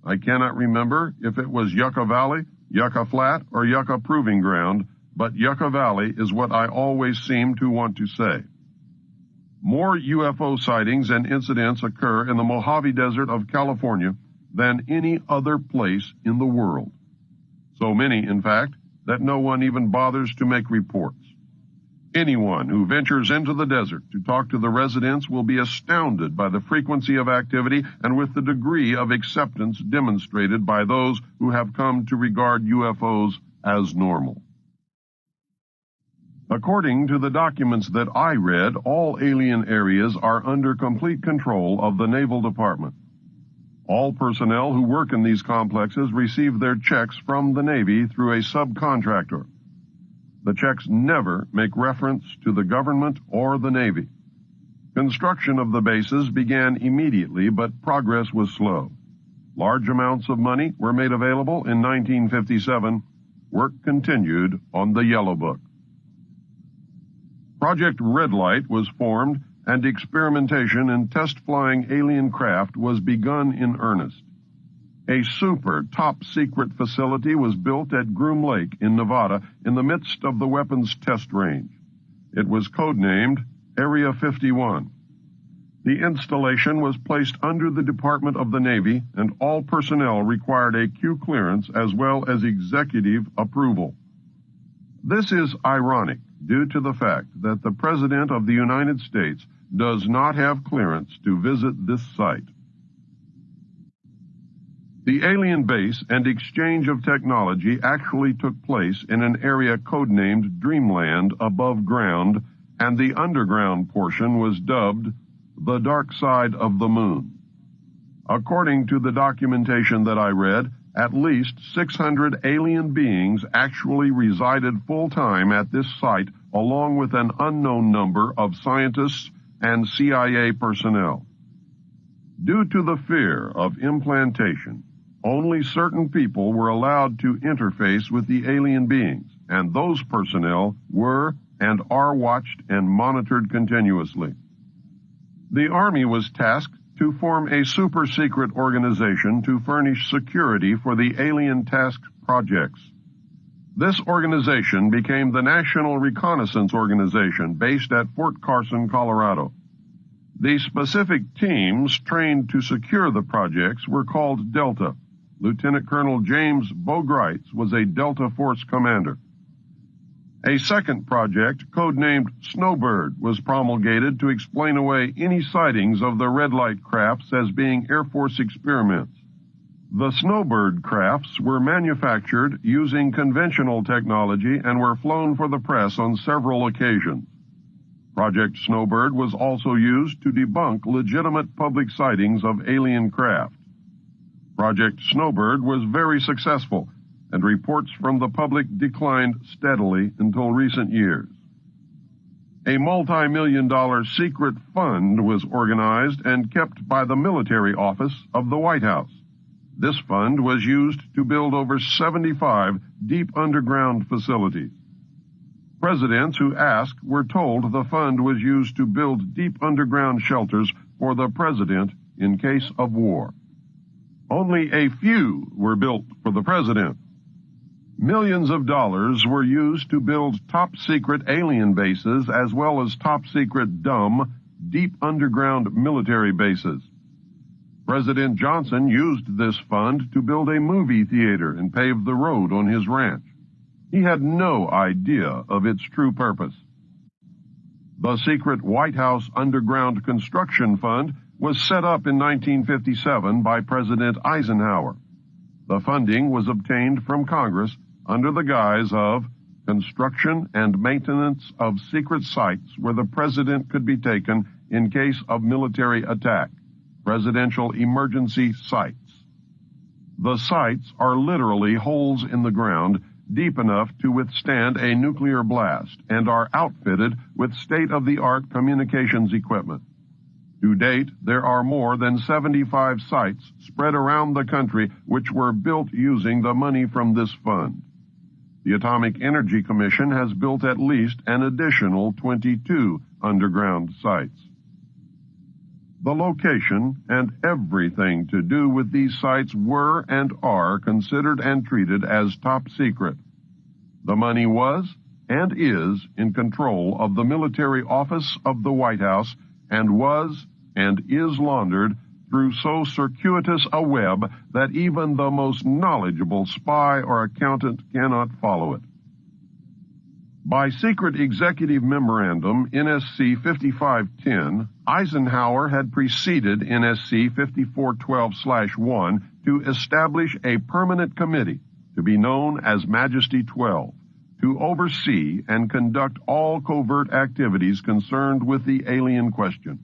I cannot remember if it was Yucca Valley, Yucca Flat, or Yucca Proving Ground, but Yucca Valley is what I always seem to want to say. More UFO sightings and incidents occur in the Mojave Desert of California than any other place in the world. So many, in fact, that no one even bothers to make reports. Anyone who ventures into the desert to talk to the residents will be astounded by the frequency of activity and with the degree of acceptance demonstrated by those who have come to regard UFOs as normal. According to the documents that I read, all alien areas are under complete control of the Naval Department. All personnel who work in these complexes receive their checks from the Navy through a subcontractor. The checks never make reference to the government or the Navy. Construction of the bases began immediately, but progress was slow. Large amounts of money were made available in 1957. Work continued on the Yellow Book. Project Red Light was formed, and experimentation in test-flying alien craft was begun in earnest. A super top-secret facility was built at Groom Lake in Nevada in the midst of the weapons test range. It was codenamed Area 51. The installation was placed under the Department of the Navy, and all personnel required a Q clearance as well as executive approval. This is ironic due to the fact that the President of the United States does not have clearance to visit this site. The alien base and exchange of technology actually took place in an area codenamed Dreamland above ground, and the underground portion was dubbed the Dark Side of the Moon. According to the documentation that I read, at least 600 alien beings actually resided full-time at this site, along with an unknown number of scientists and CIA personnel. Due to the fear of implantation, only certain people were allowed to interface with the alien beings, and those personnel were and are watched and monitored continuously. The Army was tasked to form a super-secret organization to furnish security for the alien task projects. This organization became the National Reconnaissance Organization based at Fort Carson, Colorado. The specific teams trained to secure the projects were called Delta. Lieutenant Colonel James Bogreitz was a Delta Force commander. A second project, codenamed Snowbird, was promulgated to explain away any sightings of the red light crafts as being Air Force experiments. The Snowbird crafts were manufactured using conventional technology and were flown for the press on several occasions. Project Snowbird was also used to debunk legitimate public sightings of alien craft. Project Snowbird was very successful, and reports from the public declined steadily until recent years. A multi-million-dollar secret fund was organized and kept by the military office of the White House. This fund was used to build over 75 deep underground facilities. Presidents who asked were told the fund was used to build deep underground shelters for the president in case of war. Only a few were built for the president. Millions of dollars were used to build top-secret alien bases as well as top-secret dumb, deep underground military bases. President Johnson used this fund to build a movie theater and pave the road on his ranch. He had no idea of its true purpose. The secret White House Underground Construction Fund was set up in 1957 by President Eisenhower. The funding was obtained from Congress under the guise of construction and maintenance of secret sites where the president could be taken in case of military attack, presidential emergency sites. The sites are literally holes in the ground deep enough to withstand a nuclear blast and are outfitted with state-of-the-art communications equipment. To date, there are more than 75 sites spread around the country which were built using the money from this fund. The Atomic Energy Commission has built at least an additional 22 underground sites. The location and everything to do with these sites were and are considered and treated as top secret. The money was and is in control of the military office of the White House and was and is laundered through so circuitous a web that even the most knowledgeable spy or accountant cannot follow it. By secret executive memorandum NSC 5510, Eisenhower had preceded NSC 5412/1 to establish a permanent committee to be known as Majesty 12 to oversee and conduct all covert activities concerned with the alien question.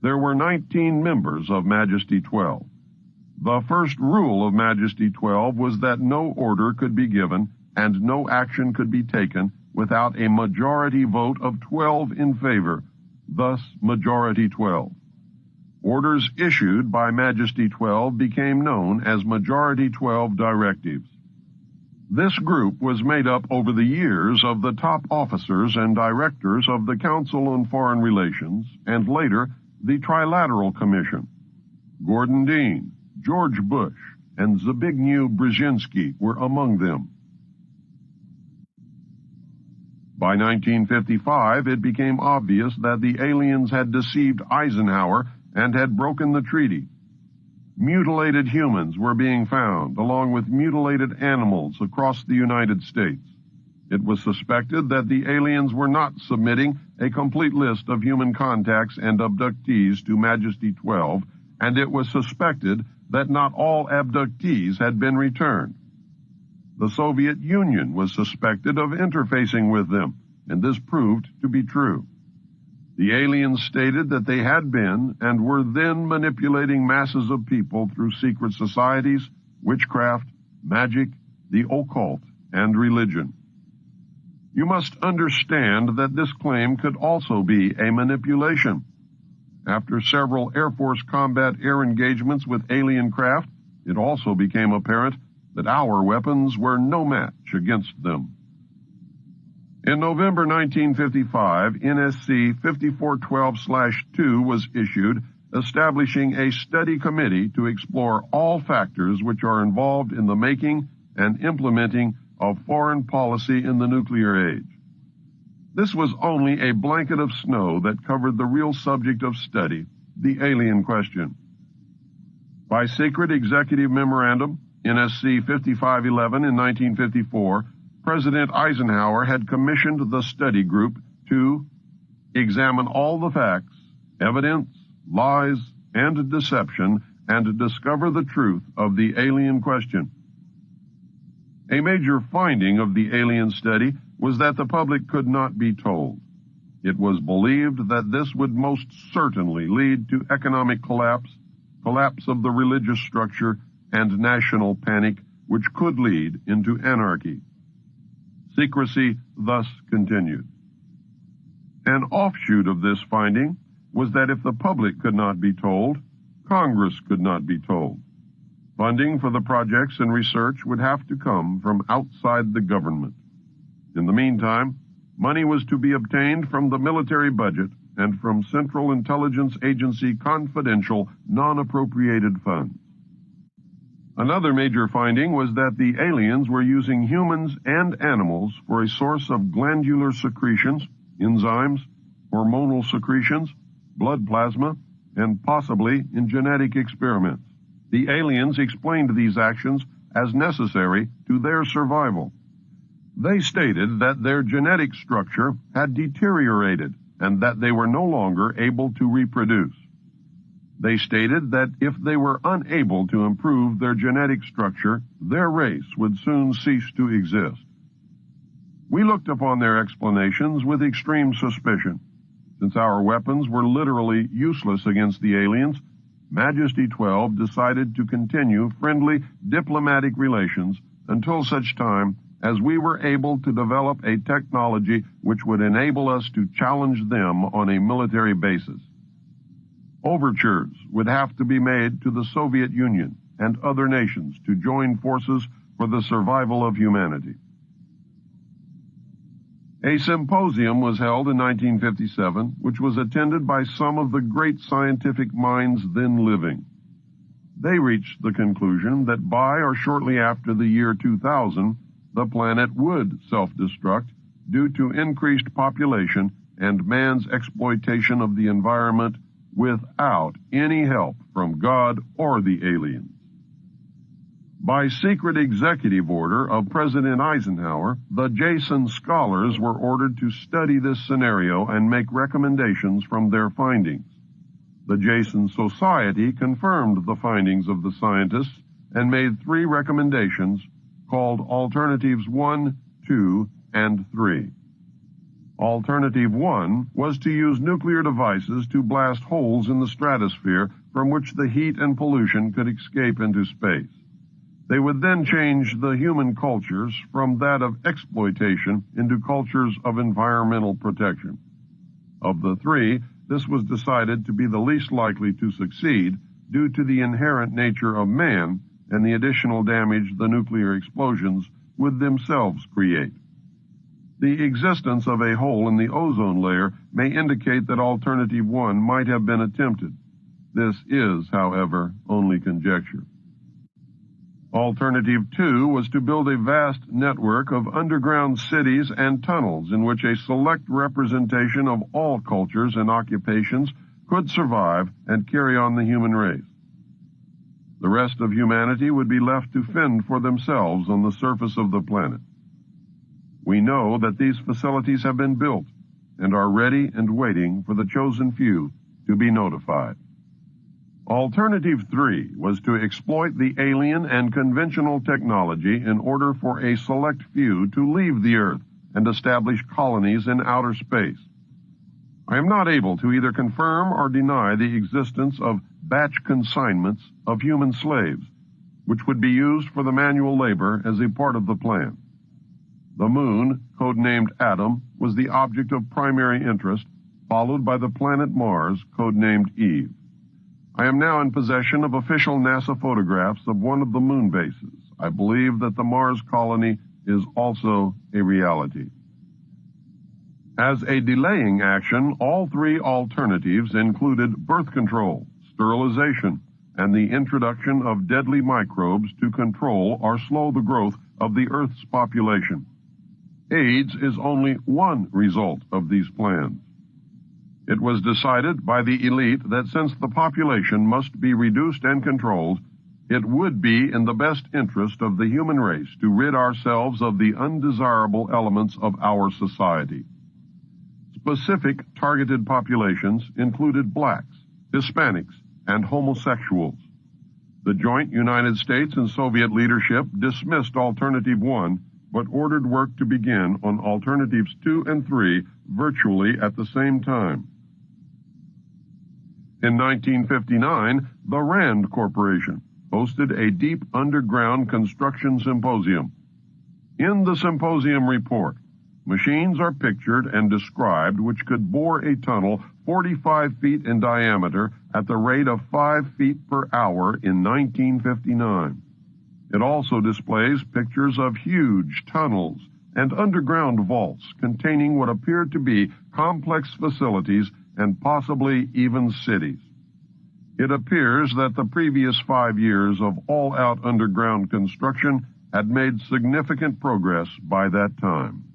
There were 19 members of Majesty 12. The first rule of Majesty 12 was that no order could be given and no action could be taken without a majority vote of 12 in favor, thus Majority 12. Orders issued by Majesty 12 became known as Majority 12 directives. This group was made up over the years of the top officers and directors of the Council on Foreign Relations and later the Trilateral Commission. Gordon Dean, George Bush, and Zbigniew Brzezinski were among them. By 1955, it became obvious that the aliens had deceived Eisenhower and had broken the treaty. Mutilated humans were being found, along with mutilated animals across the United States. It was suspected that the aliens were not submitting a complete list of human contacts and abductees to Majesty 12, and it was suspected that not all abductees had been returned. The Soviet Union was suspected of interfacing with them, and this proved to be true. The aliens stated that they had been and were then manipulating masses of people through secret societies, witchcraft, magic, the occult, and religion. You must understand that this claim could also be a manipulation. After several Air Force combat air engagements with alien craft, it also became apparent that our weapons were no match against them. In November 1955, NSC 5412/2 was issued, establishing a study committee to explore all factors which are involved in the making and implementing of foreign policy in the nuclear age. This was only a blanket of snow that covered the real subject of study, the alien question. By secret executive memorandum, NSC 5511 in 1954, President Eisenhower had commissioned the study group to examine all the facts, evidence, lies, and deception, and discover the truth of the alien question. A major finding of the alien study was that the public could not be told. It was believed that this would most certainly lead to economic collapse of the religious structure, and national panic, which could lead into anarchy. Secrecy thus continued. An offshoot of this finding was that if the public could not be told, Congress could not be told. Funding for the projects and research would have to come from outside the government. In the meantime, money was to be obtained from the military budget and from Central Intelligence Agency confidential, non-appropriated funds. Another major finding was that the aliens were using humans and animals for a source of glandular secretions, enzymes, hormonal secretions, blood plasma, and possibly in genetic experiments. The aliens explained these actions as necessary to their survival. They stated that their genetic structure had deteriorated and that they were no longer able to reproduce. They stated that if they were unable to improve their genetic structure, their race would soon cease to exist. We looked upon their explanations with extreme suspicion. Since our weapons were literally useless against the aliens, Majesty 12 decided to continue friendly diplomatic relations until such time as we were able to develop a technology which would enable us to challenge them on a military basis. Overtures would have to be made to the Soviet Union and other nations to join forces for the survival of humanity. A symposium was held in 1957, which was attended by some of the great scientific minds then living. They reached the conclusion that by or shortly after the year 2000, the planet would self-destruct due to increased population and man's exploitation of the environment without any help from God or the aliens. By secret executive order of President Eisenhower, the Jason scholars were ordered to study this scenario and make recommendations from their findings. The Jason Society confirmed the findings of the scientists and made 3 recommendations called Alternatives 1, 2, and 3. Alternative 1 was to use nuclear devices to blast holes in the stratosphere from which the heat and pollution could escape into space. They would then change the human cultures from that of exploitation into cultures of environmental protection. Of the 3, this was decided to be the least likely to succeed due to the inherent nature of man and the additional damage the nuclear explosions would themselves create. The existence of a hole in the ozone layer may indicate that Alternative 1 might have been attempted. This is, however, only conjecture. Alternative 2 was to build a vast network of underground cities and tunnels in which a select representation of all cultures and occupations could survive and carry on the human race. The rest of humanity would be left to fend for themselves on the surface of the planet. We know that these facilities have been built and are ready and waiting for the chosen few to be notified. Alternative 3 was to exploit the alien and conventional technology in order for a select few to leave the Earth and establish colonies in outer space. I am not able to either confirm or deny the existence of batch consignments of human slaves, which would be used for the manual labor as a part of the plan. The moon, codenamed Adam, was the object of primary interest, followed by the planet Mars, codenamed Eve. I am now in possession of official NASA photographs of one of the moon bases. I believe that the Mars colony is also a reality. As a delaying action, all three alternatives included birth control, sterilization, and the introduction of deadly microbes to control or slow the growth of the Earth's population. AIDS is only one result of these plans. It was decided by the elite that since the population must be reduced and controlled, it would be in the best interest of the human race to rid ourselves of the undesirable elements of our society. Specific targeted populations included blacks, Hispanics, and homosexuals. The joint United States and Soviet leadership dismissed Alternative 1, but ordered work to begin on Alternatives 2 and 3 virtually at the same time. In 1959, the RAND Corporation hosted a deep underground construction symposium. In the symposium report, machines are pictured and described which could bore a tunnel 45 feet in diameter at the rate of 5 feet per hour in 1959. It also displays pictures of huge tunnels and underground vaults containing what appeared to be complex facilities and possibly even cities. It appears that the previous 5 years of all-out underground construction had made significant progress by that time.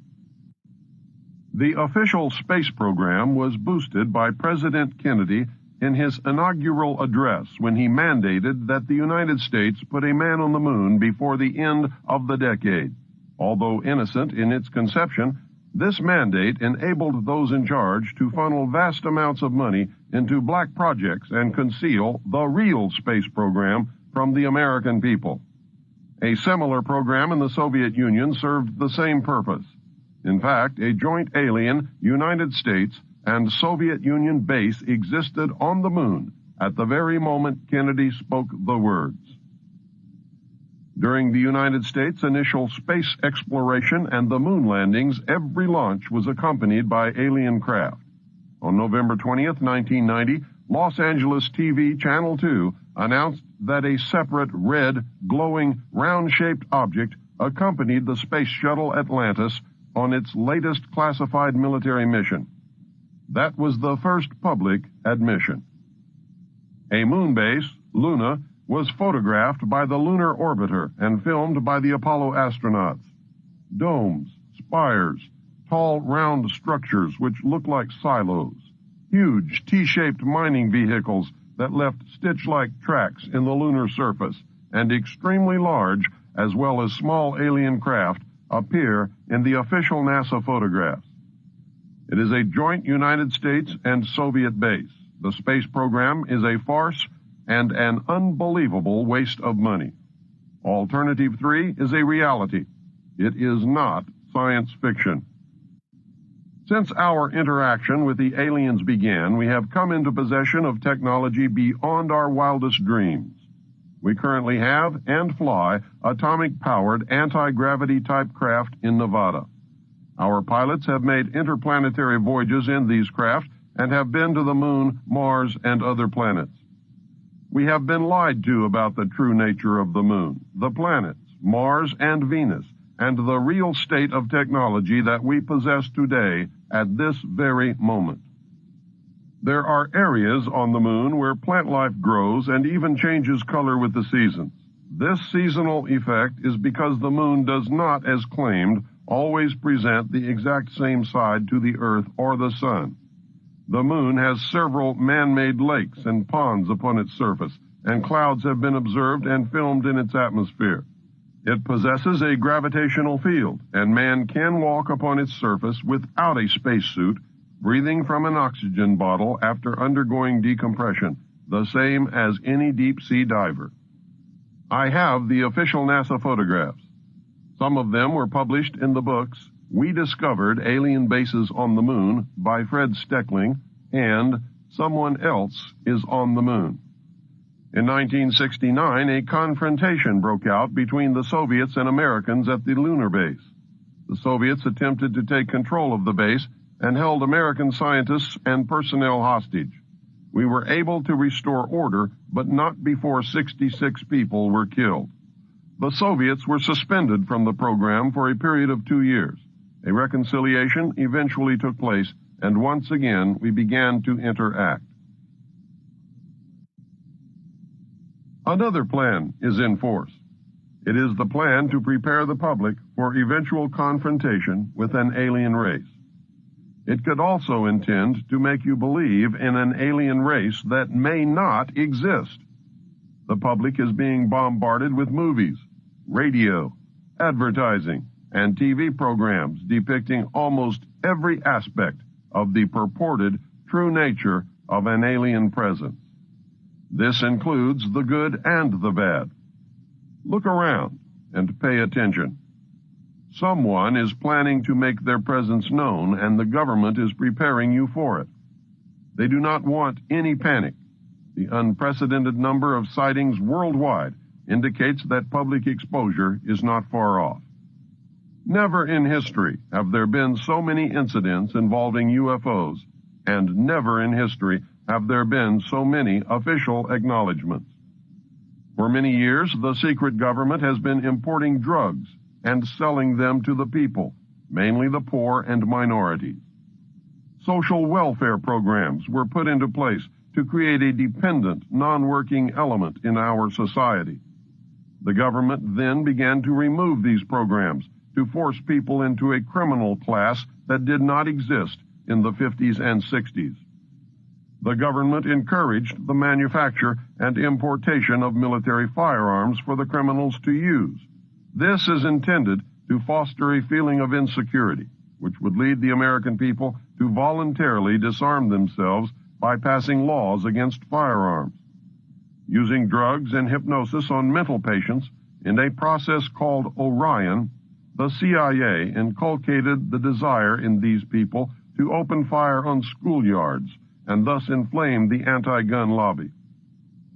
The official space program was boosted by President Kennedy in his inaugural address when he mandated that the United States put a man on the moon before the end of the decade. Although innocent in its conception, this mandate enabled those in charge to funnel vast amounts of money into black projects and conceal the real space program from the American people. A similar program in the Soviet Union served the same purpose. In fact, a joint alien United States and Soviet Union base existed on the moon at the very moment Kennedy spoke the words. During the United States' initial space exploration and the moon landings, every launch was accompanied by alien craft. On November 20th, 1990, Los Angeles TV Channel 2 announced that a separate red, glowing, round-shaped object accompanied the space shuttle Atlantis on its latest classified military mission. That was the first public admission. A moon base, Luna, was photographed by the lunar orbiter and filmed by the Apollo astronauts. Domes, spires, tall round structures which look like silos, huge T-shaped mining vehicles that left stitch-like tracks in the lunar surface, and extremely large, as well as small alien craft, appear in the official NASA photographs. It is a joint United States and Soviet base. The space program is a farce and an unbelievable waste of money. Alternative 3 is a reality. It is not science fiction. Since our interaction with the aliens began, we have come into possession of technology beyond our wildest dreams. We currently have and fly atomic-powered anti-gravity type craft in Nevada. Our pilots have made interplanetary voyages in these craft and have been to the moon, Mars, and other planets. We have been lied to about the true nature of the moon, the planets, Mars and Venus, and the real state of technology that we possess today at this very moment. There are areas on the moon where plant life grows and even changes color with the seasons. This seasonal effect is because the moon does not, as claimed, always present the exact same side to the Earth or the sun. The moon has several man-made lakes and ponds upon its surface, and clouds have been observed and filmed in its atmosphere. It possesses a gravitational field, and man can walk upon its surface without a spacesuit, breathing from an oxygen bottle after undergoing decompression, the same as any deep-sea diver. I have the official NASA photographs. Some of them were published in the books We Discovered Alien Bases on the Moon by Fred Steckling and Someone Else is on the Moon. In 1969, a confrontation broke out between the Soviets and Americans at the lunar base. The Soviets attempted to take control of the base and held American scientists and personnel hostage. We were able to restore order, but not before 66 people were killed. The Soviets were suspended from the program for a period of 2 years. A reconciliation eventually took place, and once again we began to interact. Another plan is in force. It is the plan to prepare the public for eventual confrontation with an alien race. It could also intend to make you believe in an alien race that may not exist. The public is being bombarded with movies, radio, advertising, and TV programs depicting almost every aspect of the purported true nature of an alien presence. This includes the good and the bad. Look around and pay attention. Someone is planning to make their presence known, and the government is preparing you for it. They do not want any panic. The unprecedented number of sightings worldwide indicates that public exposure is not far off. Never in history have there been so many incidents involving UFOs, and never in history have there been so many official acknowledgments. For many years, the secret government has been importing drugs and selling them to the people, mainly the poor and minorities. Social welfare programs were put into place to create a dependent, non-working element in our society. The government then began to remove these programs to force people into a criminal class that did not exist in the 50s and 60s. The government encouraged the manufacture and importation of military firearms for the criminals to use. This is intended to foster a feeling of insecurity, which would lead the American people to voluntarily disarm themselves by passing laws against firearms. Using drugs and hypnosis on mental patients in a process called Orion, the CIA inculcated the desire in these people to open fire on schoolyards and thus inflame the anti-gun lobby.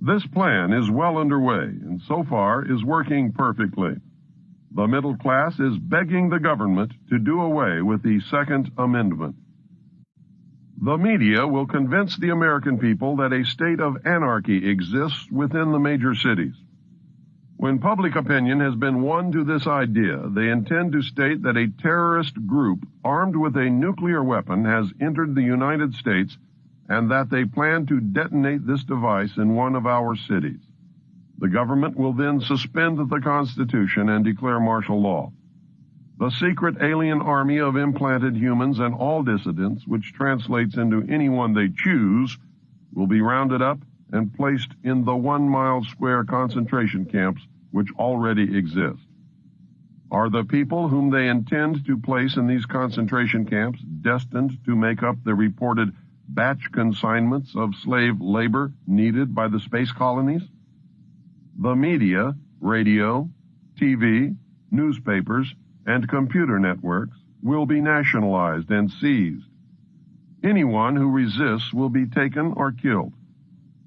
This plan is well underway and so far is working perfectly. The middle class is begging the government to do away with the Second Amendment. The media will convince the American people that a state of anarchy exists within the major cities. When public opinion has been won to this idea, they intend to state that a terrorist group armed with a nuclear weapon has entered the United States and that they plan to detonate this device in one of our cities. The government will then suspend the Constitution and declare martial law. The secret alien army of implanted humans and all dissidents, which translates into anyone they choose, will be rounded up and placed in the 1-mile square concentration camps which already exist. Are the people whom they intend to place in these concentration camps destined to make up the reported batch consignments of slave labor needed by the space colonies? The media, radio, TV, newspapers, and computer networks will be nationalized and seized. Anyone who resists will be taken or killed.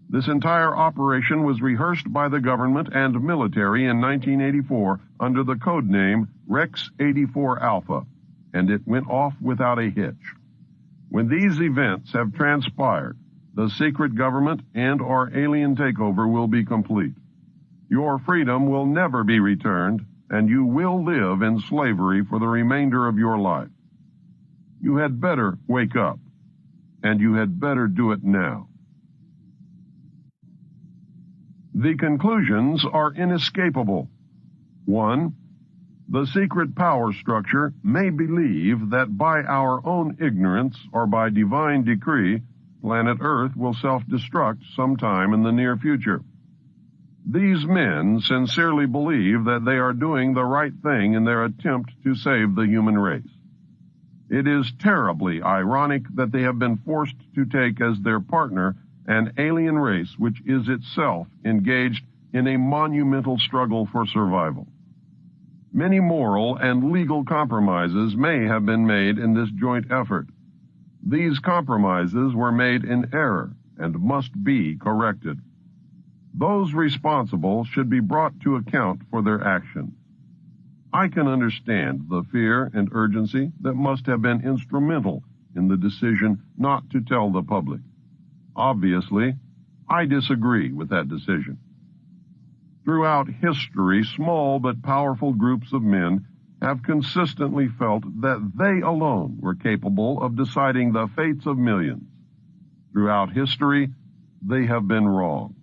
This entire operation was rehearsed by the government and military in 1984 under the code name Rex 84 Alpha, and it went off without a hitch. When these events have transpired, the secret government and our alien takeover will be complete. Your freedom will never be returned, and you will live in slavery for the remainder of your life. You had better wake up, and you had better do it now. The conclusions are inescapable. 1. The secret power structure may believe that by our own ignorance or by divine decree, planet Earth will self-destruct sometime in the near future. These men sincerely believe that they are doing the right thing in their attempt to save the human race. It is terribly ironic that they have been forced to take as their partner an alien race which is itself engaged in a monumental struggle for survival. Many moral and legal compromises may have been made in this joint effort. These compromises were made in error and must be corrected. Those responsible should be brought to account for their actions. I can understand the fear and urgency that must have been instrumental in the decision not to tell the public. Obviously, I disagree with that decision. Throughout history, small but powerful groups of men have consistently felt that they alone were capable of deciding the fates of millions. Throughout history, they have been wrong.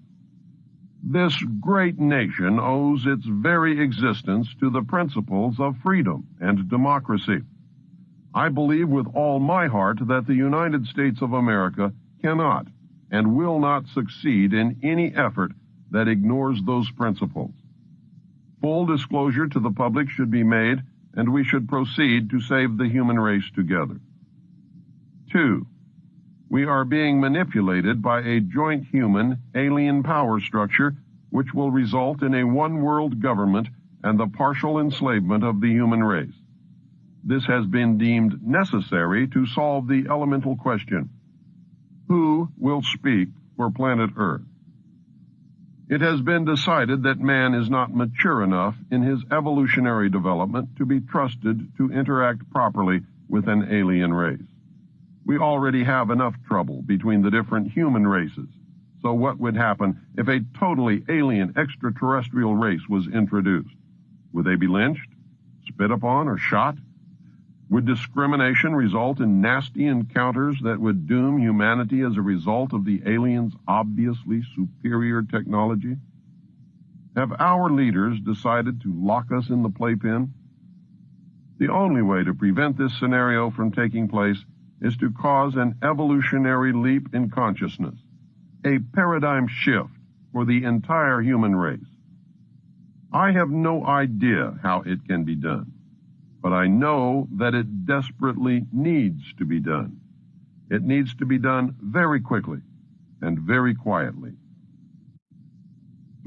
This great nation owes its very existence to the principles of freedom and democracy. I believe with all my heart that the United States of America cannot and will not succeed in any effort that ignores those principles. Full disclosure to the public should be made, and we should proceed to save the human race together. 2. We are being manipulated by a joint human alien power structure which will result in a one-world government and the partial enslavement of the human race. This has been deemed necessary to solve the elemental question: who will speak for planet Earth? It has been decided that man is not mature enough in his evolutionary development to be trusted to interact properly with an alien race. We already have enough trouble between the different human races. So what would happen if a totally alien extraterrestrial race was introduced? Would they be lynched, spit upon, or shot? Would discrimination result in nasty encounters that would doom humanity as a result of the aliens' obviously superior technology? Have our leaders decided to lock us in the playpen? The only way to prevent this scenario from taking place is to cause an evolutionary leap in consciousness, a paradigm shift for the entire human race. I have no idea how it can be done, but I know that it desperately needs to be done. It needs to be done very quickly and very quietly.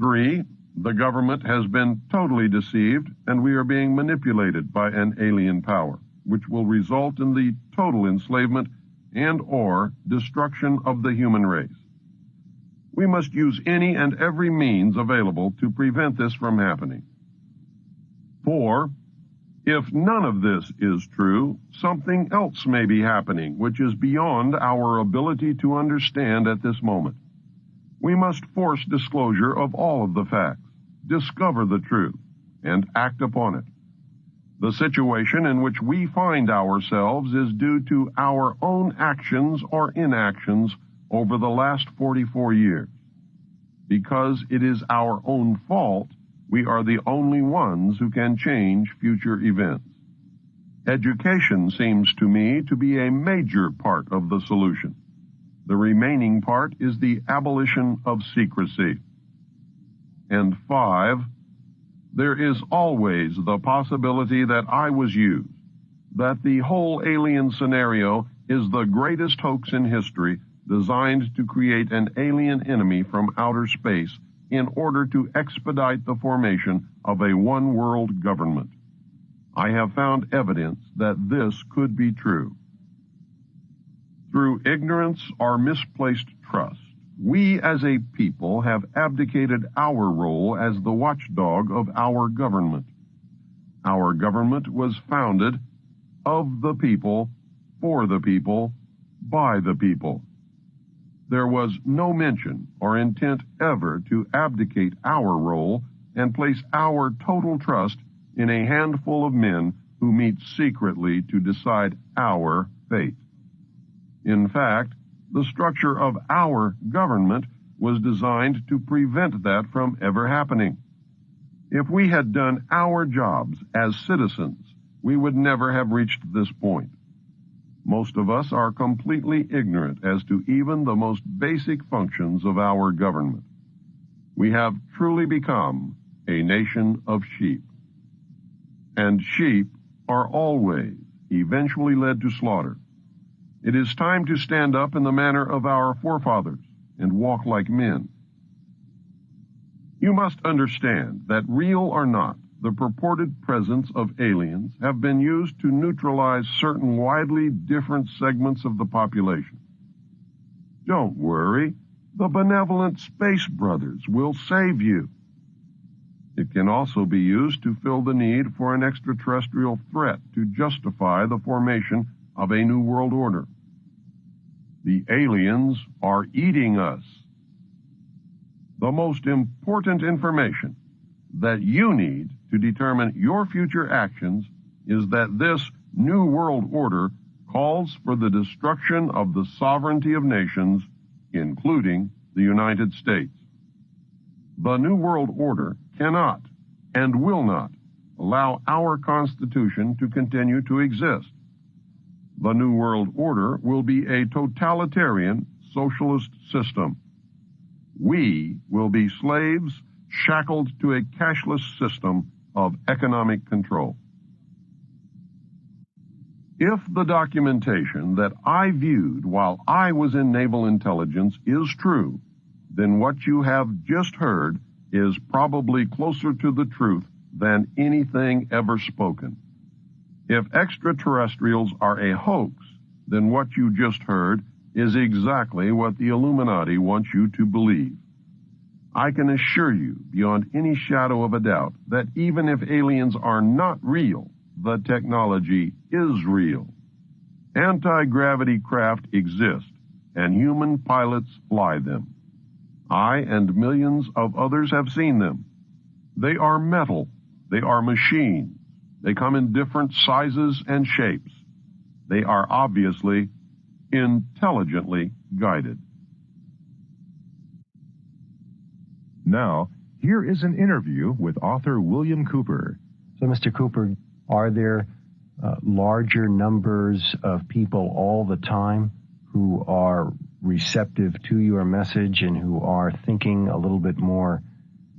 3, the government has been totally deceived, and we are being manipulated by an alien power, which will result in the total enslavement and/or destruction of the human race. We must use any and every means available to prevent this from happening. 4, if none of this is true, something else may be happening which is beyond our ability to understand at this moment. We must force disclosure of all of the facts, discover the truth, and act upon it. The situation in which we find ourselves is due to our own actions or inactions over the last 44 years. Because it is our own fault, we are the only ones who can change future events. Education seems to me to be a major part of the solution. The remaining part is the abolition of secrecy. And 5, there is always the possibility that I was used, that the whole alien scenario is the greatest hoax in history, designed to create an alien enemy from outer space in order to expedite the formation of a one-world government. I have found evidence that this could be true. Through ignorance or misplaced trust, we as a people have abdicated our role as the watchdog of our government. Our government was founded of the people, for the people, by the people. There was no mention or intent ever to abdicate our role and place our total trust in a handful of men who meet secretly to decide our fate. In fact, the structure of our government was designed to prevent that from ever happening. If we had done our jobs as citizens, we would never have reached this point. Most of us are completely ignorant as to even the most basic functions of our government. We have truly become a nation of sheep. And sheep are always eventually led to slaughter. It is time to stand up in the manner of our forefathers and walk like men. You must understand that, real or not, the purported presence of aliens have been used to neutralize certain widely different segments of the population. Don't worry, the benevolent Space Brothers will save you. It can also be used to fill the need for an extraterrestrial threat to justify the formation of a new world order. The aliens are eating us. The most important information that you need to determine your future actions is that this new world order calls for the destruction of the sovereignty of nations, including the United States. The new world order cannot and will not allow our Constitution to continue to exist. The new world order will be a totalitarian socialist system. We will be slaves shackled to a cashless system of economic control. If the documentation that I viewed while I was in naval intelligence is true, then what you have just heard is probably closer to the truth than anything ever spoken. If extraterrestrials are a hoax, then what you just heard is exactly what the Illuminati wants you to believe. I can assure you, beyond any shadow of a doubt, that even if aliens are not real, the technology is real. Anti-gravity craft exist, and human pilots fly them. I and millions of others have seen them. They are metal. They are machines. They come in different sizes and shapes. They are obviously intelligently guided. Now, here is an interview with author William Cooper. So, Mr. Cooper, are there larger numbers of people all the time who are receptive to your message and who are thinking a little bit more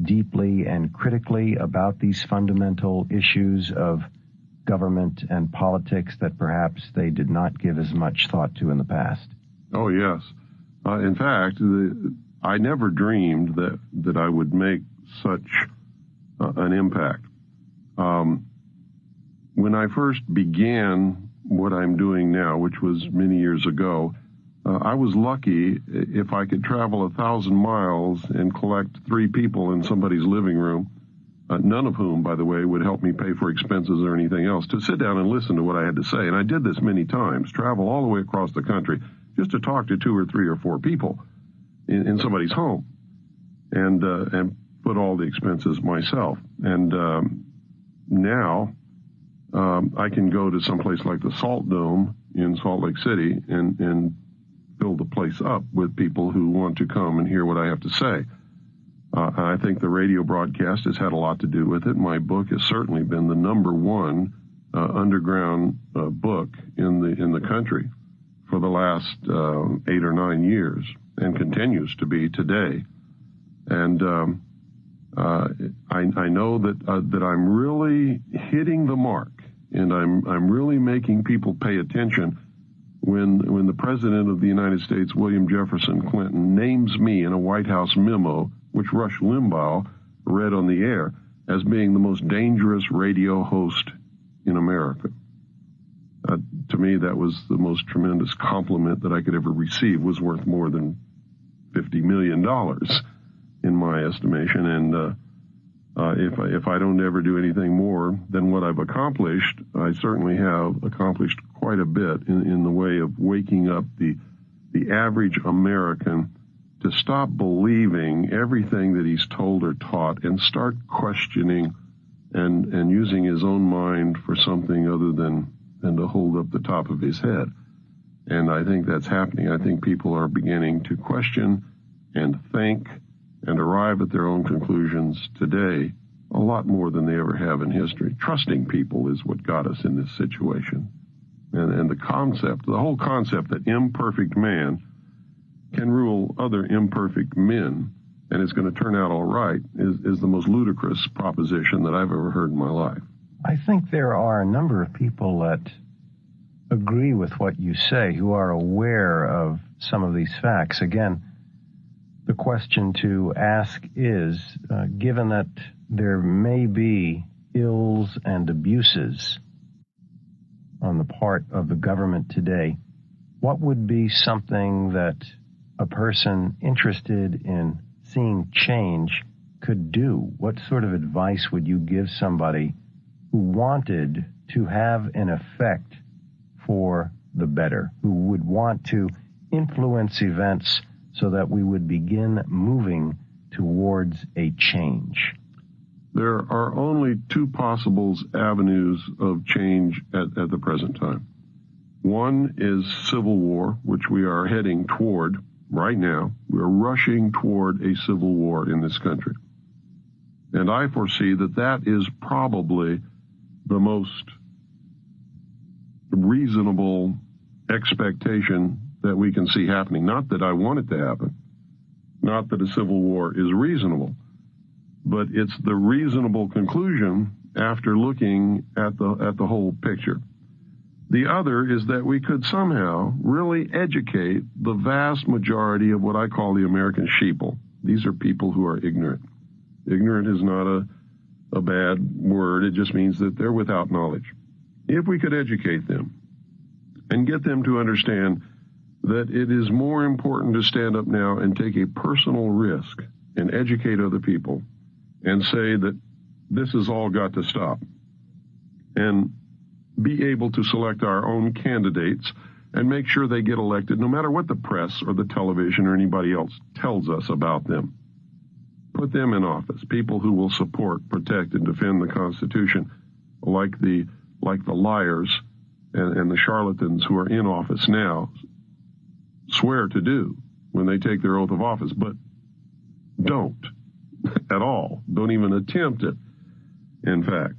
deeply and critically about these fundamental issues of government and politics that perhaps they did not give as much thought to in the past? Oh, yes. In fact, I never dreamed that I would make such an impact. When I first began what I'm doing now, which was many years ago, I was lucky if I could travel 1,000 miles and collect 3 people in somebody's living room, none of whom, by the way, would help me pay for expenses or anything else, to sit down and listen to what I had to say. And I did this many times, travel all the way across the country just to talk to 2 or 3 or 4 people in somebody's home and put all the expenses myself. And now I can go to someplace like the Salt Dome in Salt Lake City and fill the place up with people who want to come and hear what I have to say. I think the radio broadcast has had a lot to do with it. My book has certainly been the #1 underground book in the country for the last 8 or 9 years, and continues to be today. And I know that I'm really hitting the mark, and I'm really making people pay attention when the President of the United States, William Jefferson Clinton, names me in a White House memo, which Rush Limbaugh read on the air, as being the most dangerous radio host in America. To me, that was the most tremendous compliment that I could ever receive. Was worth more than $50 million in my estimation. And if I don't ever do anything more than what I've accomplished, I certainly have accomplished quite a bit in the way of waking up the average American to stop believing everything that he's told or taught and start questioning and using his own mind for something other than to hold up the top of his head. And I think that's happening. I think people are beginning to question and think and arrive at their own conclusions today a lot more than they ever have in history. Trusting people is what got us in this situation. And the whole concept that imperfect man can rule other imperfect men and it's going to turn out all right is the most ludicrous proposition that I've ever heard in my life. I think there are a number of people that agree with what you say, who are aware of some of these facts. Again, the question to ask is, given that there may be ills and abuses on the part of the government today, what would be something that a person interested in seeing change could do? What sort of advice would you give somebody who wanted to have an effect for the better, who would want to influence events so that we would begin moving towards a change? There are only two possible avenues of change at the present time. One is civil war, which we are heading toward right now. We're rushing toward a civil war in this country. And I foresee that that is probably the most reasonable expectation that we can see happening. Not that I want it to happen, not that a civil war is reasonable, but it's the reasonable conclusion after looking at the whole picture. The other is that we could somehow really educate the vast majority of what I call the American sheeple. These are people who are ignorant. Ignorant is not a bad word. It just means that they're without knowledge. If we could educate them and get them to understand that it is more important to stand up now and take a personal risk and educate other people and say that this has all got to stop, and be able to select our own candidates and make sure they get elected no matter what the press or the television or anybody else tells us about them. Put them in office, people who will support, protect, and defend the Constitution, like the liars and the charlatans who are in office now swear to do when they take their oath of office, but don't at all. Don't even attempt it. In fact,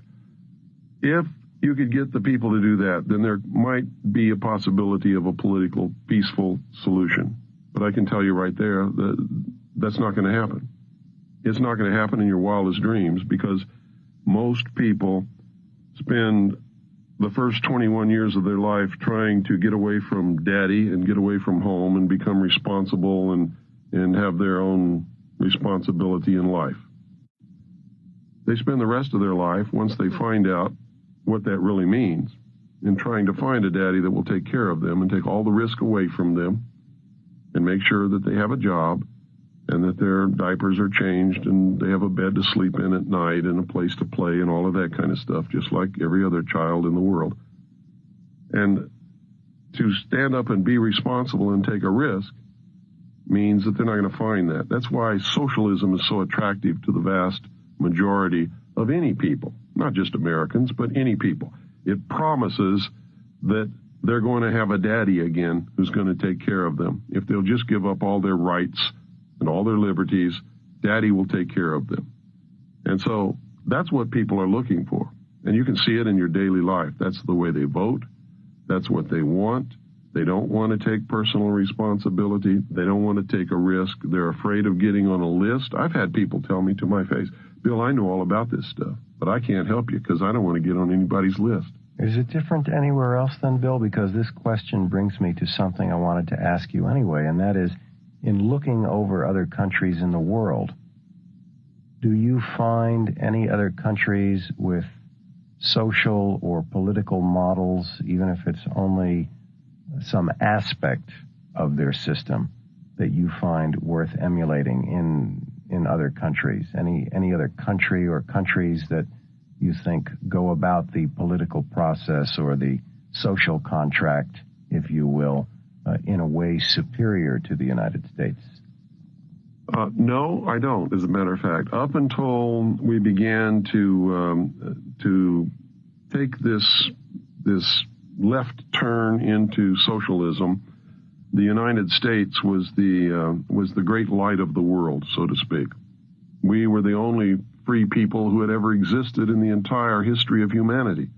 if you could get the people to do that, then there might be a possibility of a political, peaceful solution. But I can tell you right there that that's not going to happen. It's not going to happen in your wildest dreams, because most people spend the first 21 years of their life trying to get away from daddy and get away from home and become responsible and have their own responsibility in life. They spend the rest of their life, once they find out what that really means, in trying to find a daddy that will take care of them and take all the risk away from them and make sure that they have a job and that their diapers are changed and they have a bed to sleep in at night and a place to play and all of that kind of stuff, just like every other child in the world. And to stand up and be responsible and take a risk means that they're not going to find that. That's why socialism is so attractive to the vast majority of any people, not just Americans, but any people. It promises that they're going to have a daddy again who's going to take care of them. If they'll just give up all their rights and all their liberties, daddy will take care of them. And so that's what people are looking for. And you can see it in your daily life. That's the way they vote. That's what they want. They don't want to take personal responsibility. They don't want to take a risk. They're afraid of getting on a list. I've had people tell me to my face, Bill, I know all about this stuff, but I can't help you because I don't want to get on anybody's list. Is it different anywhere else then, Bill? Because this question brings me to something I wanted to ask you anyway, and that is, in looking over other countries in the world, do you find any other countries with social or political models, even if it's only some aspect of their system, that you find worth emulating in other countries? Any other country or countries that you think go about the political process or the social contract, if you will, in a way superior to the United States? No, I don't, as a matter of fact. Up until we began to take this left turn into socialism, the United States was the great light of the world, so to speak. We were the only free people who had ever existed in the entire history of humanity.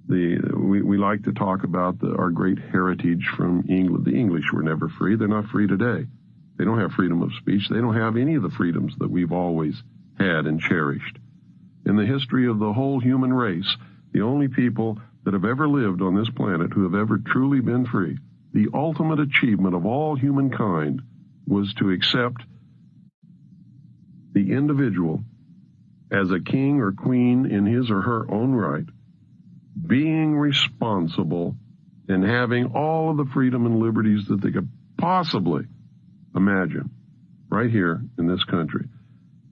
We like to talk about our great heritage from England. The English were never free. They're not free today. They don't have freedom of speech. They don't have any of the freedoms that we've always had and cherished. In the history of the whole human race, the only people that have ever lived on this planet who have ever truly been free, the ultimate achievement of all humankind was to accept the individual as a king or queen in his or her own right, being responsible and having all of the freedom and liberties that they could possibly imagine right here in this country.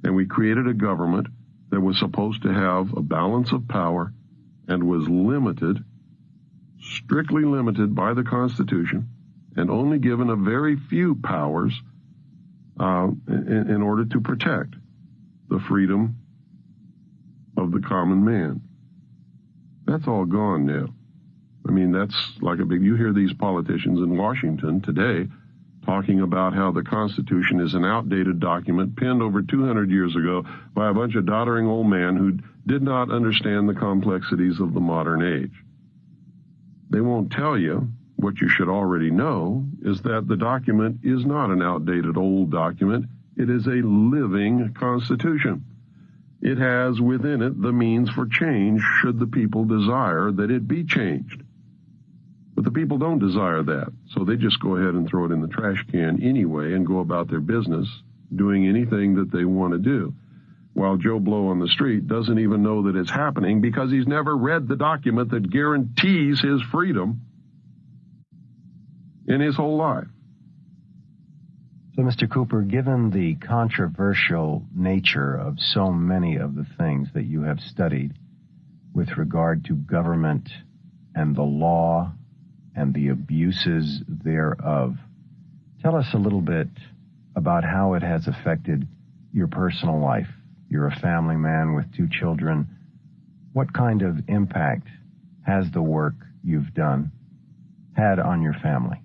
And we created a government that was supposed to have a balance of power and was limited strictly limited by the Constitution and only given a very few powers in order to protect the freedom of the common man. That's all gone now. I mean, that's like you hear these politicians in Washington today talking about how the Constitution is an outdated document penned over 200 years ago by a bunch of doddering old men who did not understand the complexities of the modern age. They won't tell you what you should already know is that the document is not an outdated old document. It is a living Constitution. It has within it the means for change should the people desire that it be changed. But the people don't desire that, so they just go ahead and throw it in the trash can anyway and go about their business doing anything that they want to do, while Joe Blow on the street doesn't even know that it's happening because he's never read the document that guarantees his freedom in his whole life. So, Mr. Cooper, given the controversial nature of so many of the things that you have studied with regard to government and the law and the abuses thereof, tell us a little bit about how it has affected your personal life. You're a family man with 2 children. What kind of impact has the work you've done had on your family?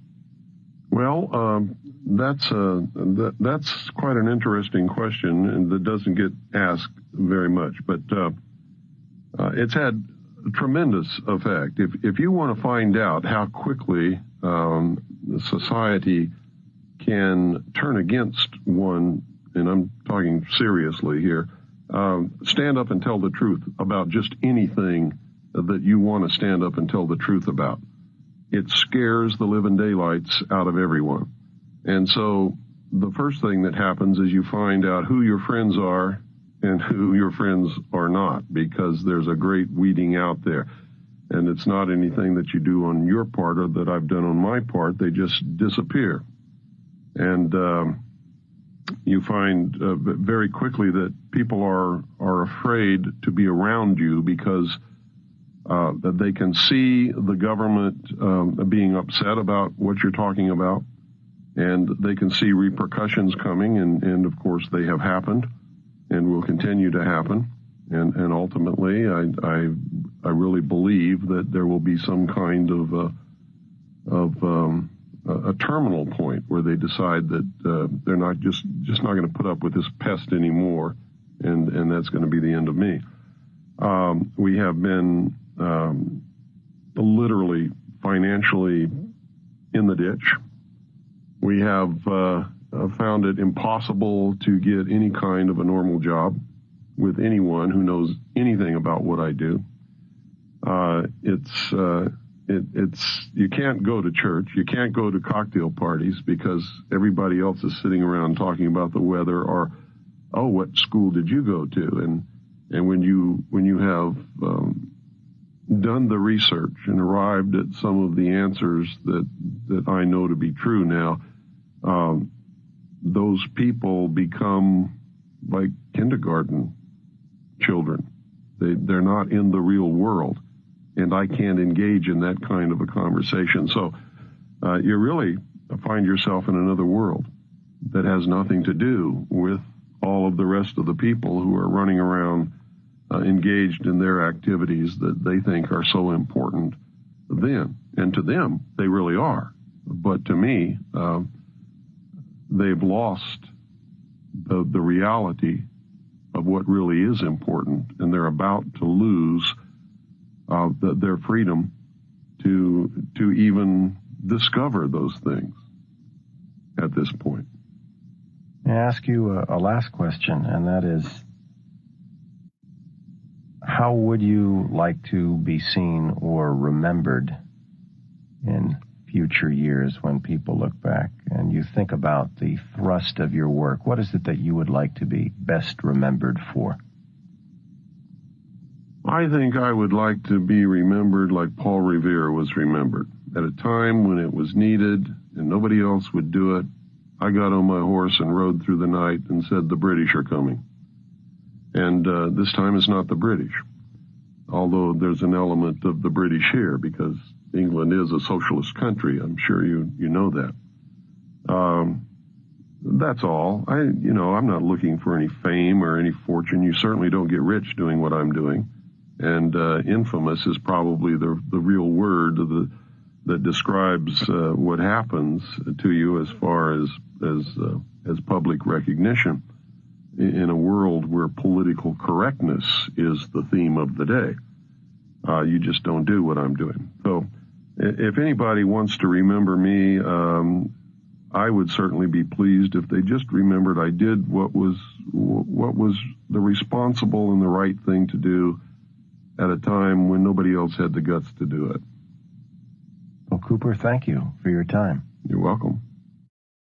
Well, that's quite an interesting question, and that doesn't get asked very much. But it's had a tremendous effect. If you want to find out how quickly society can turn against one, and I'm talking seriously here, stand up and tell the truth about just anything that you want to stand up and tell the truth about. It scares the living daylights out of everyone. And so the first thing that happens is you find out who your friends are and who your friends are not, because there's a great weeding out there. And it's not anything that you do on your part or that I've done on my part. They just disappear. And you find very quickly that people are afraid to be around you because that they can see the government being upset about what you're talking about, and they can see repercussions coming, and of course they have happened and will continue to happen. And ultimately, I really believe that there will be some kind of a terminal point where they decide that they're not just not going to put up with this pest anymore, and that's going to be the end of me. We have been literally financially in the ditch. We have found it impossible to get any kind of a normal job with anyone who knows anything about what I do. It's you can't go to church, you can't go to cocktail parties because everybody else is sitting around talking about the weather or, oh, what school did you go to? And when you have done the research and arrived at some of the answers that I know to be true now, those people become like kindergarten children. They're not in the real world, and I can't engage in that kind of a conversation. So you really find yourself in another world that has nothing to do with all of the rest of the people who are running around engaged in their activities that they think are so important then. And to them, they really are. But to me, they've lost the reality of what really is important, and they're about to lose their freedom to even discover those things at this point. May I ask you a last question, and that is, how would you like to be seen or remembered in future years when people look back and you think about the thrust of your work? What is it that you would like to be best remembered for? I think I would like to be remembered like Paul Revere was remembered. At a time when it was needed and nobody else would do it, I got on my horse and rode through the night and said, the British are coming. And this time it's not the British. although there's an element of the British here because England is a socialist country. I'm sure you know that. That's all. I'm not looking for any fame or any fortune. You certainly don't get rich doing what I'm doing. And infamous is probably the real word that describes what happens to you as far as public recognition in a world where political correctness is the theme of the day. You just don't do what I'm doing. So if anybody wants to remember me, I would certainly be pleased if they just remembered I did what was the responsible and the right thing to do at a time when nobody else had the guts to do it. Well, Cooper, thank you for your time. You're welcome.